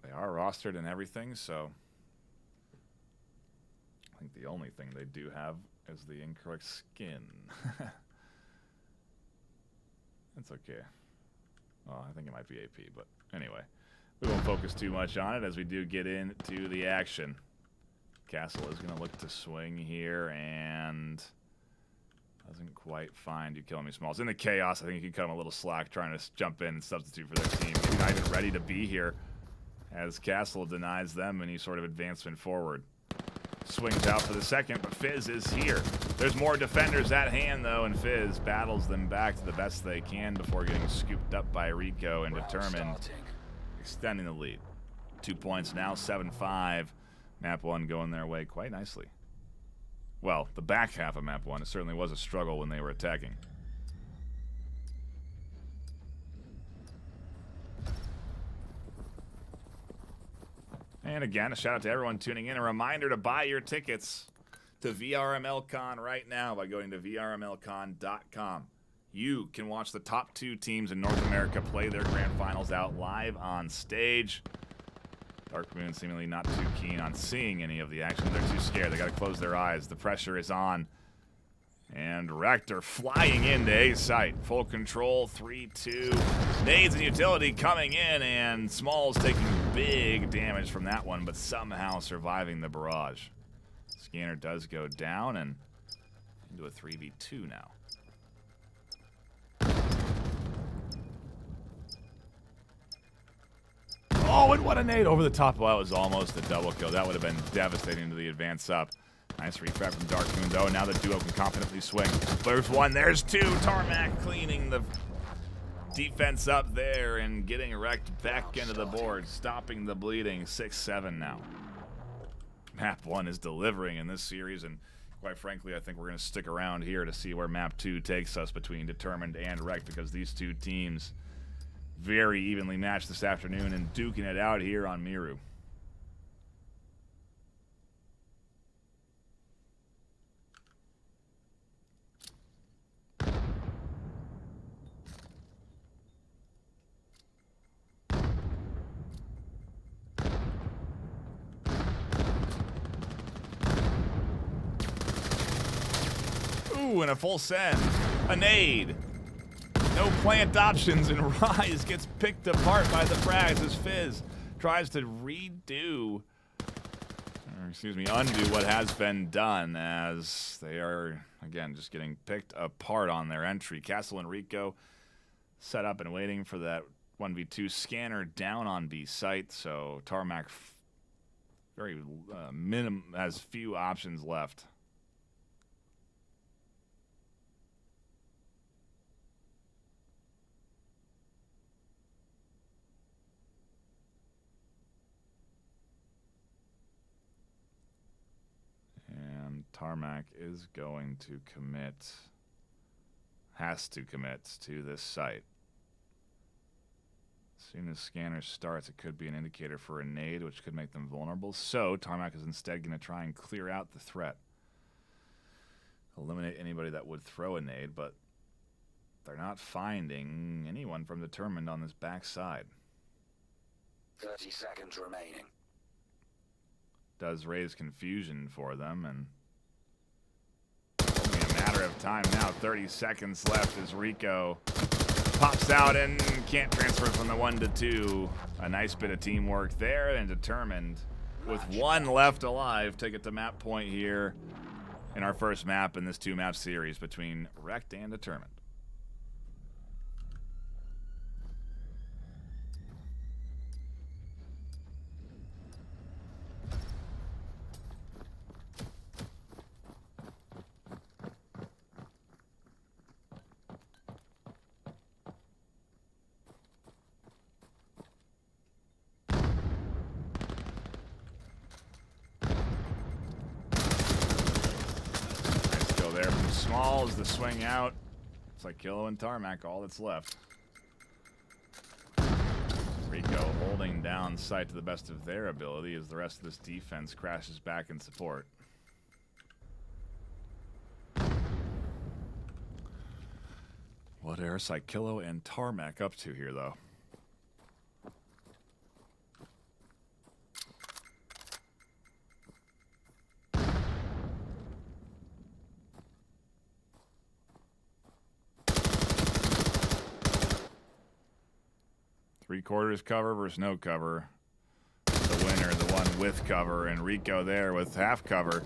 Speaker 6: They are rostered and everything, so I think the The only thing they do have is the incorrect skin. That's okay. Well, I think it might be AP, but anyway. We won't focus too much on it as we do get into the action. Castle is going to look to swing here and doesn't quite find You Killing Me Smalls. In the chaos, I think he can cut him a little slack trying to jump in and substitute for their team. He's not even ready to be here as Castle denies them any sort of advancement forward. Swings out for the second, but Fizz is here. There's more defenders at hand, though, and Fizz battles them back to the best they can before getting scooped up by Rico and Determined, extending the lead. 2 points now, 7-5. Map 1 going their way quite nicely. Well, the back half of Map 1, it certainly was a struggle when they were attacking. And again, a shout out to everyone tuning in. A reminder to buy your tickets to VRMLCon right now by going to VRMLCon.com. You can watch the top 2 teams in North America play their grand finals out live on stage. Dark Moon seemingly not too keen on seeing any of the action. They're too scared. They got to close their eyes. The pressure is on. And Rector flying into A site. Full control, 3-2. Nades and utility coming in, and Smalls taking big damage from that one, but somehow surviving the barrage. Scanner does go down and into a 3v2 now. Oh, and what a nade over the top. Well, that was almost a double kill. That would have been devastating to the advance up. Nice reprep from Dark Moon, though. Now the duo can confidently swing. There's one, there's two. Tarmac cleaning the defense up there and getting wrecked back into the board, stopping the bleeding. 6-7 now. Map 1 is delivering in this series, and quite frankly, I think we're going to stick around here to see where Map 2 takes us between Determined and Wrecked, because these two teams very evenly matched this afternoon and duking it out here on Miru. Ooh, and a full send. A nade. No plant options, and Rise gets picked apart by the frags as Fizz tries to undo what has been done, as they are, again, just getting picked apart on their entry. Castle and Rico set up and waiting for that 1v2 scanner down on B site, so Tarmac very has few options left. Tarmac is going to has to commit to this site. As soon as scanner starts, it could be an indicator for a nade, which could make them vulnerable. So Tarmac is instead going to try and clear out the threat. Eliminate anybody that would throw a nade, but they're not finding anyone from Determined on this back side.
Speaker 15: 30 seconds remaining.
Speaker 6: Does raise confusion for them, and only a matter of time now. 30 seconds left as Rico pops out and can't transfer from the 1 to 2. A nice bit of teamwork there, and Determined with one left alive take it to map point here in our first map in this 2-map series between Wrecked and Determined. Smalls the swing out. It's like Kilo and Tarmac, all that's left. Rico holding down site to the best of their ability as the rest of this defense crashes back in support. What are Psychilo and Tarmac up to here, though? 3/4 cover versus no cover. The winner, the one with cover, and Rico there with half cover.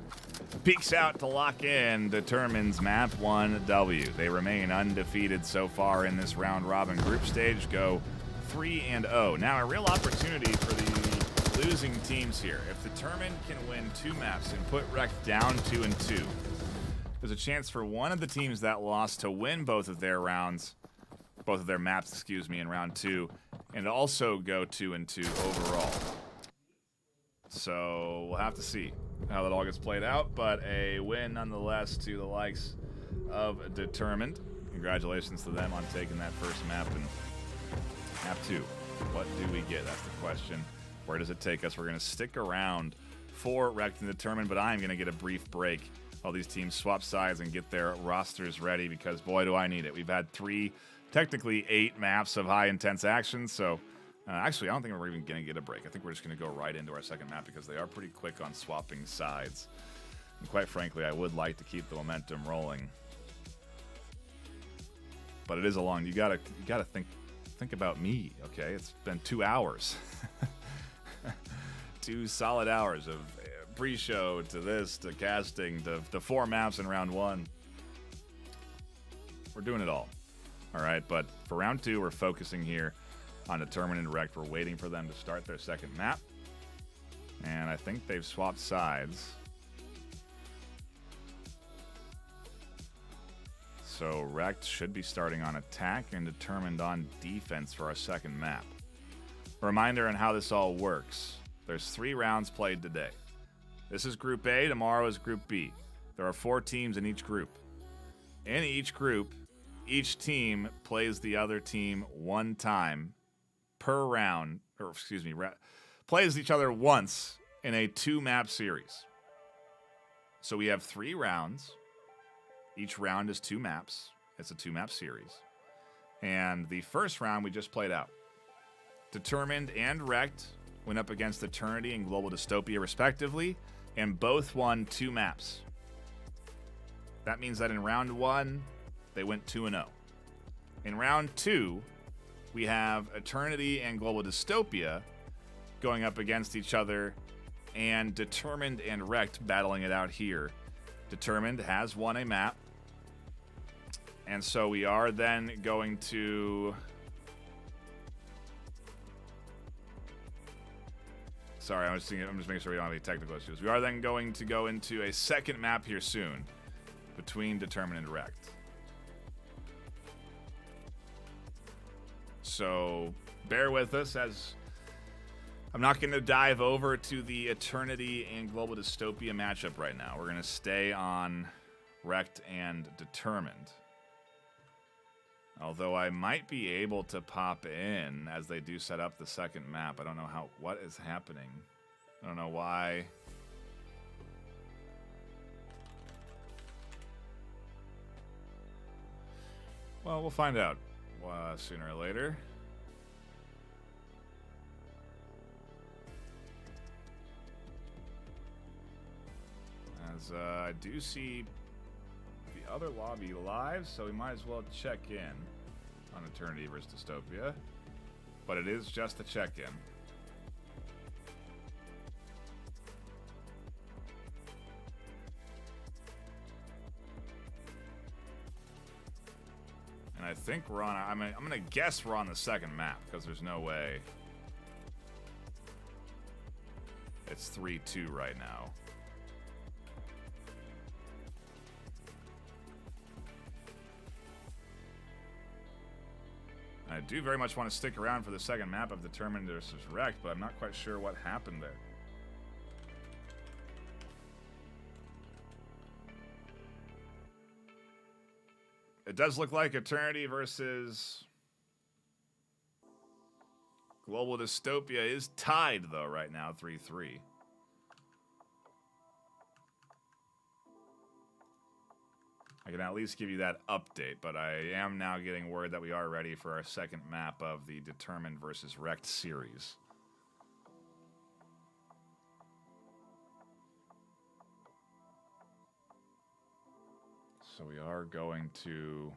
Speaker 6: Peeks out to lock in, determines map 1W. They remain undefeated so far in this round-robin group stage, go 3-0. Now a real opportunity for the losing teams here. If Determined can win 2 maps and put Rect down 2-2, there's a chance for one of the teams that lost to win both of their rounds, both of their maps, excuse me, in round 2, and also go 2-2 overall. So we'll have to see how that all gets played out, but a win nonetheless to the likes of Determined. Congratulations to them on taking that first map in map 2. What do we get? That's the question. Where does it take us? We're going to stick around for Rect and Determined, but I'm going to get a brief break while these teams swap sides and get their rosters ready, because boy, do I need it. We've had 3, technically 8 maps of high intense action, so actually, I don't think we're even going to get a break. I think we're just going to go right into our second map because they are pretty quick on swapping sides. And quite frankly, I would like to keep the momentum rolling. But it is a long. You gotta think about me, okay? It's been 2 hours. 2 solid hours of pre-show to this to casting to 4 maps in round 1. We're doing it all. All right, but for round 2, we're focusing here on Determined and Rect. We're waiting for them to start their second map. And I think they've swapped sides. So Rect should be starting on attack and Determined on defense for our second map. A reminder on how this all works. There's 3 rounds played today. This is Group A, tomorrow is Group B. There are 4 teams in each group. In each group, each team plays the other team 1 time per round, or excuse me, plays each other once in a 2-map series. So we have 3 rounds. Each round is 2 maps. It's a 2-map series. And the first round we just played out. Determined and Rect went up against Eternity and Global Dystopia respectively, and both won 2 maps. That means that in round 1, they went 2-0. In round 2, we have Eternity and Global Dystopia going up against each other, and Determined and Rect battling it out here. Determined has won a map, and so we are then going to... Sorry, I'm just making sure we don't have any technical issues. We are then going to go into a second map here soon between Determined and Rect. So bear with us, as I'm not going to dive over to the Eternity and Global Dystopia matchup right now. We're going to stay on Rect and Determined. Although I might be able to pop in as they do set up the second map. I don't know what is happening. I don't know why. Well, we'll find out sooner or later. As I do see the other lobby live, so we might as well check in on Eternity vs. Dystopia. But it is just a check-in. And I think we're on, I'm gonna guess we're on the second map, because there's no way it's 3-2 right now. I do very much want to stick around for the second map of Determined vs. Rect, but I'm not quite sure what happened there. It does look like Eternity versus Global Dystopia is tied, though, right now, 3-3. I can at least give you that update, but I am now getting word that we are ready for our second map of the Determined versus Rect series. So we are going to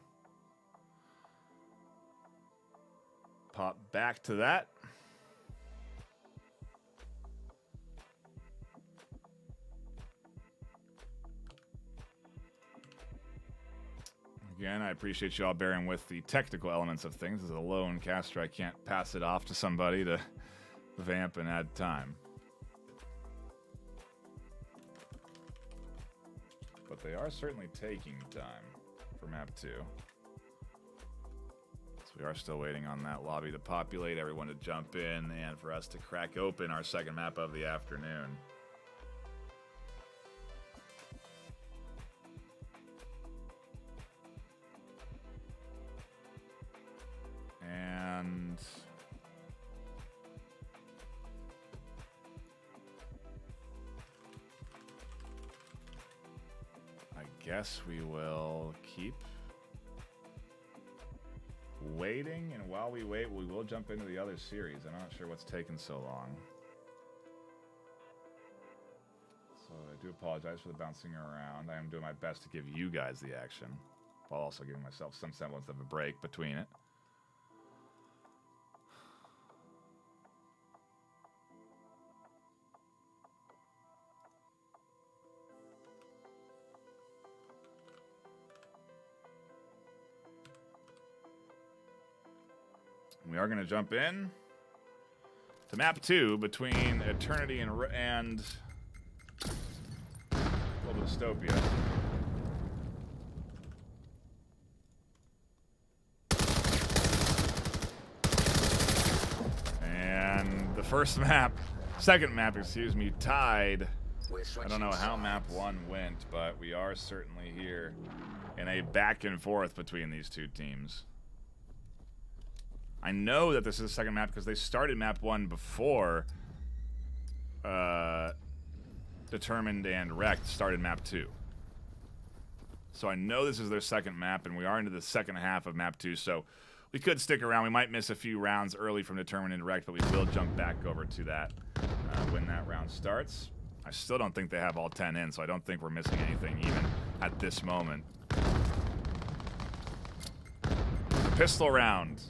Speaker 6: hop back to that. Again, I appreciate you all bearing with the technical elements of things. As a lone caster, I can't pass it off to somebody to vamp and add time. But they are certainly taking time for map 2. So we are still waiting on that lobby to populate, everyone to jump in, and for us to crack open our second map of the afternoon. And I guess we will keep waiting, and while we wait, we will jump into the other series. I'm not sure what's taken so long. So I do apologize for the bouncing around. I am doing my best to give you guys the action, while also giving myself some semblance of a break between it. We are going to jump in to map 2 between Eternity and Global Dystopia. And the second map, excuse me, tied. I don't know how map 1 went, but we are certainly here in a back and forth between these two teams. I know that this is the second map because they started map 1 before Determined and Wrecked started map 2. So I know this is their second map, and we are into the second half of map 2, so we could stick around. We might miss a few rounds early from Determined and Wrecked, but we will jump back over to that when that round starts. I still don't think they have all 10 in, so I don't think we're missing anything even at this moment. The pistol round.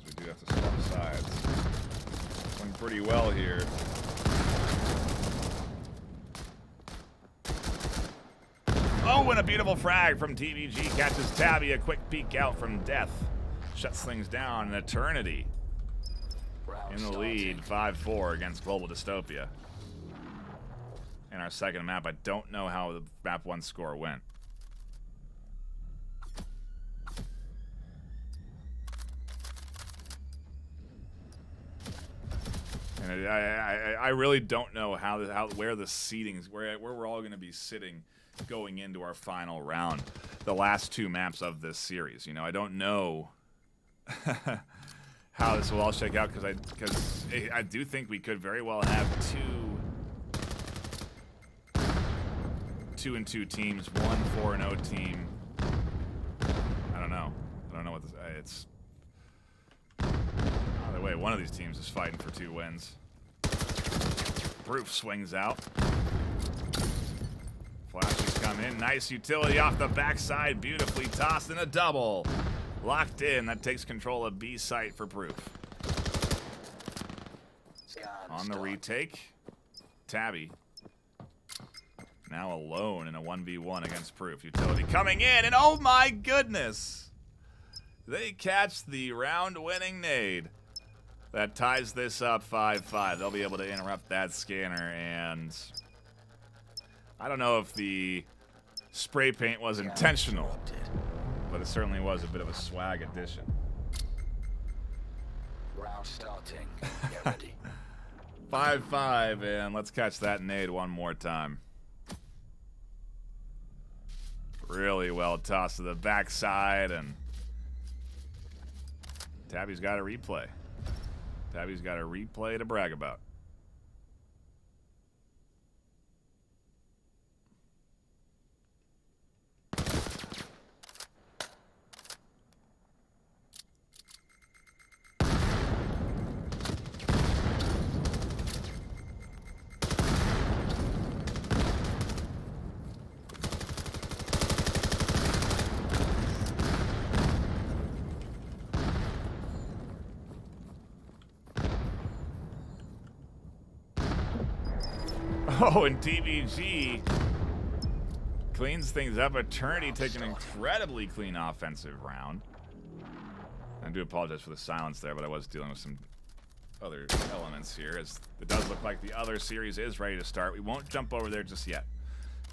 Speaker 6: We do have to swap sides. Going pretty well here. Oh, and a beautiful frag from TVG catches Tabby. A quick peek out from Death. Shuts things down in Eternity. In the lead, 5-4 against Global Dystopia. In our second map, I don't know how the map 1 score went. And I really don't know where the seatings, where we're all going to be sitting going into our final round, the last 2 maps of this series. You know, I don't know how this will all shake out because I do think we could very well have 2-2 teams, 1-4-0 team. I don't know what this. It's. Either way, one of these teams is fighting for 2 wins. Proof swings out. Flashes come in. Nice utility off the backside. Beautifully tossed in a double. Locked in. That takes control of B site for Proof. On the retake, Tabby. Now alone in a 1v1 against Proof. Utility coming in, and oh my goodness! They catch the round-winning nade. That ties this up 5-5. They'll be able to interrupt that scanner, and I don't know if the spray paint was intentional, but it certainly was a bit of a swag addition.
Speaker 15: Round starting. Get ready.
Speaker 6: 5-5, and let's catch that nade one more time. Really well tossed to the backside, and Tabby's got a replay. Tabby's got a replay to brag about. Oh, and TBG cleans things up. Eternity taking an incredibly clean offensive round. I do apologize for the silence there, but I was dealing with some other elements here, as it does look like the other series is ready to start. We won't jump over there just yet.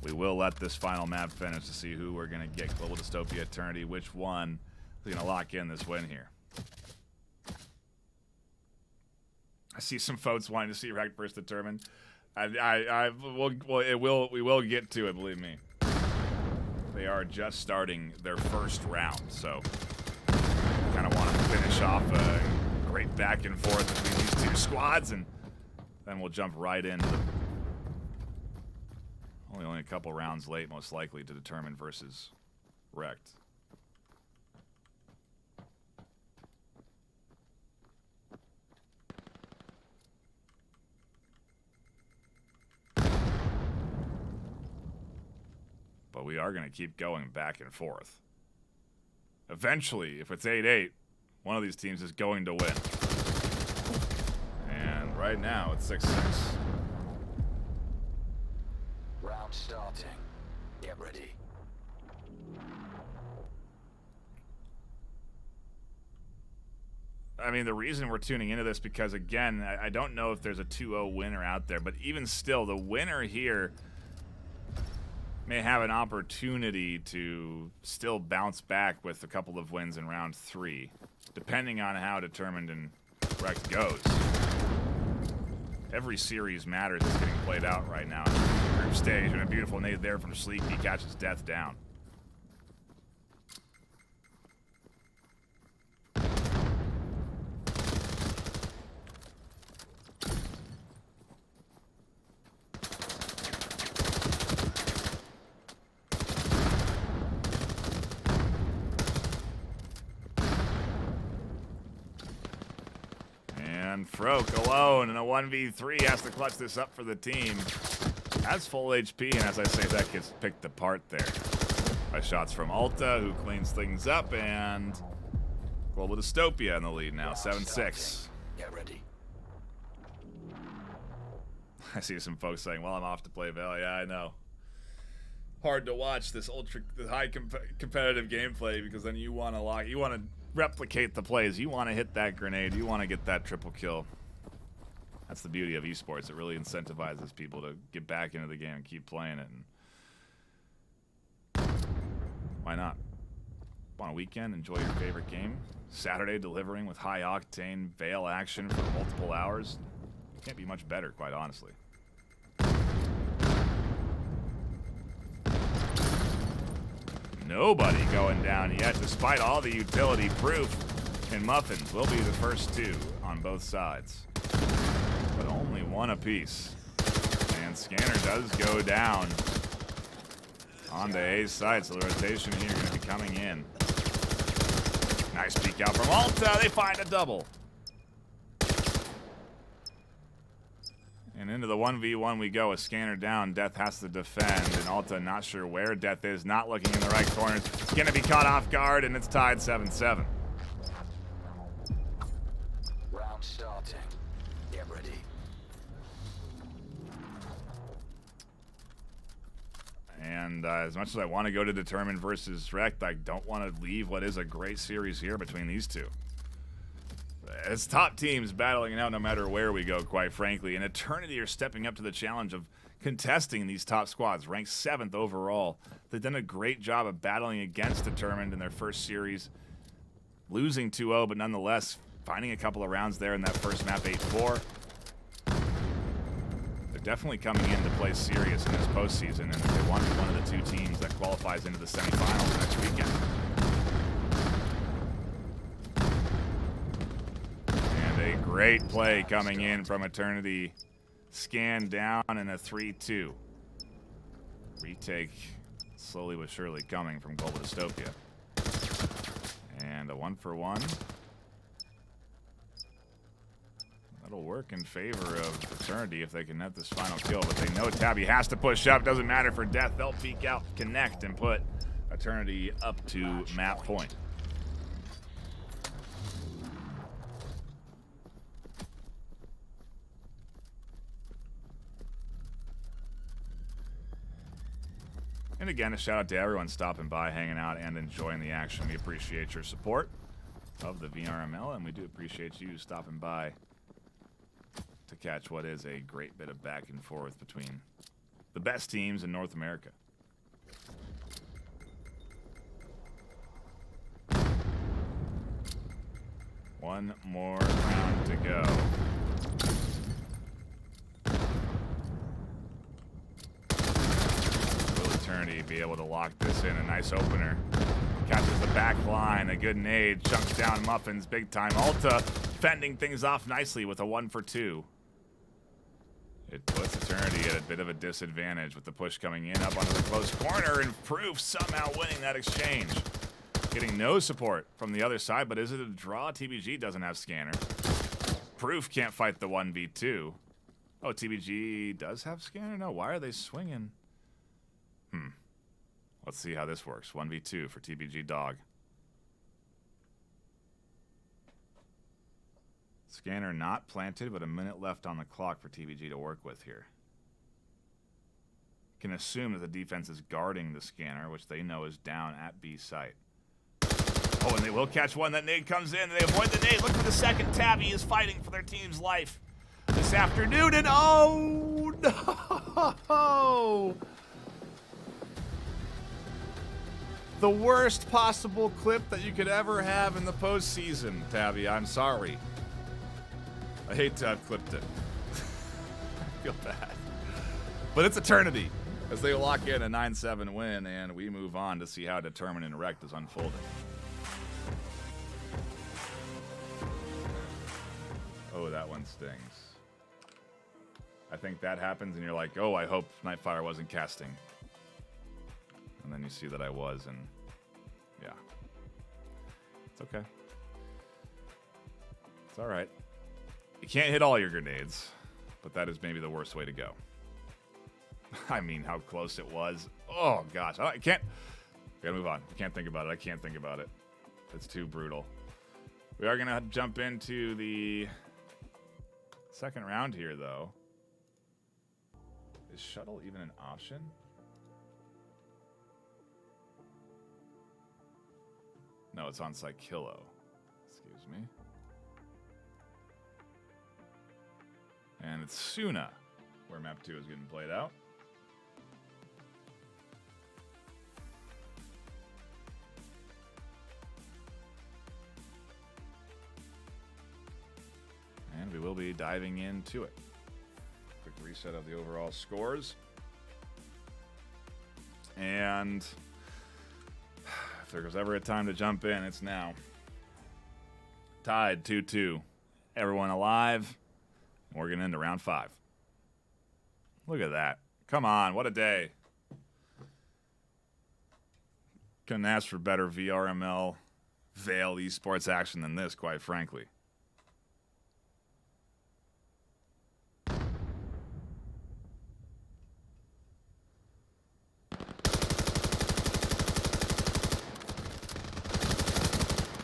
Speaker 6: We will let this final map finish to see who we're going to get. Global Dystopia, Eternity, which one is going to lock in this win here. I see some folks wanting to see Wrecked versus Determined. We will get to it, believe me. They are just starting their first round, so kind of want to finish off a great back and forth between these two squads, and then we'll jump right into the only a couple rounds late, most likely, to Determined versus Wrecked. But we are going to keep going back and forth. Eventually, if it's 8-8, one of these teams is going to win. And right now, it's 6-6.
Speaker 15: Round starting. Get ready.
Speaker 6: I mean, the reason we're tuning into this, because, again, I don't know if there's a 2-0 winner out there, but even still, the winner here may have an opportunity to still bounce back with a couple of wins in round 3, depending on how Determined and Wrecked goes. Every series matters that's getting played out right now. Group stage, and a beautiful nade there from Sleepy catches Death down. And Froke alone in a 1v3 has to clutch this up for the team. Has full HP, and as I say, that gets picked apart there by shots from Alta, who cleans things up, and Global Dystopia in the lead now, 7-6.
Speaker 15: Get ready.
Speaker 6: I see some folks saying, well, I'm off to play VAIL. Yeah, I know. Hard to watch this high competitive gameplay, because then you want to replicate the plays. You want to hit that grenade. You want to get that triple kill. That's the beauty of esports. It really incentivizes people to get back into the game and keep playing it. And why not? On a weekend, enjoy your favorite game. Saturday, delivering with high-octane VAIL action for multiple hours. It can't be much better, quite honestly. Nobody going down yet, despite all the utility. Proof and Muffins will be the first two on both sides, but only one apiece. And Scanner does go down on the A side, so the rotation here going to be coming in. Nice peek out from Alta. They find a double. And into the 1v1 we go. A Scanner down. Death has to defend. And Alta not sure where Death is. Not looking in the right corners. It's going to be caught off guard, and it's tied 7-7.
Speaker 15: Round starting. Get ready.
Speaker 6: And as much as I want to go to Determined versus Wrecked, I don't want to leave what is a great series here between these two. It's top teams battling it out no matter where we go, quite frankly. And Eternity are stepping up to the challenge of contesting these top squads, ranked 7th overall. They've done a great job of battling against Determined in their first series, losing 2-0, but nonetheless finding a couple of rounds there in that first map, 8-4. They're definitely coming in to play serious in this postseason, and they want to be one of the two teams that qualifies into the semifinals next weekend. A great play coming in from Eternity. Scan down and a 3-2. Retake slowly but surely coming from Global Dystopia. And a 1-for-1. That'll work in favor of Eternity if they can net this final kill, but they know Tabby has to push up. Doesn't matter for Death. They'll peek out, connect, and put Eternity up to map point. And again, a shout out to everyone stopping by, hanging out, and enjoying the action. We appreciate your support of the VRML, and we do appreciate you stopping by to catch what is a great bit of back and forth between the best teams in North America. One more round to go. Will Eternity be able to lock this in? A nice opener. Catches the back line. A good nade. Chunks down Muffins big time. Alta fending things off nicely with a 1 for 2. It puts Eternity at a bit of a disadvantage with the push coming in up onto the close corner, and Proof somehow winning that exchange. Getting no support from the other side, but is it a draw? TBG doesn't have scanner. Proof can't fight the 1v2. Oh, TBG does have scanner? No, why are they swinging? Let's see how this works. 1v2 for TBG Dog. Scanner not planted, but a minute left on the clock for TBG to work with here. Can assume that the defense is guarding the scanner, which they know is down at B site. Oh, and they will catch one. That nade comes in. They avoid the nade. Look for the second. Tabby is fighting for their team's life this afternoon. And oh, no! The worst possible clip that you could ever have in the postseason, Tabby. I'm sorry. I hate to have clipped it. I feel bad. But it's Eternity as they lock in a 9-7 win, and we move on to see how Determined and Wrecked is unfolding. Oh, that one stings. I think that happens and you're like, oh, I hope Nightfire wasn't casting. And then you see that I was, and yeah. It's okay. It's alright. You can't hit all your grenades, but that is maybe the worst way to go. I mean, how close it was. Oh, gosh. I can't. We gotta move on. I can't think about it. I can't think about it. It's too brutal. We are gonna jump into the second round here, though. Is shuttle even an option? No, it's on site Kilo. Excuse me. And it's Suna, where map 2 is getting played out. And we will be diving into it. Quick reset of the overall scores. And if there was ever a time to jump in, it's now. Tied 2-2. Everyone alive. We're getting into round 5. Look at that. Come on, what a day. Couldn't ask for better VRML VAIL esports action than this, quite frankly.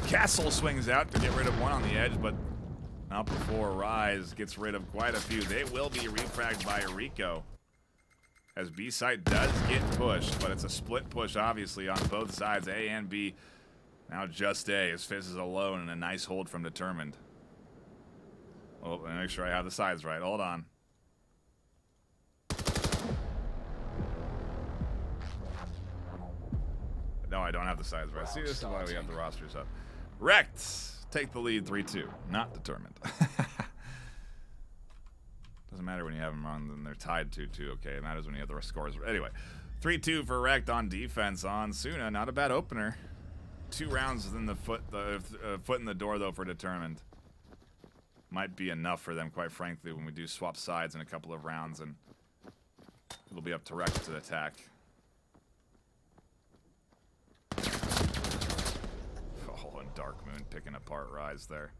Speaker 6: Castle swings out to get rid of one on the edge, but not before Rise gets rid of quite a few. They will be refragged by Rico as B site does get pushed, but it's a split push, obviously, on both sides, A and B. Now just A, as Fizz is alone, and a nice hold from Determined. Oh, let me make sure I have the sides right. Hold on. No, I don't have the sides right. See, this is why we have the rosters up. Wrecked take the lead 3-2. Not Determined. Doesn't matter when you have them on, then they're tied 2-2. Okay, it matters when you have the scores. Anyway, 3-2 for Wrecked on defense on Suna. Not a bad opener. 2 rounds within the foot in the door, though, for Determined. Might be enough for them, quite frankly, when we do swap sides in a couple of rounds, and it'll be up to Wrecked to attack. Oh, and Dark Moon picking apart Rise there.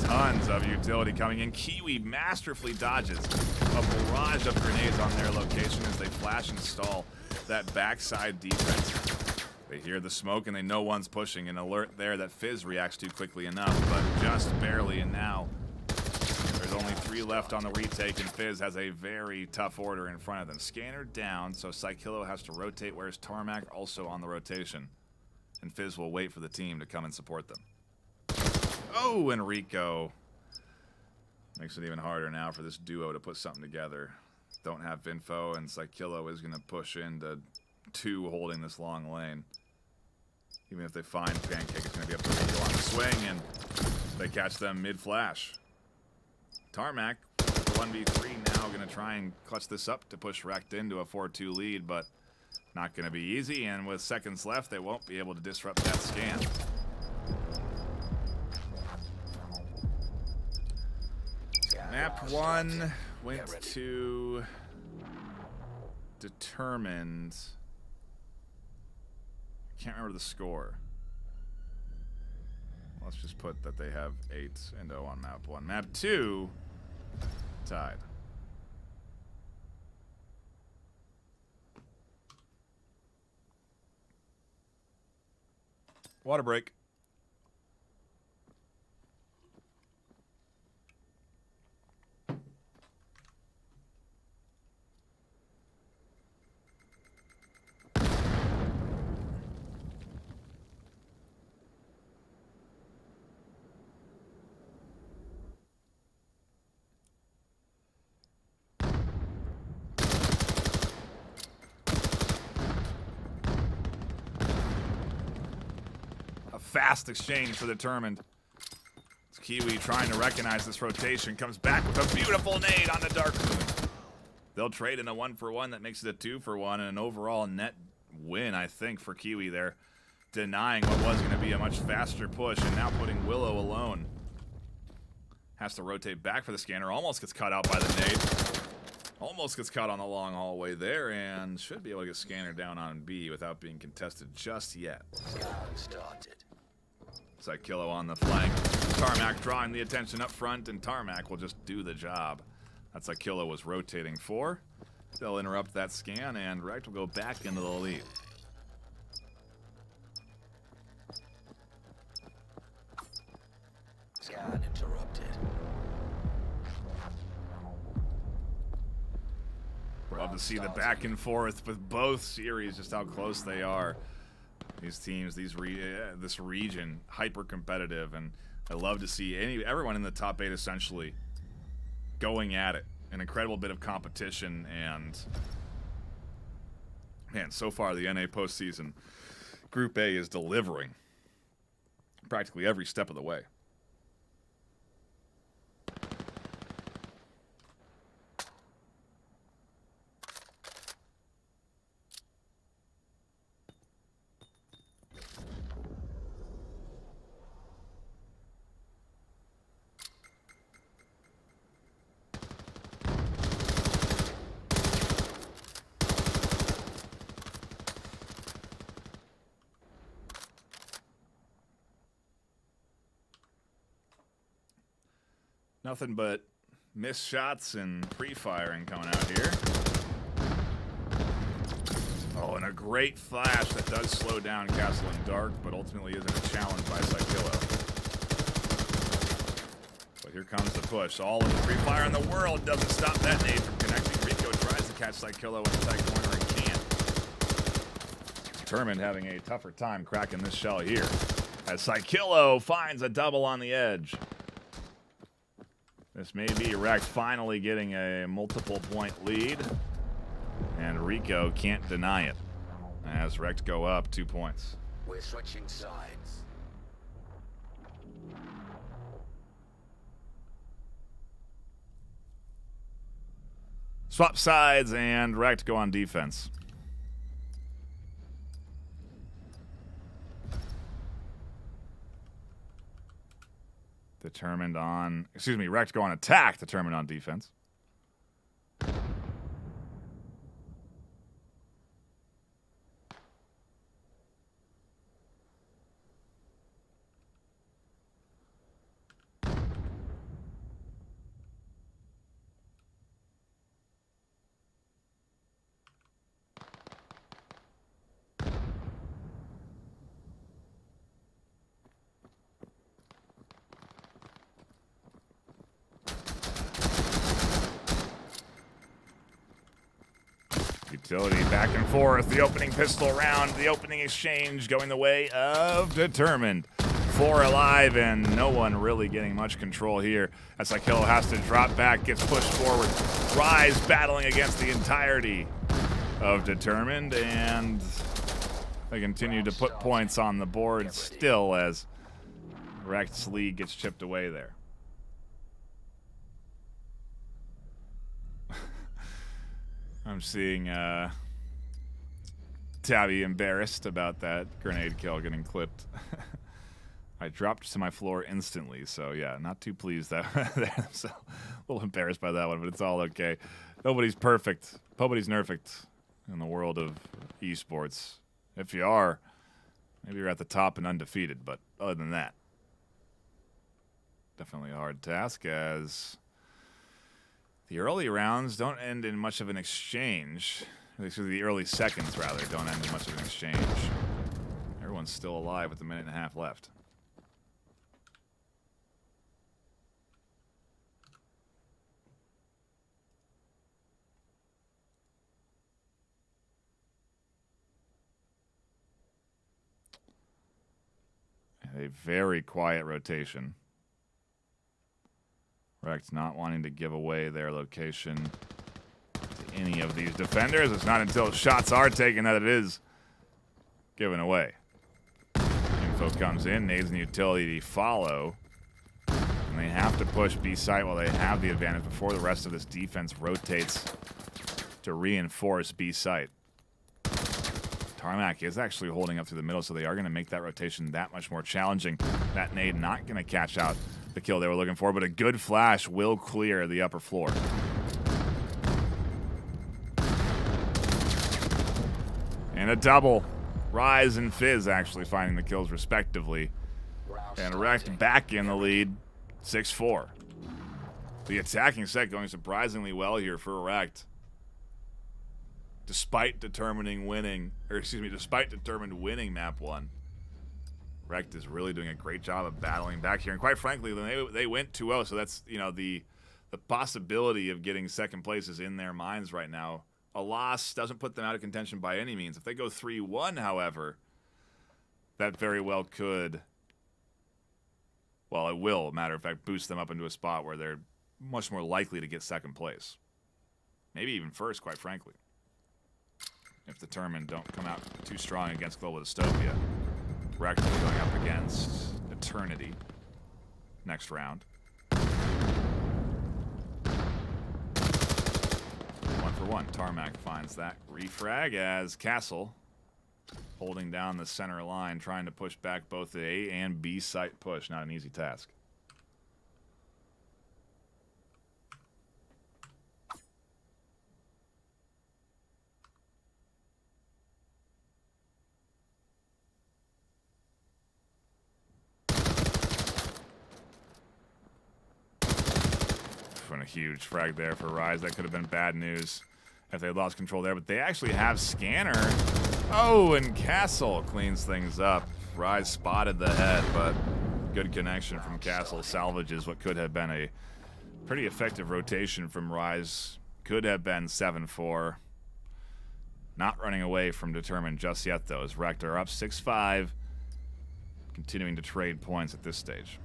Speaker 6: Tons of utility coming in. Kiwi masterfully dodges a barrage of grenades on their location as they flash and stall that backside defense. They hear the smoke and they know one's pushing. An alert there that Fizz reacts to quickly enough, but just barely. And now there's only 3 left on the retake, and Fizz has a very tough order in front of them. Scanner down, so Psychillo has to rotate, whereas Tarmac also on the rotation. And Fizz will wait for the team to come and support them. Oh, and Rico makes it even harder now for this duo to put something together. Don't have Vinfo, and Psychillo is going to push into 2 holding this long lane. Even if they find Pancake, it's going to be up to Rico on the swing, and they catch them mid-flash. Tarmac, with the 1v3 now, going to try and clutch this up to push Rekt into a 4-2 lead, but not going to be easy, and with seconds left, they won't be able to disrupt that scan. Map 1 went to Determined. Can't remember the score. Let's just put that they have 8-0 on map 1. Map 2, tied. Water break. Fast exchange for Determined. It's Kiwi trying to recognize this rotation. Comes back with a beautiful nade on the Dark Moon. They'll trade in a 1-for-1 that makes it a 2-for-1 and an overall net win, I think, for Kiwi there. Denying what was going to be a much faster push and now putting Willow alone. Has to rotate back for the scanner. Almost gets caught out by the nade. Almost gets caught on the long hallway there and should be able to get scanner down on B without being contested just yet. Psychillo on the flank. Tarmac drawing the attention up front, and Tarmac will just do the job. That's what Psychillo was rotating for. They'll interrupt that scan, and Rekt will go back into the lead.
Speaker 15: Scan interrupted.
Speaker 6: Love to see the back and forth with both series, just how close they are. These teams, this region, hyper competitive, and I love to see everyone in the top 8 essentially going at it. An incredible bit of competition, and man, so far the NA postseason Group A is delivering practically every step of the way. Nothing but missed shots and pre-firing coming out here. Oh, and a great flash that does slow down Castle and Dark, but ultimately isn't a challenge by Psychillo. But here comes the push. All of the pre-fire in the world doesn't stop that nade from connecting. Rico tries to catch Psychillo in the tight corner and can't. Determined having a tougher time cracking this shell here, as Psychillo finds a double on the edge. This may be Rekt finally getting a multiple point lead, and Rico can't deny it as Rekt go up 2 points.
Speaker 15: We're switching sides.
Speaker 6: Swap sides, and Rekt go on defense. Determined on, excuse me, Rekt go on attack, Determined on defense. Utility back and forth. The opening pistol round. The opening exchange going the way of Determined. 4 alive and no one really getting much control here. As Akillo has to drop back, gets pushed forward. Rise battling against the entirety of Determined, and they continue to put points on the board still as Rect's lead gets chipped away there. I'm seeing Tabby embarrassed about that grenade kill getting clipped. I dropped to my floor instantly, so yeah, not too pleased that so a little embarrassed by that one, but it's all okay. Nobody's perfect. Nobody's perfect in the world of esports. If you are, maybe you're at the top and undefeated, but other than that, definitely a hard task, as the early rounds don't end in much of an exchange. The early seconds, rather, don't end in much of an exchange. Everyone's still alive with a minute and a half left. A very quiet rotation. Rect not wanting to give away their location to any of these defenders. It's not until shots are taken that it is given away. Info comes in, nades and utility follow. And they have to push B site while they have the advantage before the rest of this defense rotates to reinforce B site. Tarmac is actually holding up through the middle, so they are going to make that rotation that much more challenging. That nade not going to catch out the kill they were looking for, but a good flash will clear the upper floor. And a double. Rise and Fizz actually finding the kills respectively. And Rect back in the lead, 6-4. The attacking set going surprisingly well here for Rect. Despite determined winning map 1. Rect is really doing a great job of battling back here. And quite frankly, they went 2-0, so that's, you know, the possibility of getting second place is in their minds right now. A loss doesn't put them out of contention by any means. If they go 3-1, however, that very well could, well, it will, matter of fact, boost them up into a spot where they're much more likely to get second place. Maybe even first, quite frankly. If Determined don't come out too strong against Global Dystopia. Rect going up against Eternity next round. 1-for-1. Tarmac finds that refrag as Castle holding down the center line, trying to push back both the A and B site push. Not an easy task. A huge frag there for Rise. That could have been bad news if they lost control there, but they actually have Scanner. Oh, and Castle cleans things up. Rise spotted the head, but good connection from Castle salvages what could have been a pretty effective rotation from Rise. Could have been 7-4. Not running away from Determined just yet, though, as Rect are up 6-5, continuing to trade points at this stage.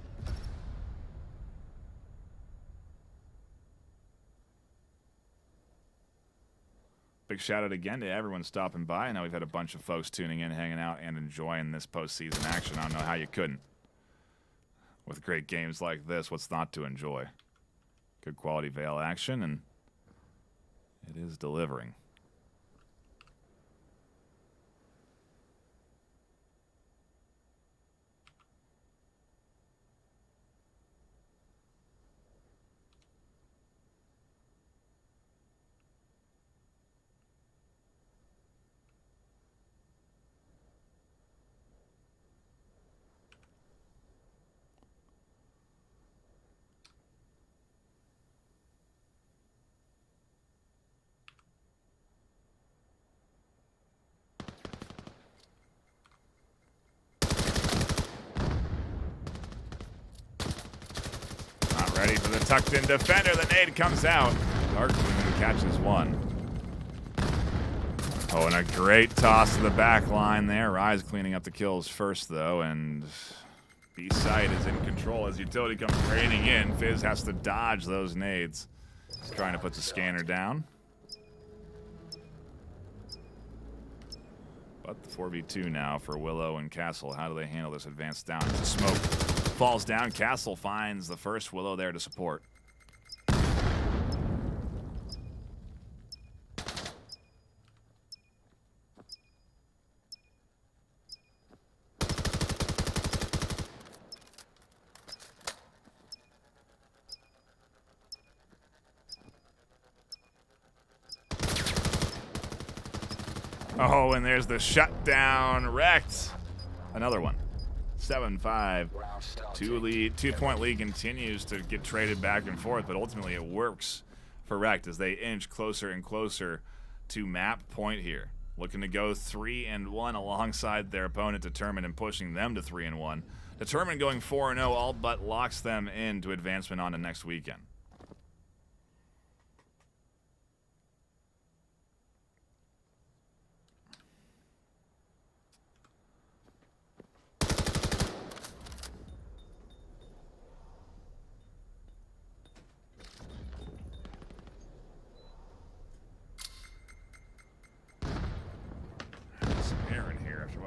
Speaker 6: Big shout out again to everyone stopping by. I know we've had a bunch of folks tuning in, hanging out, and enjoying this postseason action. I don't know how you couldn't. With great games like this, what's not to enjoy? Good quality VAIL action, and it is delivering. Ready for the tucked-in defender. The nade comes out. Darkmoon catches one. Oh, and a great toss to the back line there. Rise cleaning up the kills first, though, and B-side is in control as utility comes raining in. Fizz has to dodge those nades. He's trying to put the scanner down. But the 4v2 now for Willow and Castle. How do they handle this advance down? As the smoke falls down, Castle finds the first Willow there to support. Oh, and there's the shutdown. Wrecked. Another one. 7-5. 2-point lead continues to get traded back and forth, but ultimately it works for Wrecked as they inch closer and closer to map point here. Looking to go 3-1 alongside their opponent Determined and pushing them to 3-1. Determined going 4-0 all but locks them into advancement on to next weekend.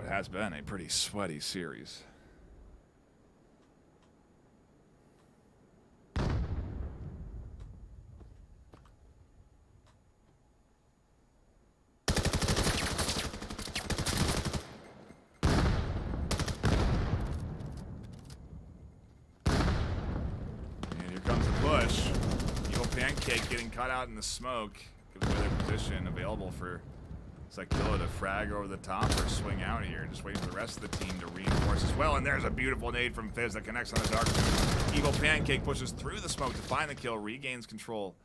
Speaker 6: Has been a pretty sweaty series. And here comes a push. Evil Pancake getting caught out in the smoke. Gives away their position available for Killa to frag over the top or swing out here. Just waiting for the rest of the team to reinforce as well. And there's a beautiful nade from Fizz that connects on the dark moon. Evil Pancake pushes through the smoke to find the kill, regains control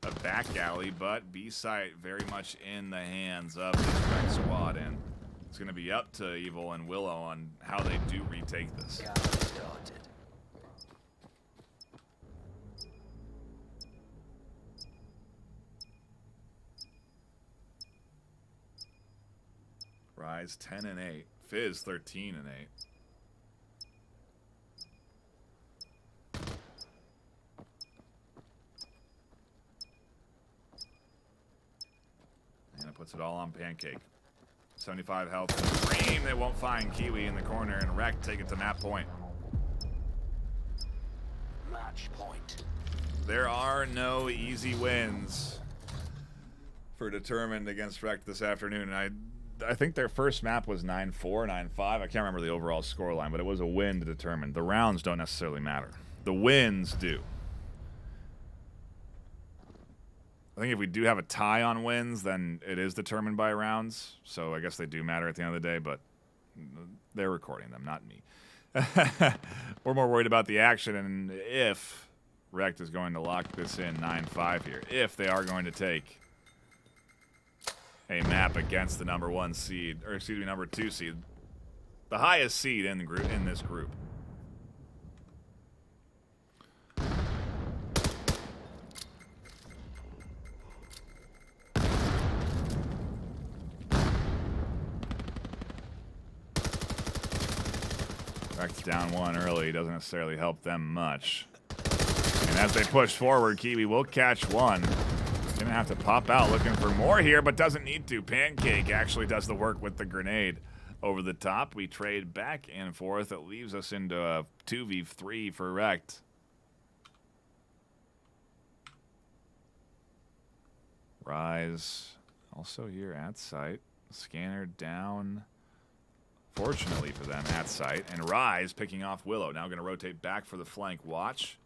Speaker 6: of back alley, but B-site very much in the hands of this Wreck squad. And it's going to be up to Evil and Willow on how they do retake this. Rise 10-8. Fizz 13-8. And it puts it all on Pancake. 75 health. Dream they won't find Kiwi in the corner, and Wreck take it to map point.
Speaker 15: Match point.
Speaker 6: There are no easy wins for Determined against Wreck this afternoon, and I think their first map was 9-4, 9-5. I can't remember the overall scoreline, but it was a win to Determined. The rounds don't necessarily matter. The wins do. I think if we do have a tie on wins, then it is determined by rounds. So I guess they do matter at the end of the day, but they're recording them, not me. We're more worried about the action and if Wrecked is going to lock this in 9-5 here. If they are going to take a map against the number 1 seed, or excuse me, number 2 seed, the highest seed in the group, in this group. Wreck's down 1 early, doesn't necessarily help them much. And as they push forward, Kiwi will catch 1. Gonna have to pop out looking for more here, but doesn't need to. Pancake actually does the work with the grenade over the top. We trade back and forth. It leaves us into a 2v3 for Wrecked. Rise also here at site. Scanner down, fortunately for them, at site. And Rise picking off Willow. Now going to rotate back for the flank watch.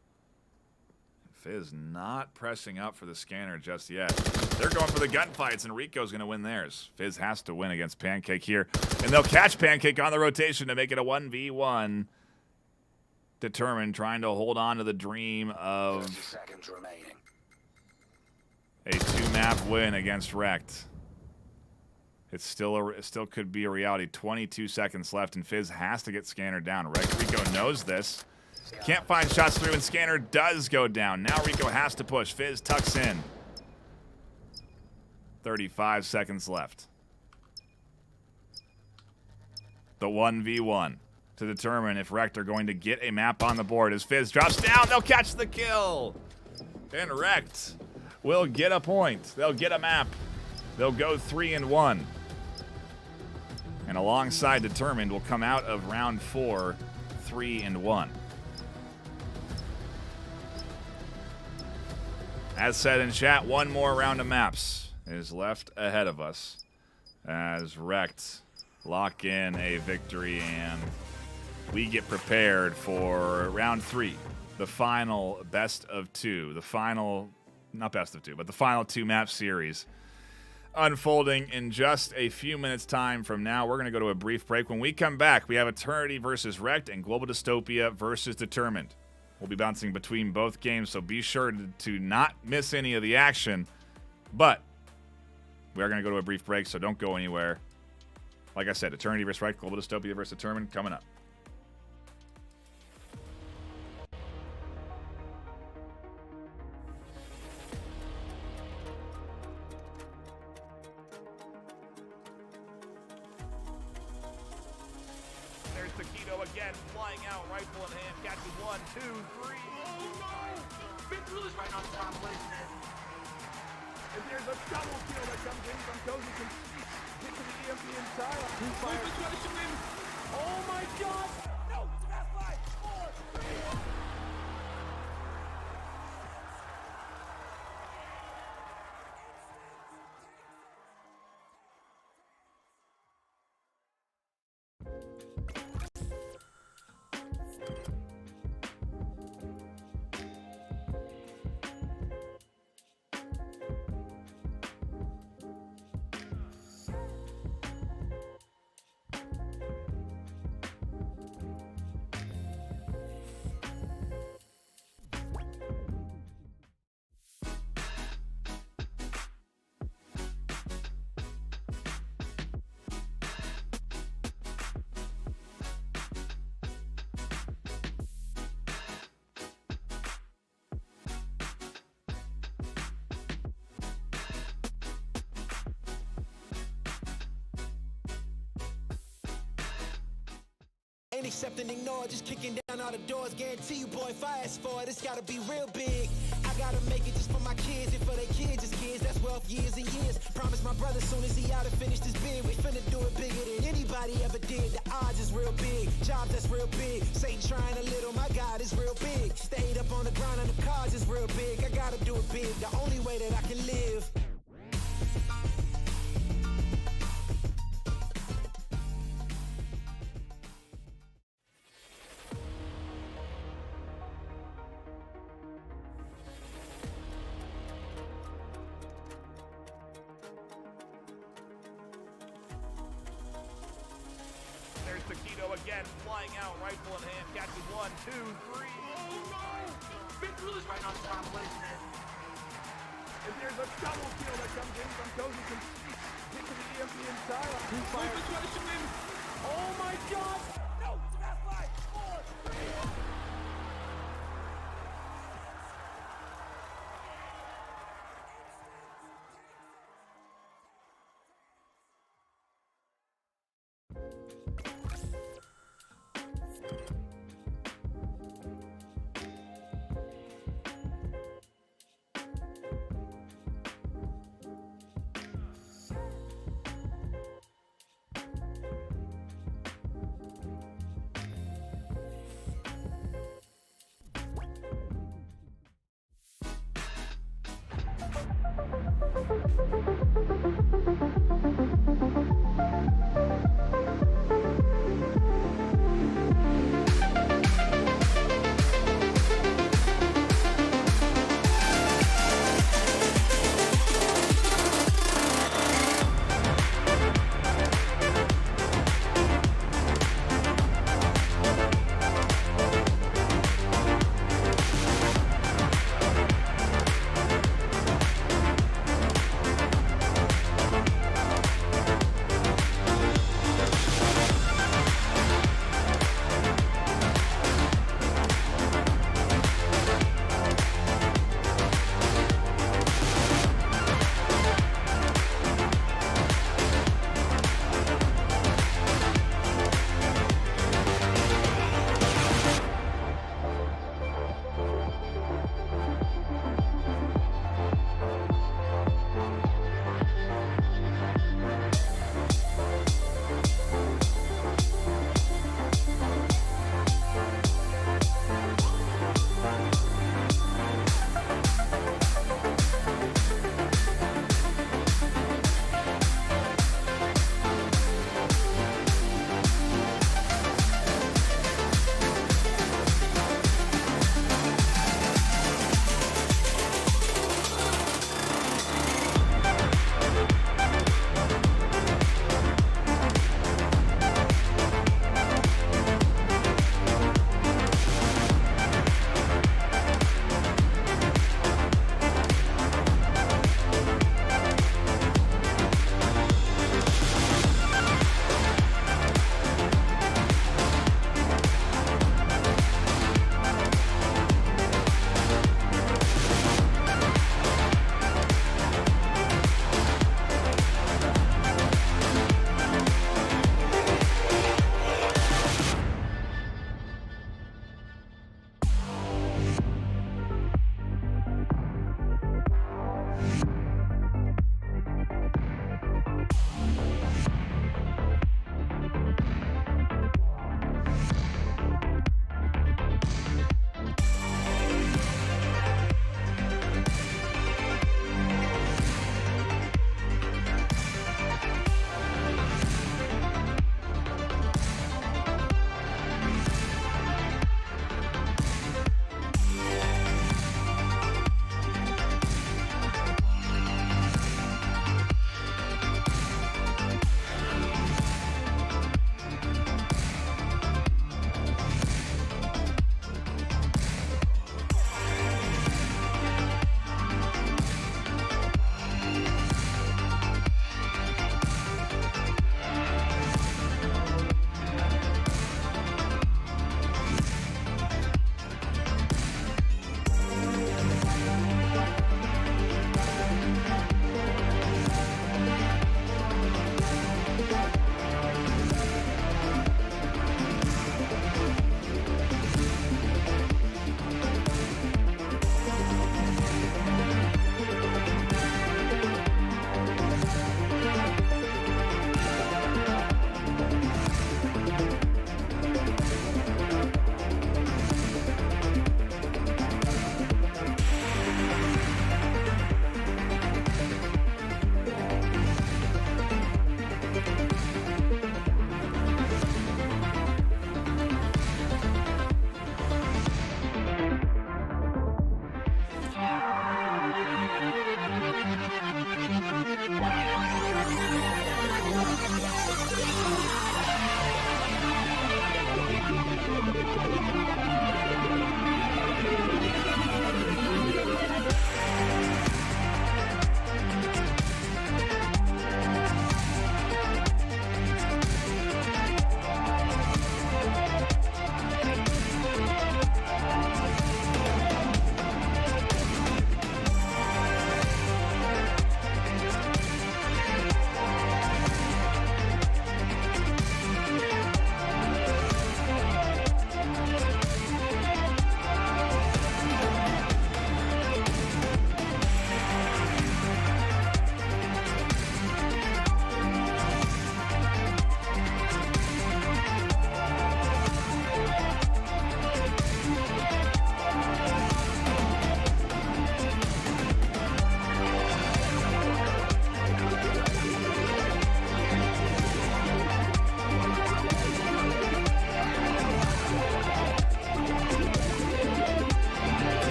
Speaker 6: Fizz not pressing up for the scanner just yet. They're going for the gunfights, and Rico's going to win theirs. Fizz has to win against Pancake here. And they'll catch Pancake on the rotation to make it a 1v1. Determined, trying to hold on to the dream of
Speaker 15: 30 seconds remaining.
Speaker 6: A 2-map win against Wrecked. It still could be a reality. 22 seconds left, and Fizz has to get Scanner down. Rico knows this. Can't find shots through, and Scanner does go down. Now Rico has to push. Fizz tucks in. 35 seconds left. the 1v1 to determine if Rekt are going to get a map on the board. As Fizz drops down, they'll catch the kill. And Rekt will get a point. They'll get a map. They'll go 3-1. And alongside Determined will come out of round 4, 3-1. As said in chat, one more round of maps is left ahead of us as Rekt lock in a victory, and we get prepared for round 3, the final best of 2, the final, not best of 2, but the final 2 map series unfolding in just a few minutes time from now. We're going to go to a brief break. When we come back, we have Eternity versus Rekt and Global Dystopia versus Determined. We'll be bouncing between both games, so be sure to not miss any of the action. But we are going to go to a brief break, so don't go anywhere. Like I said, Eternity versus Rekt, Global Dystopia versus Determined coming up. There's Taquito again, flying out, rifle in hand, catches 1, 2, 3. Oh no! Big Blue is right on top, placement. And there's a double kill that comes in from Cozy Conceit. Hit to the EMP inside. Oh my god! No! It's a fast 5, 4, 3.
Speaker 16: Ain't accepting, ignore, just kicking down all the doors. Guarantee you, boy, if I ask for it, it's gotta be real big. I gotta make it just for my kids, and for their kids, just kids. That's wealth, years and years. Promise my brother, soon as he out and finished his bid, we finna do it bigger than anybody ever did. The odds is real big, jobs that's real big. Satan trying a little, my God is real big. Stayed up on the grind on the cars is real big. I gotta do it big, the only way that I can live. There's Taquito again, flying out, rifle in hand, catches 1, 2, 3. Oh no! Big Blue is right on top, placement. And there's a double kill that comes in from Cozy Conceit. Hit to the EMP inside. Oh my god! No! It's a fast 5, 4, 3.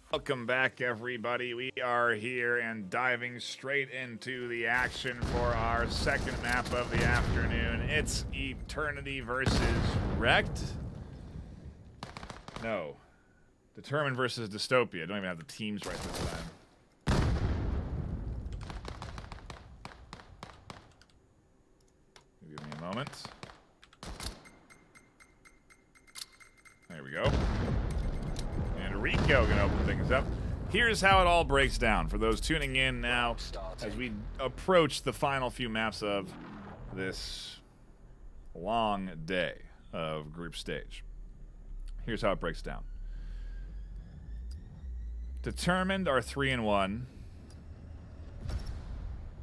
Speaker 6: Welcome back, everybody. We are here and diving straight into the action for our second map of the afternoon. It's Eternity versus Wrecked. No. Determined versus Dystopia. I don't even have the teams right this time. Give me a moment. There we go. And Rico gonna open things up. Here's how it all breaks down for those tuning in now as we approach the final few maps of this long day of group stage. Here's how it breaks down. Determined are 3-1.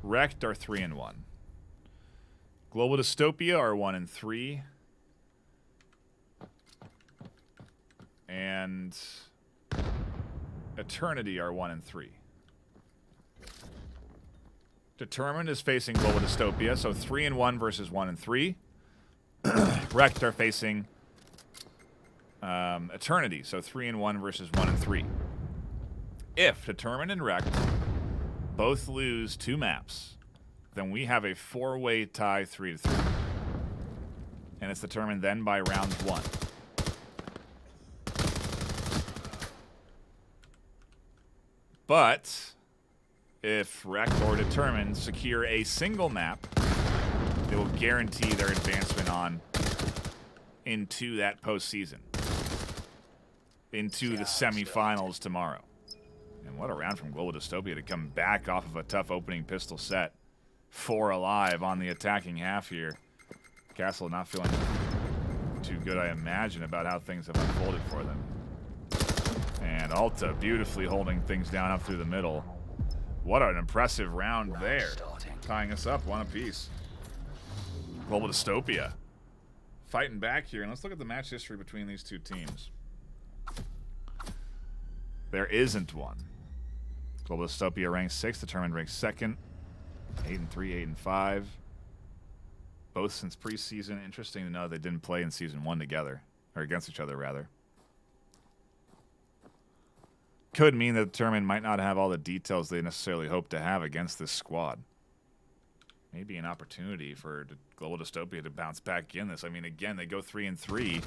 Speaker 6: Wrecked are 3-1. Global Dystopia are 1-3. And Eternity are 1-3. Determined is facing Global Dystopia, so 3-1 versus 1-3. Wrecked are facing Eternity, so 3-1 versus 1-3. If Determined and Wrecked both lose 2 maps, then we have a 4-way tie 3-3. And it's determined then by round 1. But if Wrecked or Determined secure a single map, they will guarantee their advancement on into that postseason, into the semifinals tomorrow. And what a round from Global Dystopia to come back off of a tough opening pistol set. 4 alive on the attacking half here. Castle not feeling too good, I imagine, about how things have unfolded for them. And Alta beautifully holding things down up through the middle. What an impressive round there. Tying us up 1 apiece. Global Dystopia fighting back here. And let's look at the match history between these two teams. There isn't one. Global Dystopia ranks 6th, Determined ranks 2nd. 8-3, 8-5. Both since preseason. Interesting to know they didn't play in season 1 together. Or against each other, rather. Could mean that Determined might not have all the details they necessarily hope to have against this squad. Maybe an opportunity for Global Dystopia to bounce back in this. I mean, again, they go 3-3.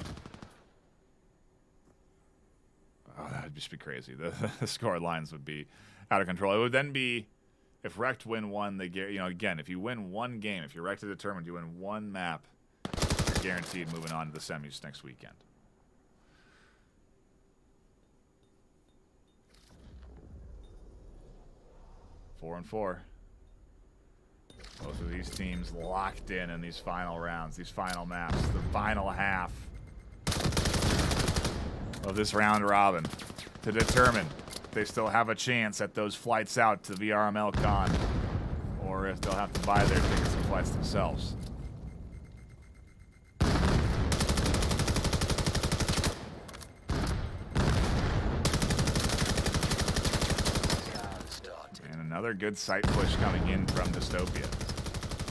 Speaker 6: Oh, that would just be crazy. The score lines would be out of control. It would then be, if Wrecked win 1, they get, again, if you win 1 game, if you're Wrecked or Determined, you win 1 map, you're guaranteed moving on to the semis next weekend. Four and 4. Both of these teams locked in these final rounds, these final maps, the final half of this round robin to determine if they still have a chance at those flights out to VRML Con, or if they'll have to buy their tickets and flights themselves. And another good site push coming in from Dystopia.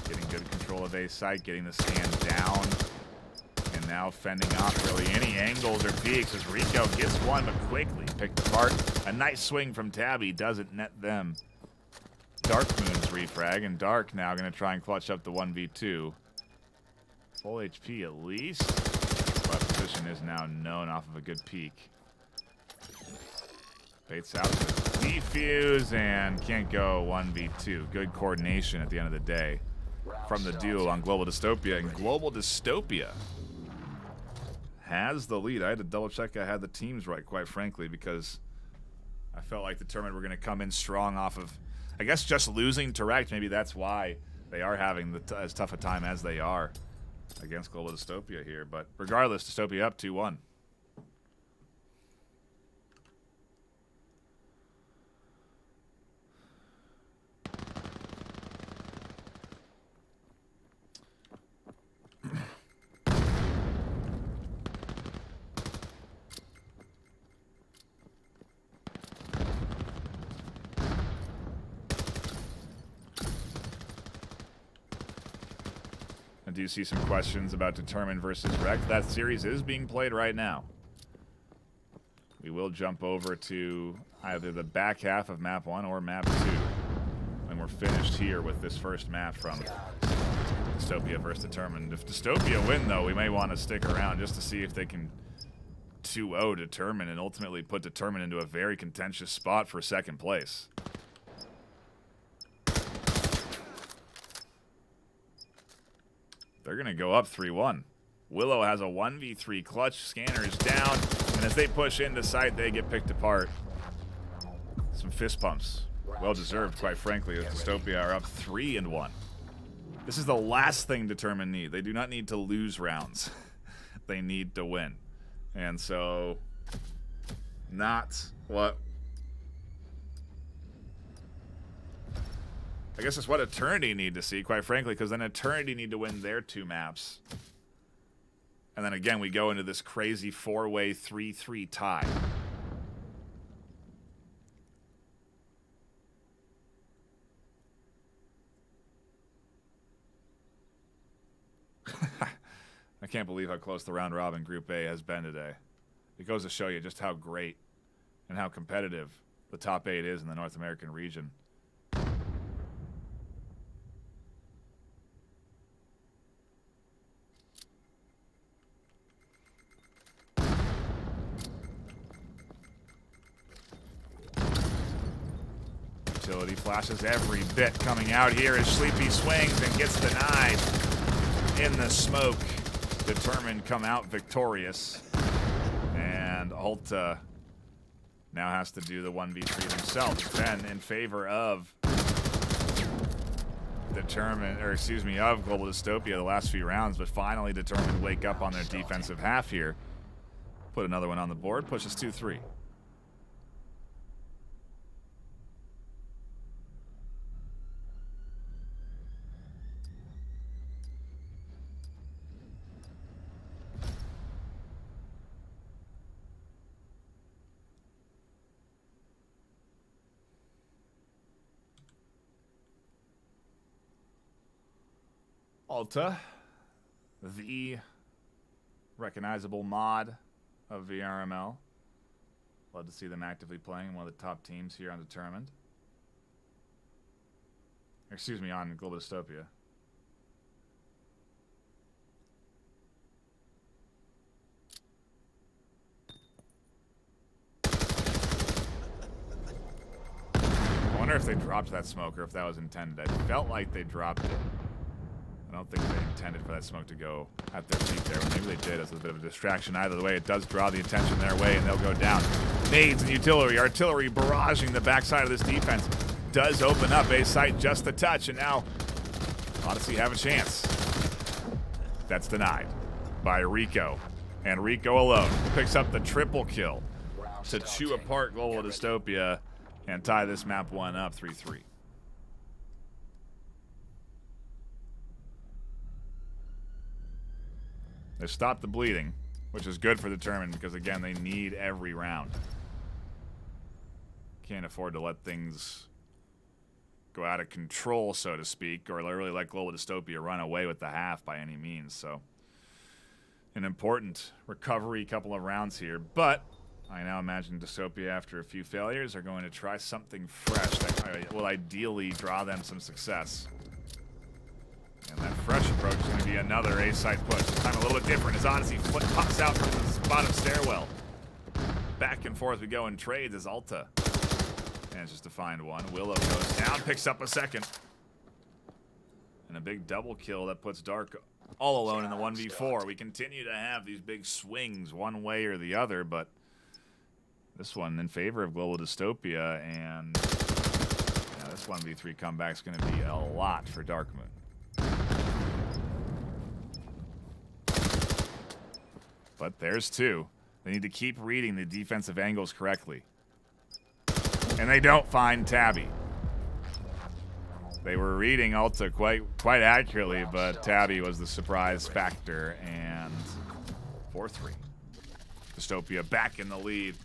Speaker 6: Getting good control of A site, getting the scan down. And now fending off really any angles or peaks as Rico gets one, but quickly picked apart. A nice swing from Tabby doesn't net them. Dark Moon's refrag, and Dark now going to try and clutch up the 1v2. Full HP at least, but position is now known off of a good peek. Baits out to defuse and can't go 1v2. Good coordination at the end of the day from the duo on Global Dystopia, and Global Dystopia has the lead. I had to double check I had the teams right, quite frankly, because I felt like Determined were going to come in strong off of, I guess, just losing to Wrecked. Maybe that's why they are having as tough a time as they are against Global Dystopia here. But regardless, Dystopia up 2-1. I do see some questions about Determined versus Wrecked. That series is being played right now. we will jump over to either the back half of map 1 or map 2 when we're finished here with this first map from Dystopia versus Determined. If Dystopia win, though, we may want to stick around just to see if they can 2-0 Determined and ultimately put Determined into a very contentious spot for second place. They're going to go up 3-1. Willow has a 1v3 clutch. Scanner is down. And as they push into sight, they get picked apart. Some fist pumps. Well deserved, quite frankly, as Dystopia are up 3-1. This is the last thing Determined need. They do not need to lose rounds. They need to win. And so, not what... I guess it's what Eternity need to see, quite frankly, because then Eternity need to win their 2 maps. And then again, we go into this crazy 4-way 3-3 tie. I can't believe how close the round robin Group A has been today. It goes to show you just how great and how competitive the top 8 is in the North American region. Utility flashes every bit coming out here as Sleepy swings and gets denied in the smoke. Determined come out victorious. And Alta now has to do the 1v3 themselves. It's been in favor of Determined, or excuse me, of Global Dystopia the last few rounds, but finally Determined to wake up on their defensive half here. Put another one on the board, pushes 2-3. Alta, the recognizable mod of VRML. Love to see them actively playing one of the top teams here on Determined. Excuse me, on Global Dystopia. I wonder if they dropped that smoke or if that was intended. I felt like they dropped it. I don't think they intended for that smoke to go at their feet there. Maybe they did as a bit of a distraction. Either way, it does draw the attention their way, and they'll go down. Nades and artillery barraging the backside of this defense. Does open up a site just a touch, and now Odyssey have a chance. That's denied by Rico. And Rico alone picks up the triple kill to chew apart Global Dystopia and tie this map 1 up 3-3. They stopped the bleeding, which is good for Determined because, again, they need every round. Can't afford to let things go out of control, so to speak, or really let Global Dystopia run away with the half by any means. So, an important recovery couple of rounds here. But I now imagine Dystopia, after a few failures, are going to try something fresh that will ideally draw them some success. And that fresh approach is going to be another A-side push. This time a little bit different as Odyssey pops out from the bottom stairwell. Back and forth we go in trades as Alta manages to find one. Willow goes down, picks up a second. And a big double kill that puts Dark all alone in the 1v4. We continue to have these big swings one way or the other, but this one in favor of Global Dystopia, and this 1v3 comeback is going to be a lot for Darkmoon. But there's 2. They need to keep reading the defensive angles correctly. And they don't find Tabby. They were reading Alta quite accurately, but Tabby was the surprise factor, and 4-3. Dystopia back in the lead.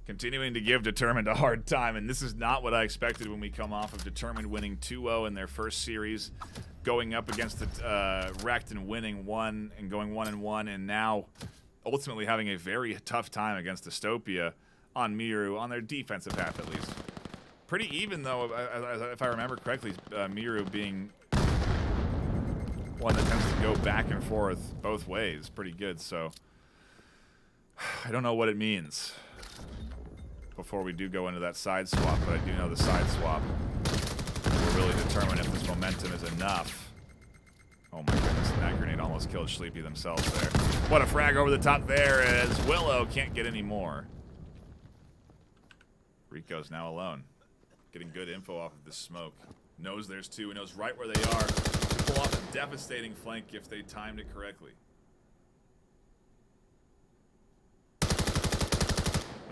Speaker 6: Continuing to give Determined a hard time, and this is not what I expected when we come off of Determined winning 2-0 in their first series, going up against the Wrecked and winning 1 and going 1-1, and now ultimately having a very tough time against Dystopia on Miru, on their defensive half at least. Pretty even, though, if I remember correctly, Miru being one that tends to go back and forth both ways pretty good, so I don't know what it means before we do go into that side swap, but I do know the side swap will really determine if this momentum is enough. Oh my goodness, that grenade almost killed Sleepy themselves there. What a frag over the top there as Willow can't get any more. Rico's now alone. Getting good info off of this smoke. Knows there's two, and knows right where they are to pull off a devastating flank if they timed it correctly.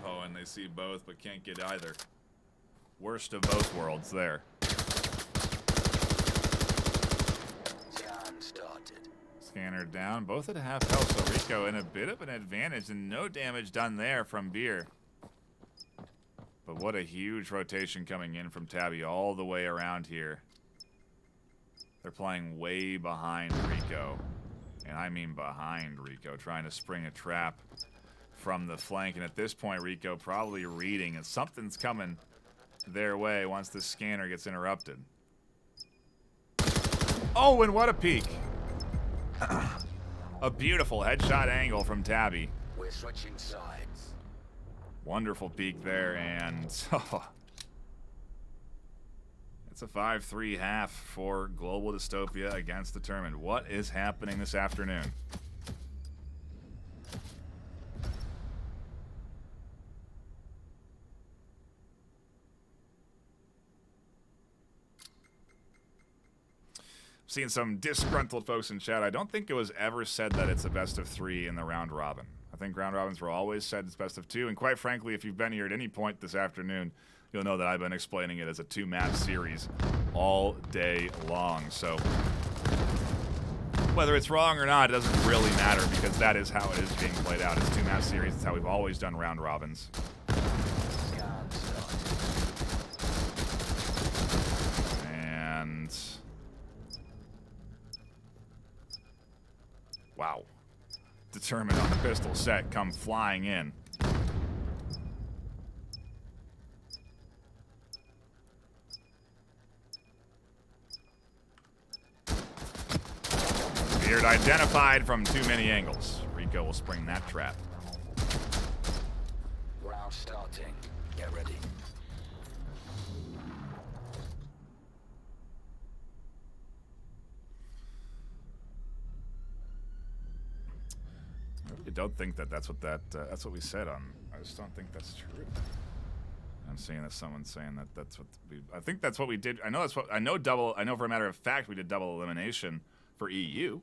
Speaker 6: Oh, and they see both, but can't get either. Worst of both worlds there. Scanner down, both at half health, so Rico in a bit of an advantage, and no damage done there from Beer. But what a huge rotation coming in from Tabby all the way around here. They're playing way behind Rico. And I mean behind Rico, trying to spring a trap from the flank. And at this point, Rico probably reading, and something's coming their way once the scanner gets interrupted. Oh, and what a peek. A beautiful headshot angle from Tabby.
Speaker 15: We're switching sides.
Speaker 6: Wonderful peek there, and oh, it's a 5-3 half for Global Dystopia against Determined. What is happening this afternoon? Seeing some disgruntled folks in chat. I don't think it was ever said that it's a best of 3 in the round robin. I think round robins were always said it's best of 2, and quite frankly, if you've been here at any point this afternoon, you'll know that I've been explaining it as a 2-map series all day long. So whether it's wrong or not, it doesn't really matter, because that is how it is being played out. It's 2-map series. It's how we've always done round robins. And wow. Determined on the pistol set come flying in. Beard identified from too many angles. Rico will spring that trap.
Speaker 15: Round starting. Get ready.
Speaker 6: I don't think that that's what that's what we said on. I just don't think that's true. I'm seeing that someone's saying that that's what we. I think that's what we did. I know that's what I know. I know for a matter of fact we did double elimination for EU.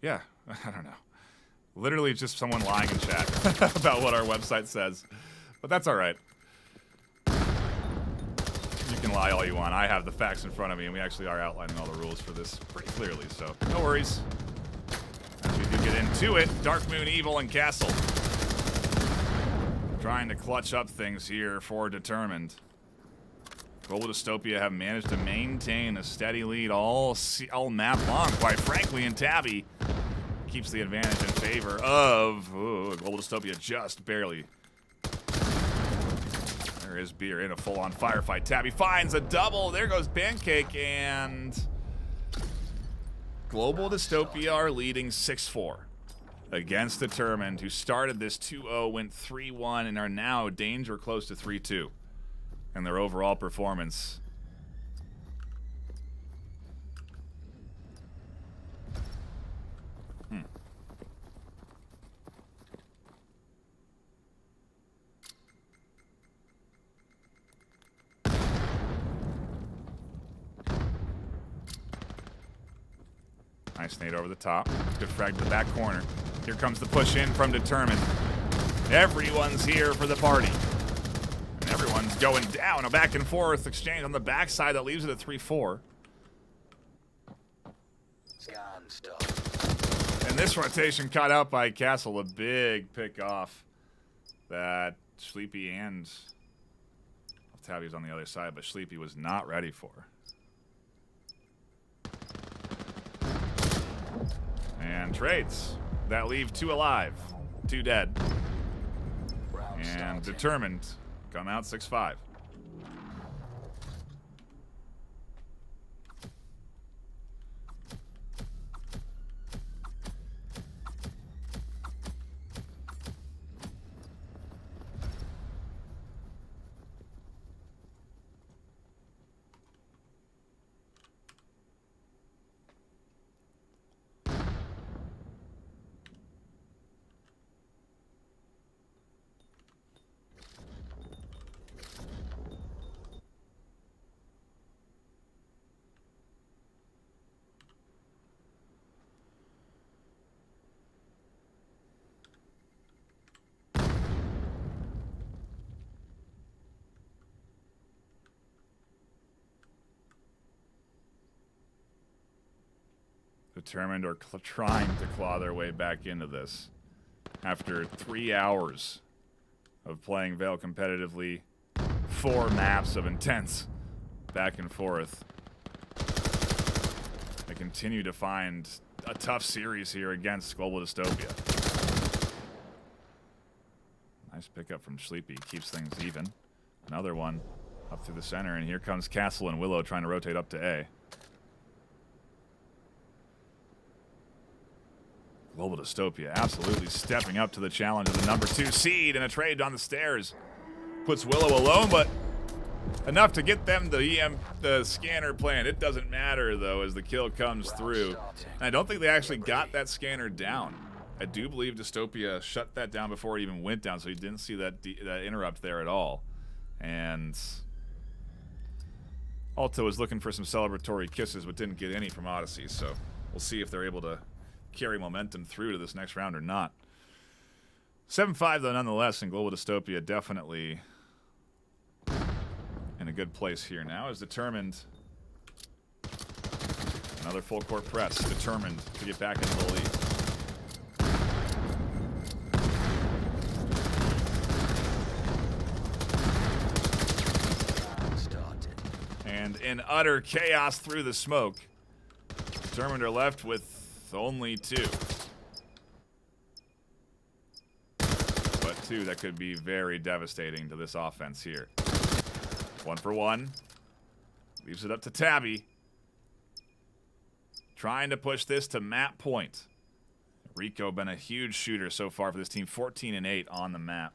Speaker 6: Yeah, I don't know. Literally just someone lying in chat about what our website says, but that's all right. You can lie all you want. I have the facts in front of me, and we actually are outlining all the rules for this pretty clearly, so no worries. As we do get into it, Dark Moon, Evil, and Castle. Trying to clutch up things here for Determined. Global Dystopia have managed to maintain a steady lead all map long, quite frankly, and Tabby keeps the advantage in favor of Global Dystopia just barely. There is Beer in a full-on firefight. Tabby finds a double. There goes Pancake, and Global Dystopia are leading 6-4 against Determined, who started this 2-0, went 3-1, and are now danger close to 3-2 in their overall performance. Nice nade over the top. Good frag to the back corner. Here comes the push in from Determined. Everyone's here for the party. And everyone's going down. A back and forth exchange on the backside that leaves it at 3-4. And this rotation caught out by Castle. A big pick off that Sleepy and Tabby's on the other side, but Sleepy was not ready for. And trades that leave 2 alive, 2 dead. And Determined come out 6-5. Determined or trying to claw their way back into this after 3 hours of playing VAIL competitively, 4 maps of intense back and forth. They continue to find a tough series here against Global Dystopia. Nice pickup from Sleepy, keeps things even. Another one up through the center, and here comes Castle and Willow trying to rotate up to A. Global Dystopia absolutely stepping up to the challenge of the number 2 seed, and a trade on the stairs puts Willow alone, but enough to get them the scanner plan. It doesn't matter, though, as the kill comes through. And I don't think they actually got that scanner down. I do believe Dystopia shut that down before it even went down, so you didn't see that interrupt there at all. And Alto was looking for some celebratory kisses, but didn't get any from Odyssey, so we'll see if they're able to carry momentum through to this next round or not. 7-5 though nonetheless, and Global Dystopia definitely in a good place here now, is Determined. Another full court press, Determined to get back into the lead. And in utter chaos through the smoke, Determined are left with only 2. But 2 that could be very devastating to this offense here. 1 for 1. Leaves it up to Tabby. Trying to push this to map point. Rico been a huge shooter so far for this team. 14 and 8 on the map.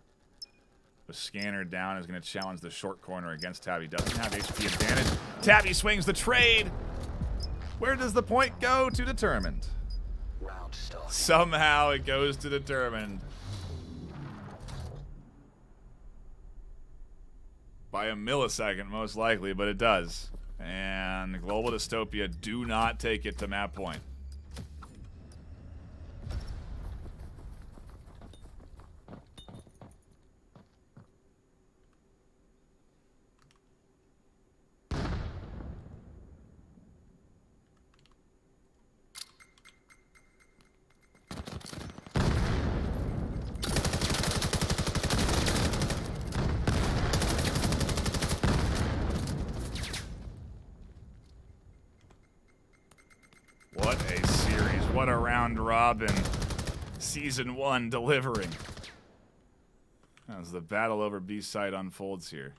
Speaker 6: The scanner down is going to challenge the short corner against Tabby. Doesn't have HP advantage. Tabby swings the trade. Where does the point go? To Determined. Somehow it goes to Determined. By a millisecond, most likely, but it does. And Global Dystopia do not take it to map point. What a series. What a round robin. Season 1 delivering. As the battle over B side unfolds here.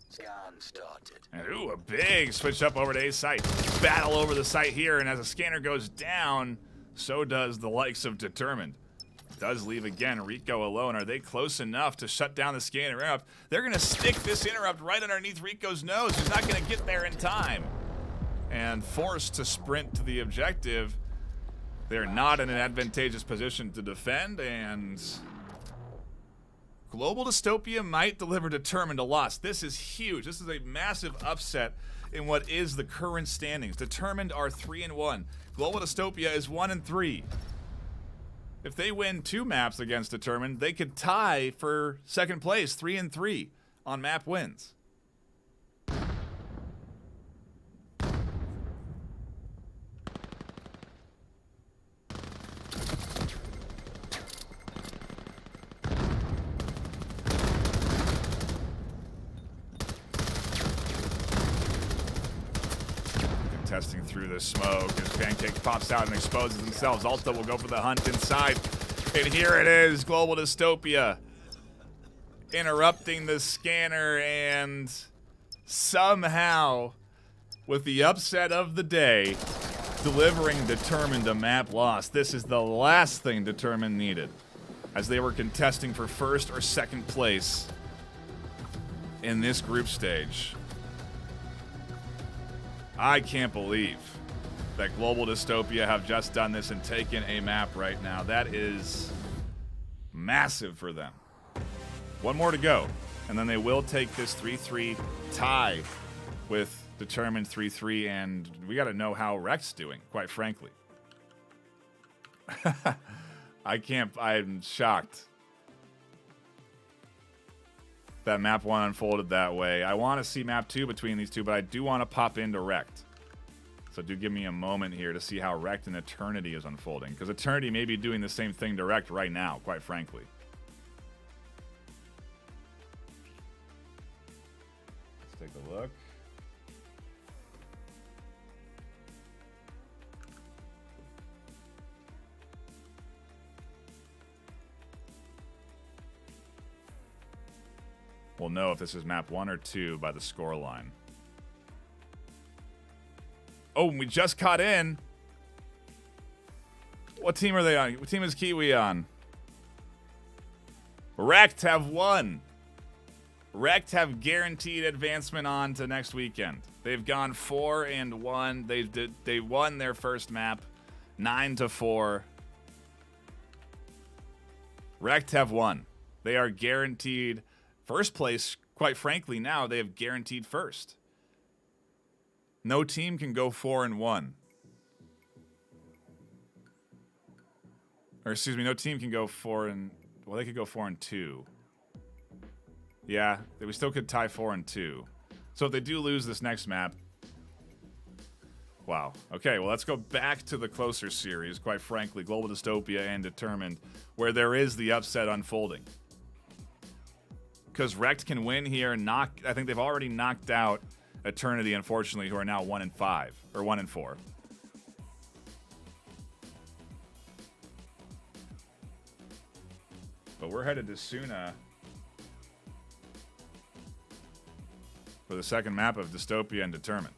Speaker 15: Scan started.
Speaker 6: And ooh, a big switch up over to A site. Battle over the site here, and as the scanner goes down, so does the likes of Determined. Does leave again. Rico alone. Are they close enough to shut down the scan interrupt? They're going to stick this interrupt right underneath Rico's nose. He's not going to get there in time. And forced to sprint to the objective. They're not in an advantageous position to defend, and Global Dystopia might deliver Determined a loss. This is huge. This is a massive upset in what is the current standings. Determined are 3-1. Global Dystopia is 1-3. If they win 2 maps against Determined, they could tie for second place, 3-3 on map wins. contesting through the smoke as Pancake pops out and exposes themselves. Alta will go for the hunt inside. And here it is, Global Dystopia interrupting the scanner and somehow, with the upset of the day, delivering Determined a map loss. This is the last thing Determined needed, as they were contesting for first or second place in this group stage. I can't believe that Global Dystopia have just done this and taken a map right now. That is massive for them. One more to go, and then they will take this 3-3 tie with Determined 3-3, and we got to know how Rex doing, quite frankly. I'm shocked that map 1 unfolded that way. I want to see map 2 between these two, but I do want to pop into Wrecked. So do give me a moment here to see how Wrecked and Eternity is unfolding, because Eternity may be doing the same thing to Wrecked right now, quite frankly. Let's take a look. We'll know if this is map 1 or 2 by the score line. Oh, we just caught in. What team are they on? What team is Kiwi on? Wrecked have won. Wrecked have guaranteed advancement on to next weekend. They've gone 4-1. They won their first map 9-4. Wrecked have won. They are guaranteed first place. Quite frankly, now they have guaranteed first. No team can go 4-1. Or excuse me, no team can go 4 and well, they could go 4-2. Yeah, we still could tie 4-2. So if they do lose this next map, wow. Okay, well let's go back to the closer series. Quite frankly, Global Dystopia and Determined, where there is the upset unfolding. Because Wrecked can win here and I think they've already knocked out Eternity, unfortunately, who are now 1-5 or 1-4. But we're headed to Suna for the second map of Dystopia and Determined.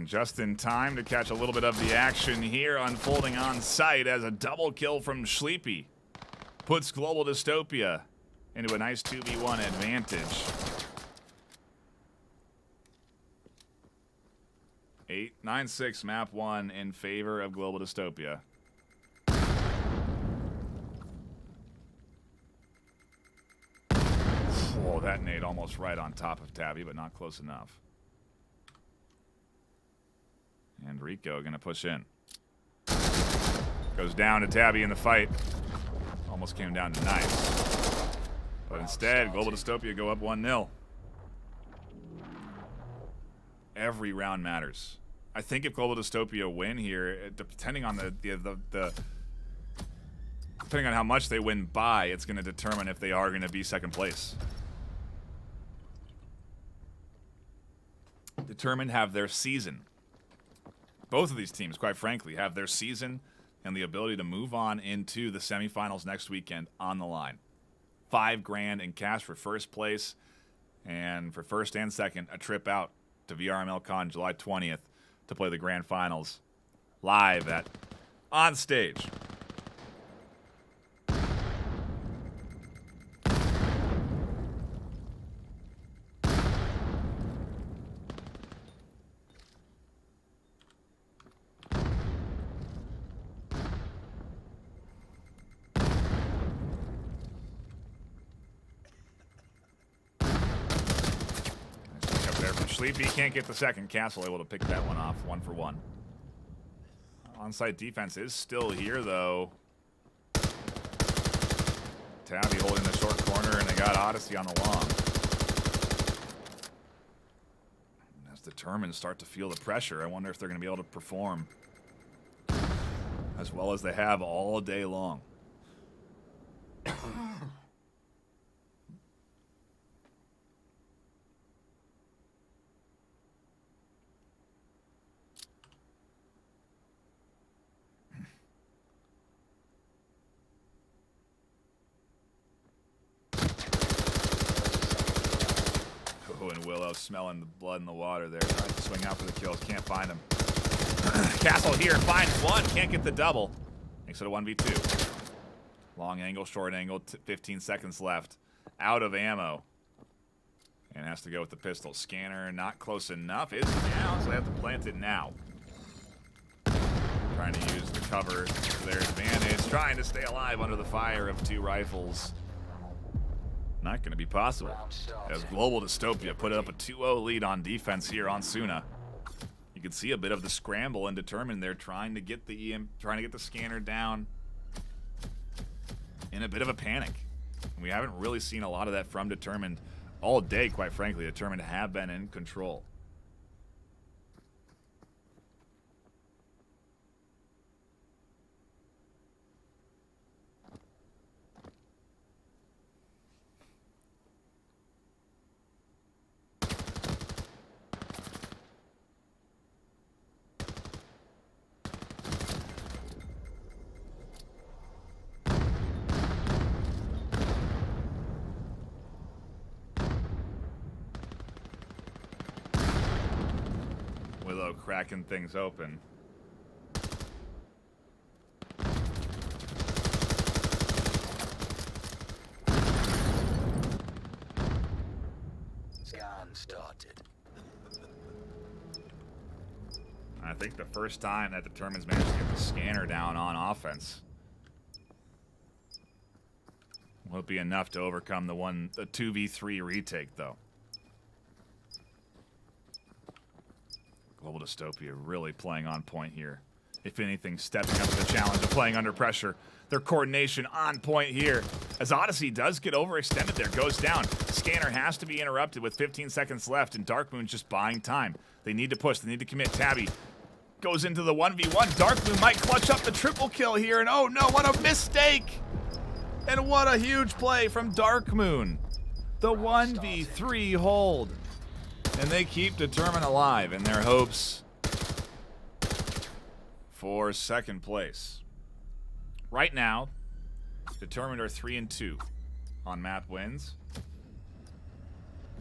Speaker 6: Just in time to catch a little bit of the action here unfolding on site as a double kill from Sleepy puts Global Dystopia into a nice 2v1 advantage. 8-9-6 map 1 in favor of Global Dystopia. Whoa, that nade almost right on top of Tabby, but not close enough. And Rico going to push in. Goes down to Tabby in the fight. Almost came down to Nice. But instead, Global Dystopia go up 1-0. Every round matters. I think if Global Dystopia win here, depending on depending on how much they win by, it's going to determine if they are going to be second place. Determined have their season. Both of these teams, quite frankly, have their season and the ability to move on into the semifinals next weekend on the line. $5 grand in cash for first place, and for first and second, a trip out to VRML Con July 20th to play the grand finals live at On Stage. Sleepy can't get the second. Castle able to pick that one off, 1 for 1. Onside defense is still here, though. Tabby holding the short corner, and they got Odyssey on the long. As Determined start to feel the pressure, I wonder if they're going to be able to perform as well as they have all day long. And Willow smelling the blood in the water there. Trying to swing out for the kills. Can't find him. Castle here finds one. Can't get the double. Makes it a 1v2. Long angle, short angle. 15 seconds left. Out of ammo. And has to go with the pistol. Scanner not close enough. Is down, so they have to plant it now. Trying to use the cover to their advantage. Trying to stay alive under the fire of 2 rifles. Not going to be possible, as Global Dystopia put up a 2-0 lead on defense here on Suna. You can see a bit of the scramble and Determined there, trying to get the scanner down in a bit of a panic. And we haven't really seen a lot of that from Determined all day, quite frankly. Determined have been in control. Willow cracking things open.
Speaker 15: Scan started.
Speaker 6: I think the first time that Determined's managed to get the scanner down on offense. Will it be enough to overcome the 2v3 retake, though? Global Dystopia really playing on point here. If anything, stepping up to the challenge of playing under pressure. Their coordination on point here. As Odyssey does get overextended there, goes down. Scanner has to be interrupted with 15 seconds left, and Darkmoon's just buying time. They need to push, they need to commit. Tabby goes into the 1v1. Darkmoon might clutch up the triple kill here, and oh no, what a mistake! And what a huge play from Darkmoon. The 1v3 hold. And they keep Determined alive in their hopes for second place. Right now, Determined are 3-2 on map wins.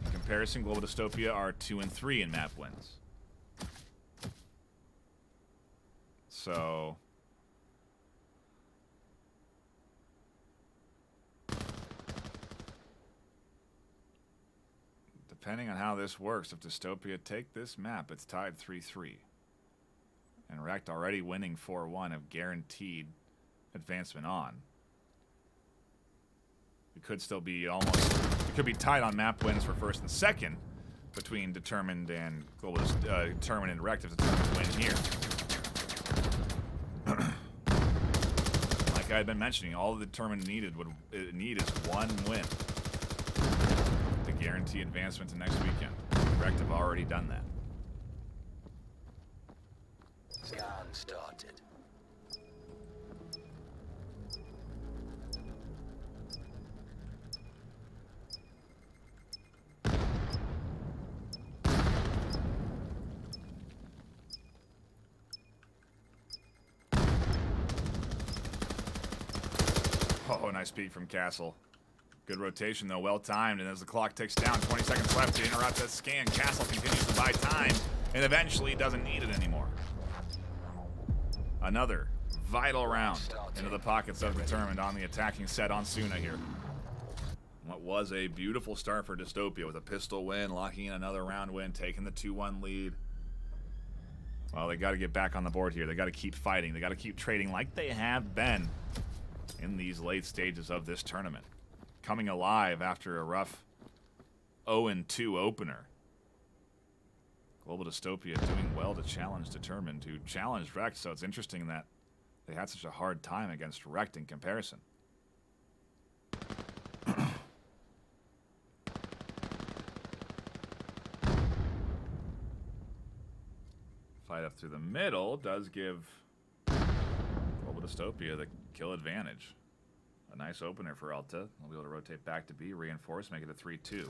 Speaker 6: In comparison, Global Dystopia are 2-3 in map wins. So depending on how this works, if Dystopia take this map, it's tied 3-3. And Rekt already winning 4-1 of guaranteed advancement on. It could still be almost, it could be tied on map wins for first and second between Determined and Global, Determined and Rekt if Determined win here. Like I had been mentioning, all the Determined need is one win to guarantee advancement to next weekend. Rekt have already done that.
Speaker 15: Scan started.
Speaker 6: Oh, nice peek from Castle. Good rotation, though, well timed. And as the clock ticks down, 20 seconds left to interrupt that scan. Castle continues to buy time and eventually doesn't need it anymore. Another vital round into the pockets of Determined on the attacking set on Suna here. What was a beautiful start for Dystopia with a pistol win, locking in another round win, taking the 2-1 lead. Well, they got to get back on the board here. They got to keep fighting. They got to keep trading like they have been in these late stages of this tournament. Coming alive after a rough 0-2 opener. Global Dystopia doing well to challenge Determined, to challenge Rekt, so it's interesting that they had such a hard time against Rekt in comparison. Fight up through the middle does give Global Dystopia the kill advantage. A nice opener for Alta. We'll be able to rotate back to B, reinforce, make it a 3-2.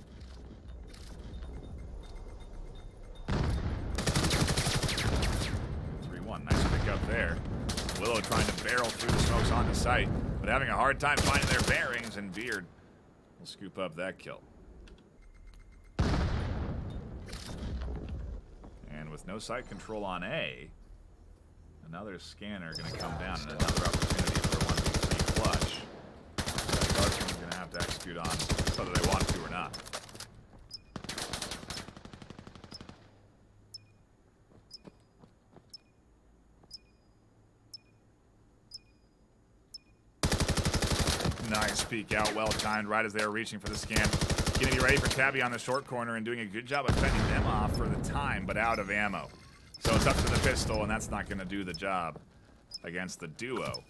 Speaker 6: Nice pick up there. Willow trying to barrel through the smokes onto site, but having a hard time finding their bearings, and Beard will scoop up that kill. And with no sight control on A, another scanner going to come down and another opportunity for a 1v3 clutch. Guardsman's going to have to execute on whether they want to or not. Nice peek out, well timed, right as they were reaching for the scan. Getting be ready for Tabby on the short corner and doing a good job of fending them off for the time, but out of ammo. So it's up to the pistol, and that's not going to do the job against the duo.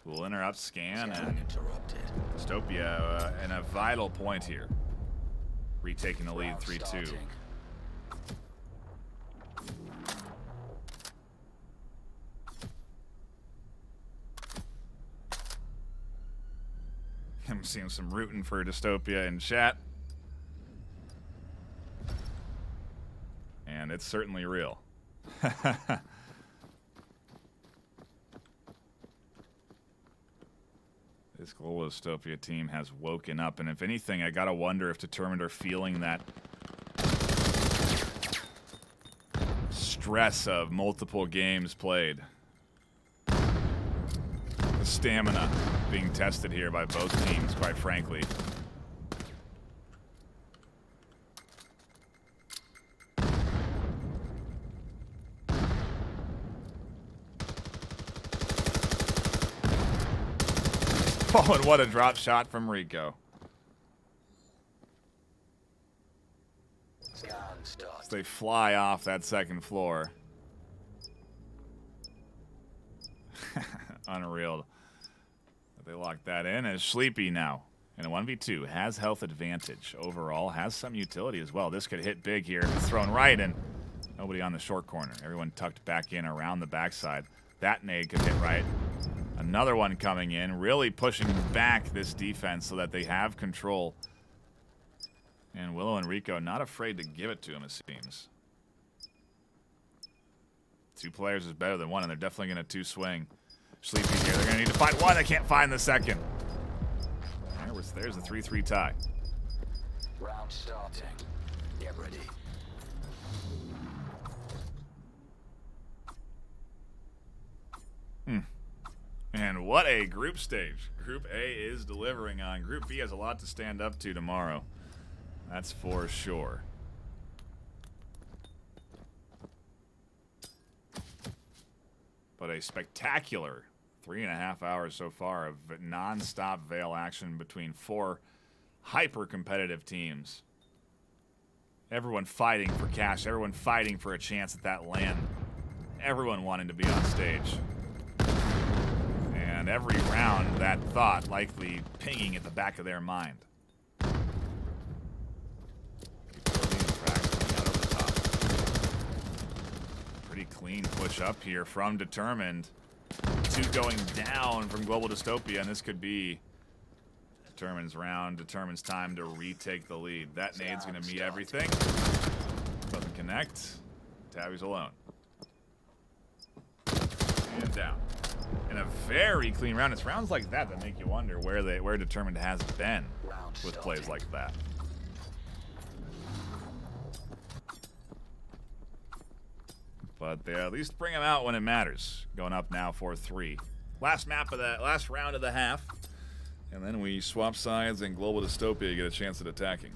Speaker 6: Who will interrupt scan, and Dystopia in a vital point here. Retaking the lead 3-2. I'm seeing some rooting for Dystopia in chat. And it's certainly real. This Global Dystopia team has woken up, and if anything, I gotta wonder if Determined are feeling that stress of multiple games played. The stamina being tested here by both teams, quite frankly. Oh, and what a drop shot from Rico. As they fly off that second floor. Unreal. They locked that in as Sleepy now in a 1v2 has health advantage overall, has some utility as well. This could hit big here if it's thrown right, and nobody on the short corner. Everyone tucked back in around the backside. That nade could hit right. Another one coming in, really pushing back this defense so that they have control. And Willow and Rico not afraid to give it to him, it seems. Two players is better than one, and they're definitely going to two-swing. Sleepy here. They're going to need to find one. They can't find the second. There's the 3-3 tie.
Speaker 15: Round starting. Get ready.
Speaker 6: And what a group stage. Group A is delivering on. Group B has a lot to stand up to tomorrow. That's for sure. But a spectacular 3.5 hours so far of non-stop VAIL action between four hyper-competitive teams. Everyone fighting for cash. Everyone fighting for a chance at that land. Everyone wanting to be on stage. And every round, that thought likely pinging at the back of their mind. Pretty clean push up here from Determined. Two going down from Global Dystopia, and this could be Determined's round, Determined's time to retake the lead. That nade's going to meet everything. Doesn't connect. Tabby's alone. And down. In a very clean round. It's rounds like that that make you wonder where Determined has been with plays like that. But they at least bring them out when it matters. Going up now 4-3. Last round of the half. And then we swap sides and Global Dystopia get a chance at attacking.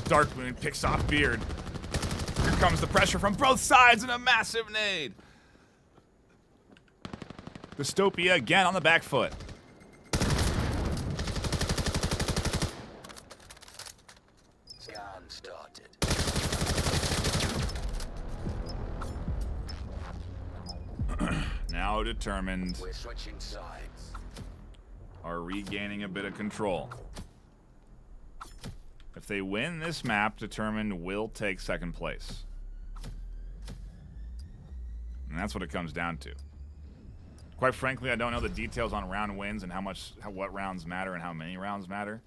Speaker 6: Darkmoon picks off Beard. Here comes the pressure from both sides and a massive nade. Dystopia again on the back foot.
Speaker 15: Scan started.
Speaker 6: Now Determined
Speaker 15: We're switching sides.
Speaker 6: are regaining a bit of control. If they win this map, Determined will take second place. And that's what it comes down to. Quite frankly, I don't know the details on round wins and what rounds matter and how many rounds matter.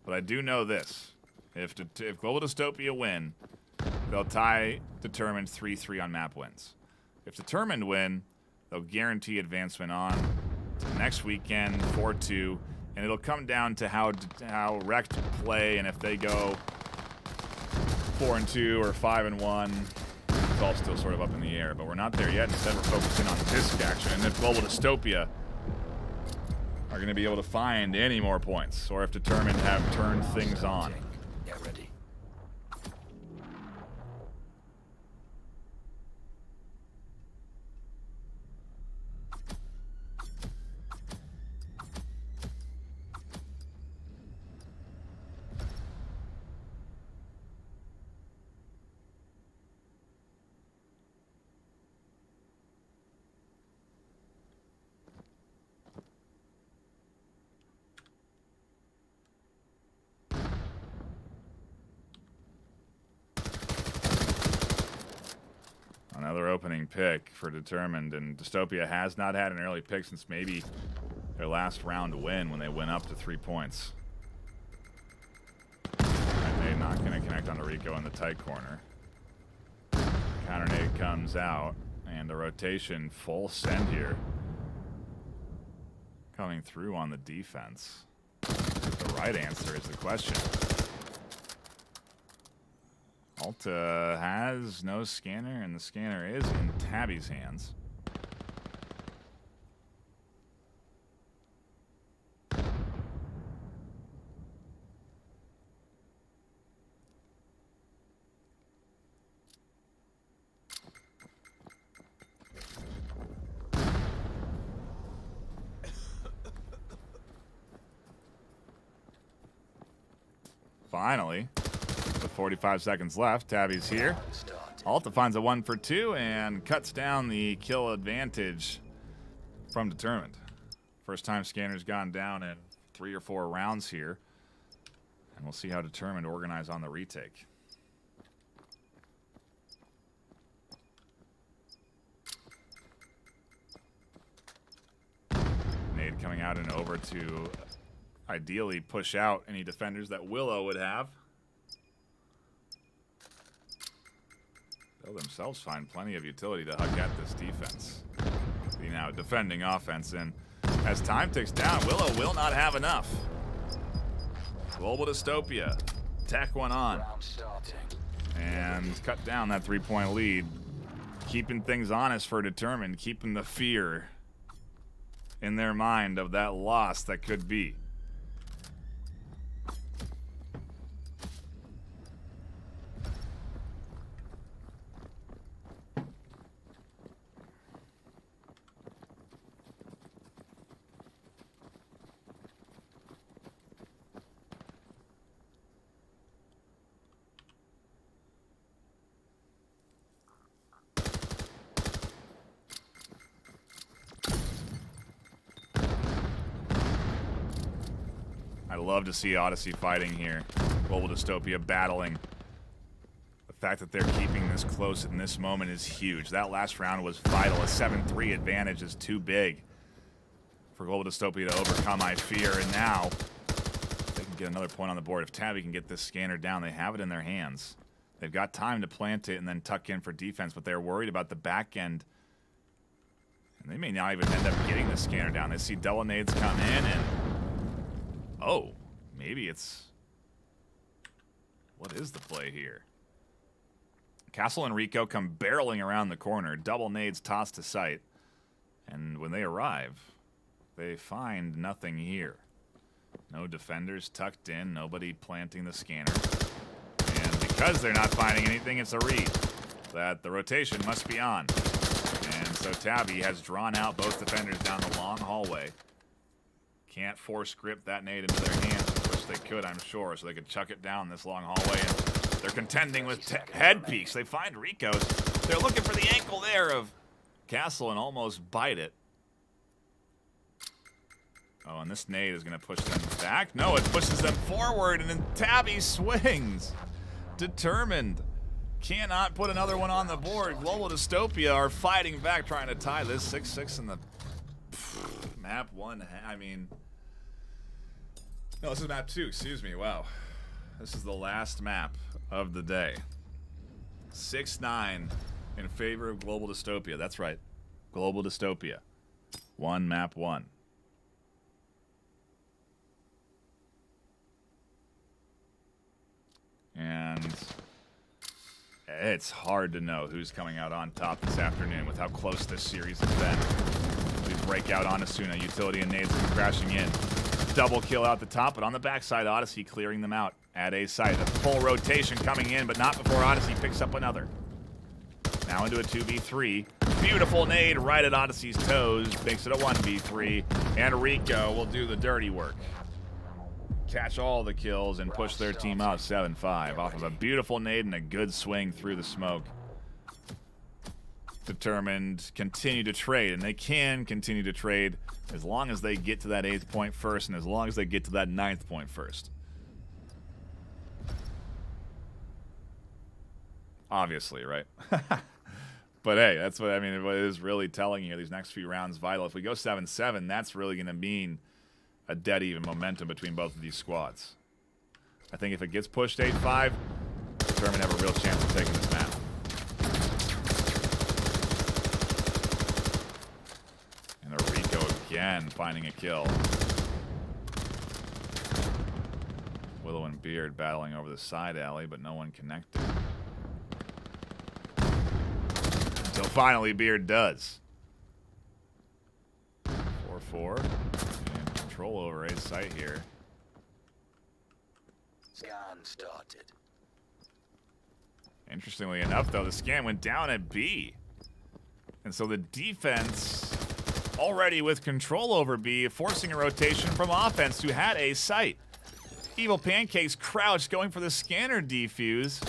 Speaker 6: But I do know this. If Global Dystopia win, they'll tie Determined 3-3 on map wins. If Determined win, they'll guarantee advancement on to next weekend, 4-2. And it'll come down to how Wrecked play, and if they go 4-2 or 5-1, it's all still sort of up in the air. But we're not there yet. Instead, we're focusing on disc action, and if Global Dystopia are going to be able to find any more points, or if Determined have turned things on.
Speaker 15: Get ready.
Speaker 6: Another opening pick for Determined, and Dystopia has not had an early pick since maybe their last round win when they went up to 3 points. And they're not going to connect onto Rico in the tight corner. Counter nade comes out, and a rotation full send here. Coming through on the defense. The right answer is the question. Alta has no scanner, and the scanner is in Tabby's hands. Finally. With 45 seconds left, Tabby's here. Alta finds a 1 for 2 and cuts down the kill advantage from Determined. First time Scanner's gone down in 3 or 4 rounds here. And we'll see how Determined organize on the retake. Nade coming out and over to ideally push out any defenders that Willow would have. They'll themselves find plenty of utility to hug at this defense. The now defending offense, and as time ticks down, Willow will not have enough. Global Dystopia, tack one on, and cut down that 3-point lead. Keeping things honest for Determined, keeping the fear in their mind of that loss that could be. I love to see Odyssey fighting here. Global Dystopia battling. The fact that they're keeping this close in this moment is huge. That last round was vital. A 7-3 advantage is too big for Global Dystopia to overcome, I fear. And now they can get another point on the board. If Tabby can get this scanner down, they have it in their hands. They've got time to plant it and then tuck in for defense, but they're worried about the back end. And they may not even end up getting the scanner down. They see double nades come in and... oh, maybe it's... what is the play here? Castle and Rico come barreling around the corner. Double nades tossed to sight. And when they arrive, they find nothing here. No defenders tucked in. Nobody planting the scanner. because they're not finding anything, it's a read that the rotation must be on. And so Tabby has drawn out both defenders down the long hallway. Can't force grip that nade into their hands, which they could, I'm sure, so they could chuck it down this long hallway. And they're contending with head peeks. They find Rico's. They're looking for the ankle there of Castle and almost bite it. Oh, and this nade is going to push them back. No, it pushes them forward, and then Tabby swings. Determined. Cannot put another one on the board. Global Dystopia are fighting back, trying to tie this 6-6 in the map 1. I mean, no, this is map 2. Excuse me. Wow. This is the last map of the day. 6-9 in favor of Global Dystopia. That's right. Global Dystopia. Map 1. And it's hard to know who's coming out on top this afternoon with how close this series has been. We break out on Asuna. Utility and nades come crashing in. Double kill out the top, but on the backside, Odyssey clearing them out at a site. A full rotation coming in, but not before Odyssey picks up another. Now into a 2v3. Beautiful nade right at Odyssey's toes. Makes it a 1v3. And Rico will do the dirty work. Catch all the kills and push their team out 7-5 off of a beautiful nade and a good swing through the smoke. Determined, continue to trade, and they can continue to trade as long as they get to that 8th point first and as long as they get to that 9th point first. Obviously, right? But hey, that's what I mean. What it is really telling you these next few rounds vital. If we go 7-7, that's really going to mean a dead even momentum between both of these squads. I think if it gets pushed 8-5, Determined have a real chance of taking this map. And a Rico again finding a kill. Willow and Beard battling over the side alley, but no one connected. Until finally Beard does. 4-4. And control over a site here.
Speaker 15: Scan started.
Speaker 6: Interestingly enough, though, the scan went down at B. And so the defense already with control over B, forcing a rotation from offense who had a site. Evil Pancakes crouched, going for the scanner defuse.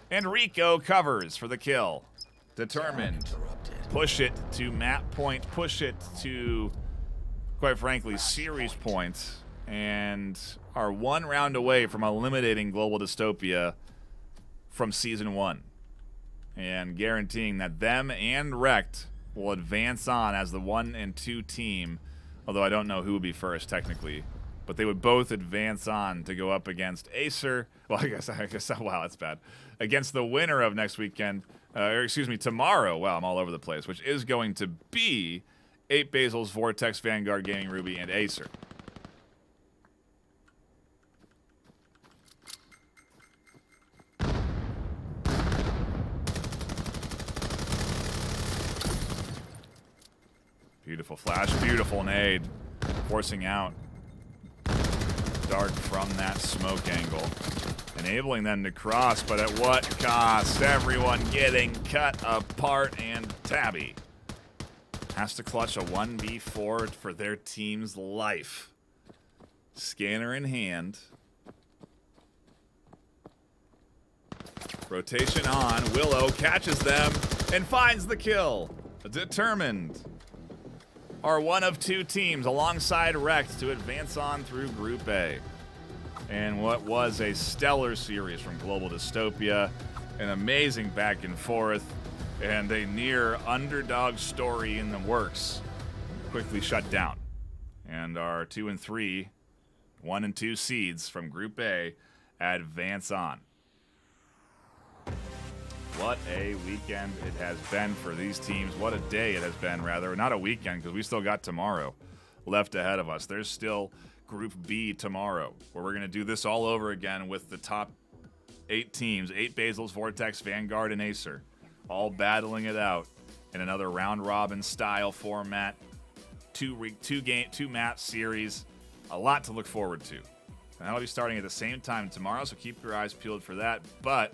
Speaker 6: And Rico covers for the kill. Determined. Push it to map point. Push it to, quite frankly, series points. And are 1 round away from eliminating Global Dystopia from Season 1. And guaranteeing that them and Rekt will advance on as the 1 and 2 team. Although I don't know who would be first, technically. But they would both advance on to go up against Acer. Well, I guess, wow, that's bad. Against the winner of next weekend, tomorrow. Wow, I'm all over the place. Which is going to be 8 Basil's, Vortex, Vanguard, Gaming Ruby, and Acer. Beautiful flash, beautiful nade. Forcing out Dark from that smoke angle. Enabling them to cross, but at what cost? Everyone getting cut apart, and Tabby has to clutch a 1v4 for their team's life. Scanner in hand. Rotation on. Willow catches them and finds the kill. Determined are 1 of 2 teams alongside Rekt to advance on through Group A. And what was a stellar series from Global Dystopia, an amazing back and forth, and a near underdog story in the works quickly shut down. And our 2 and 3, 1 and 2 seeds from Group A advance on. What a weekend it has been for these teams. What a day it has been, rather. Not a weekend, because we still got tomorrow left ahead of us. There's still Group B tomorrow, where we're going to do this all over again with the top 8 teams, 8 Basils, Vortex, Vanguard, and Acer, all battling it out in another round-robin style format, 2 map series. A lot to look forward to. And that'll be starting at the same time tomorrow, so keep your eyes peeled for that. But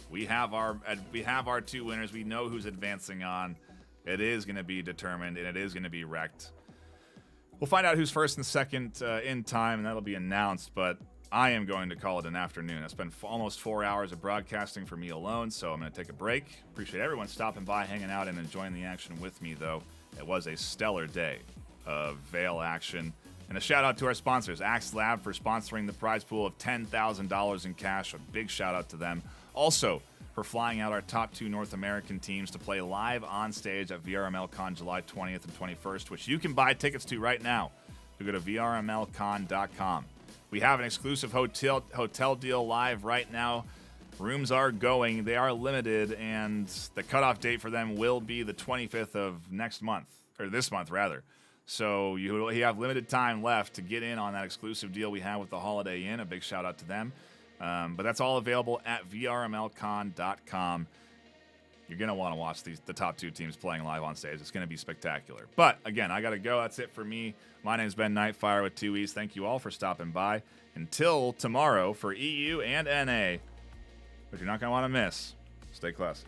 Speaker 6: We have our 2 winners. We know who's advancing on. It is going to be determined, and it is going to be wrecked. We'll find out who's first and second in time, and that'll be announced. But I am going to call it an afternoon. It's been almost 4 hours of broadcasting for me alone, so I'm going to take a break. Appreciate everyone stopping by, hanging out, and enjoying the action with me, though. It was a stellar day of VAIL action. And a shout out to our sponsors, Axe Lab, for sponsoring the prize pool of $10,000 in cash. A big shout out to them. Also, for flying out our top 2 North American teams to play live on stage at VRMLCon July 20th and 21st, which you can buy tickets to right now. You go to VRMLCon.com. We have an exclusive hotel deal live right now. Rooms are going. They are limited, and the cutoff date for them will be the 25th of next month, or this month, rather. So you have limited time left to get in on that exclusive deal we have with the Holiday Inn. A big shout out to them. But that's all available at VRMLCon.com. You're going to want to watch the top 2 teams playing live on stage. It's going to be spectacular. But, again, I got to go. That's it for me. My name's Ben Nightfire with 2 E's. Thank you all for stopping by. Until tomorrow for EU and NA, which you're not going to want to miss, stay classy.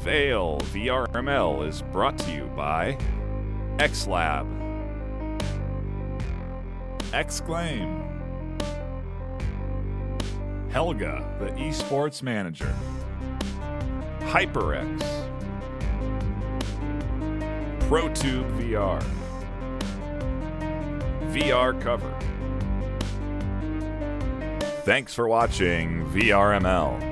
Speaker 6: VAIL VRML is brought to you by XLab, Exclaim, Helga, the esports manager, HyperX, ProTube VR, VR Cover. Thanks for watching VRML.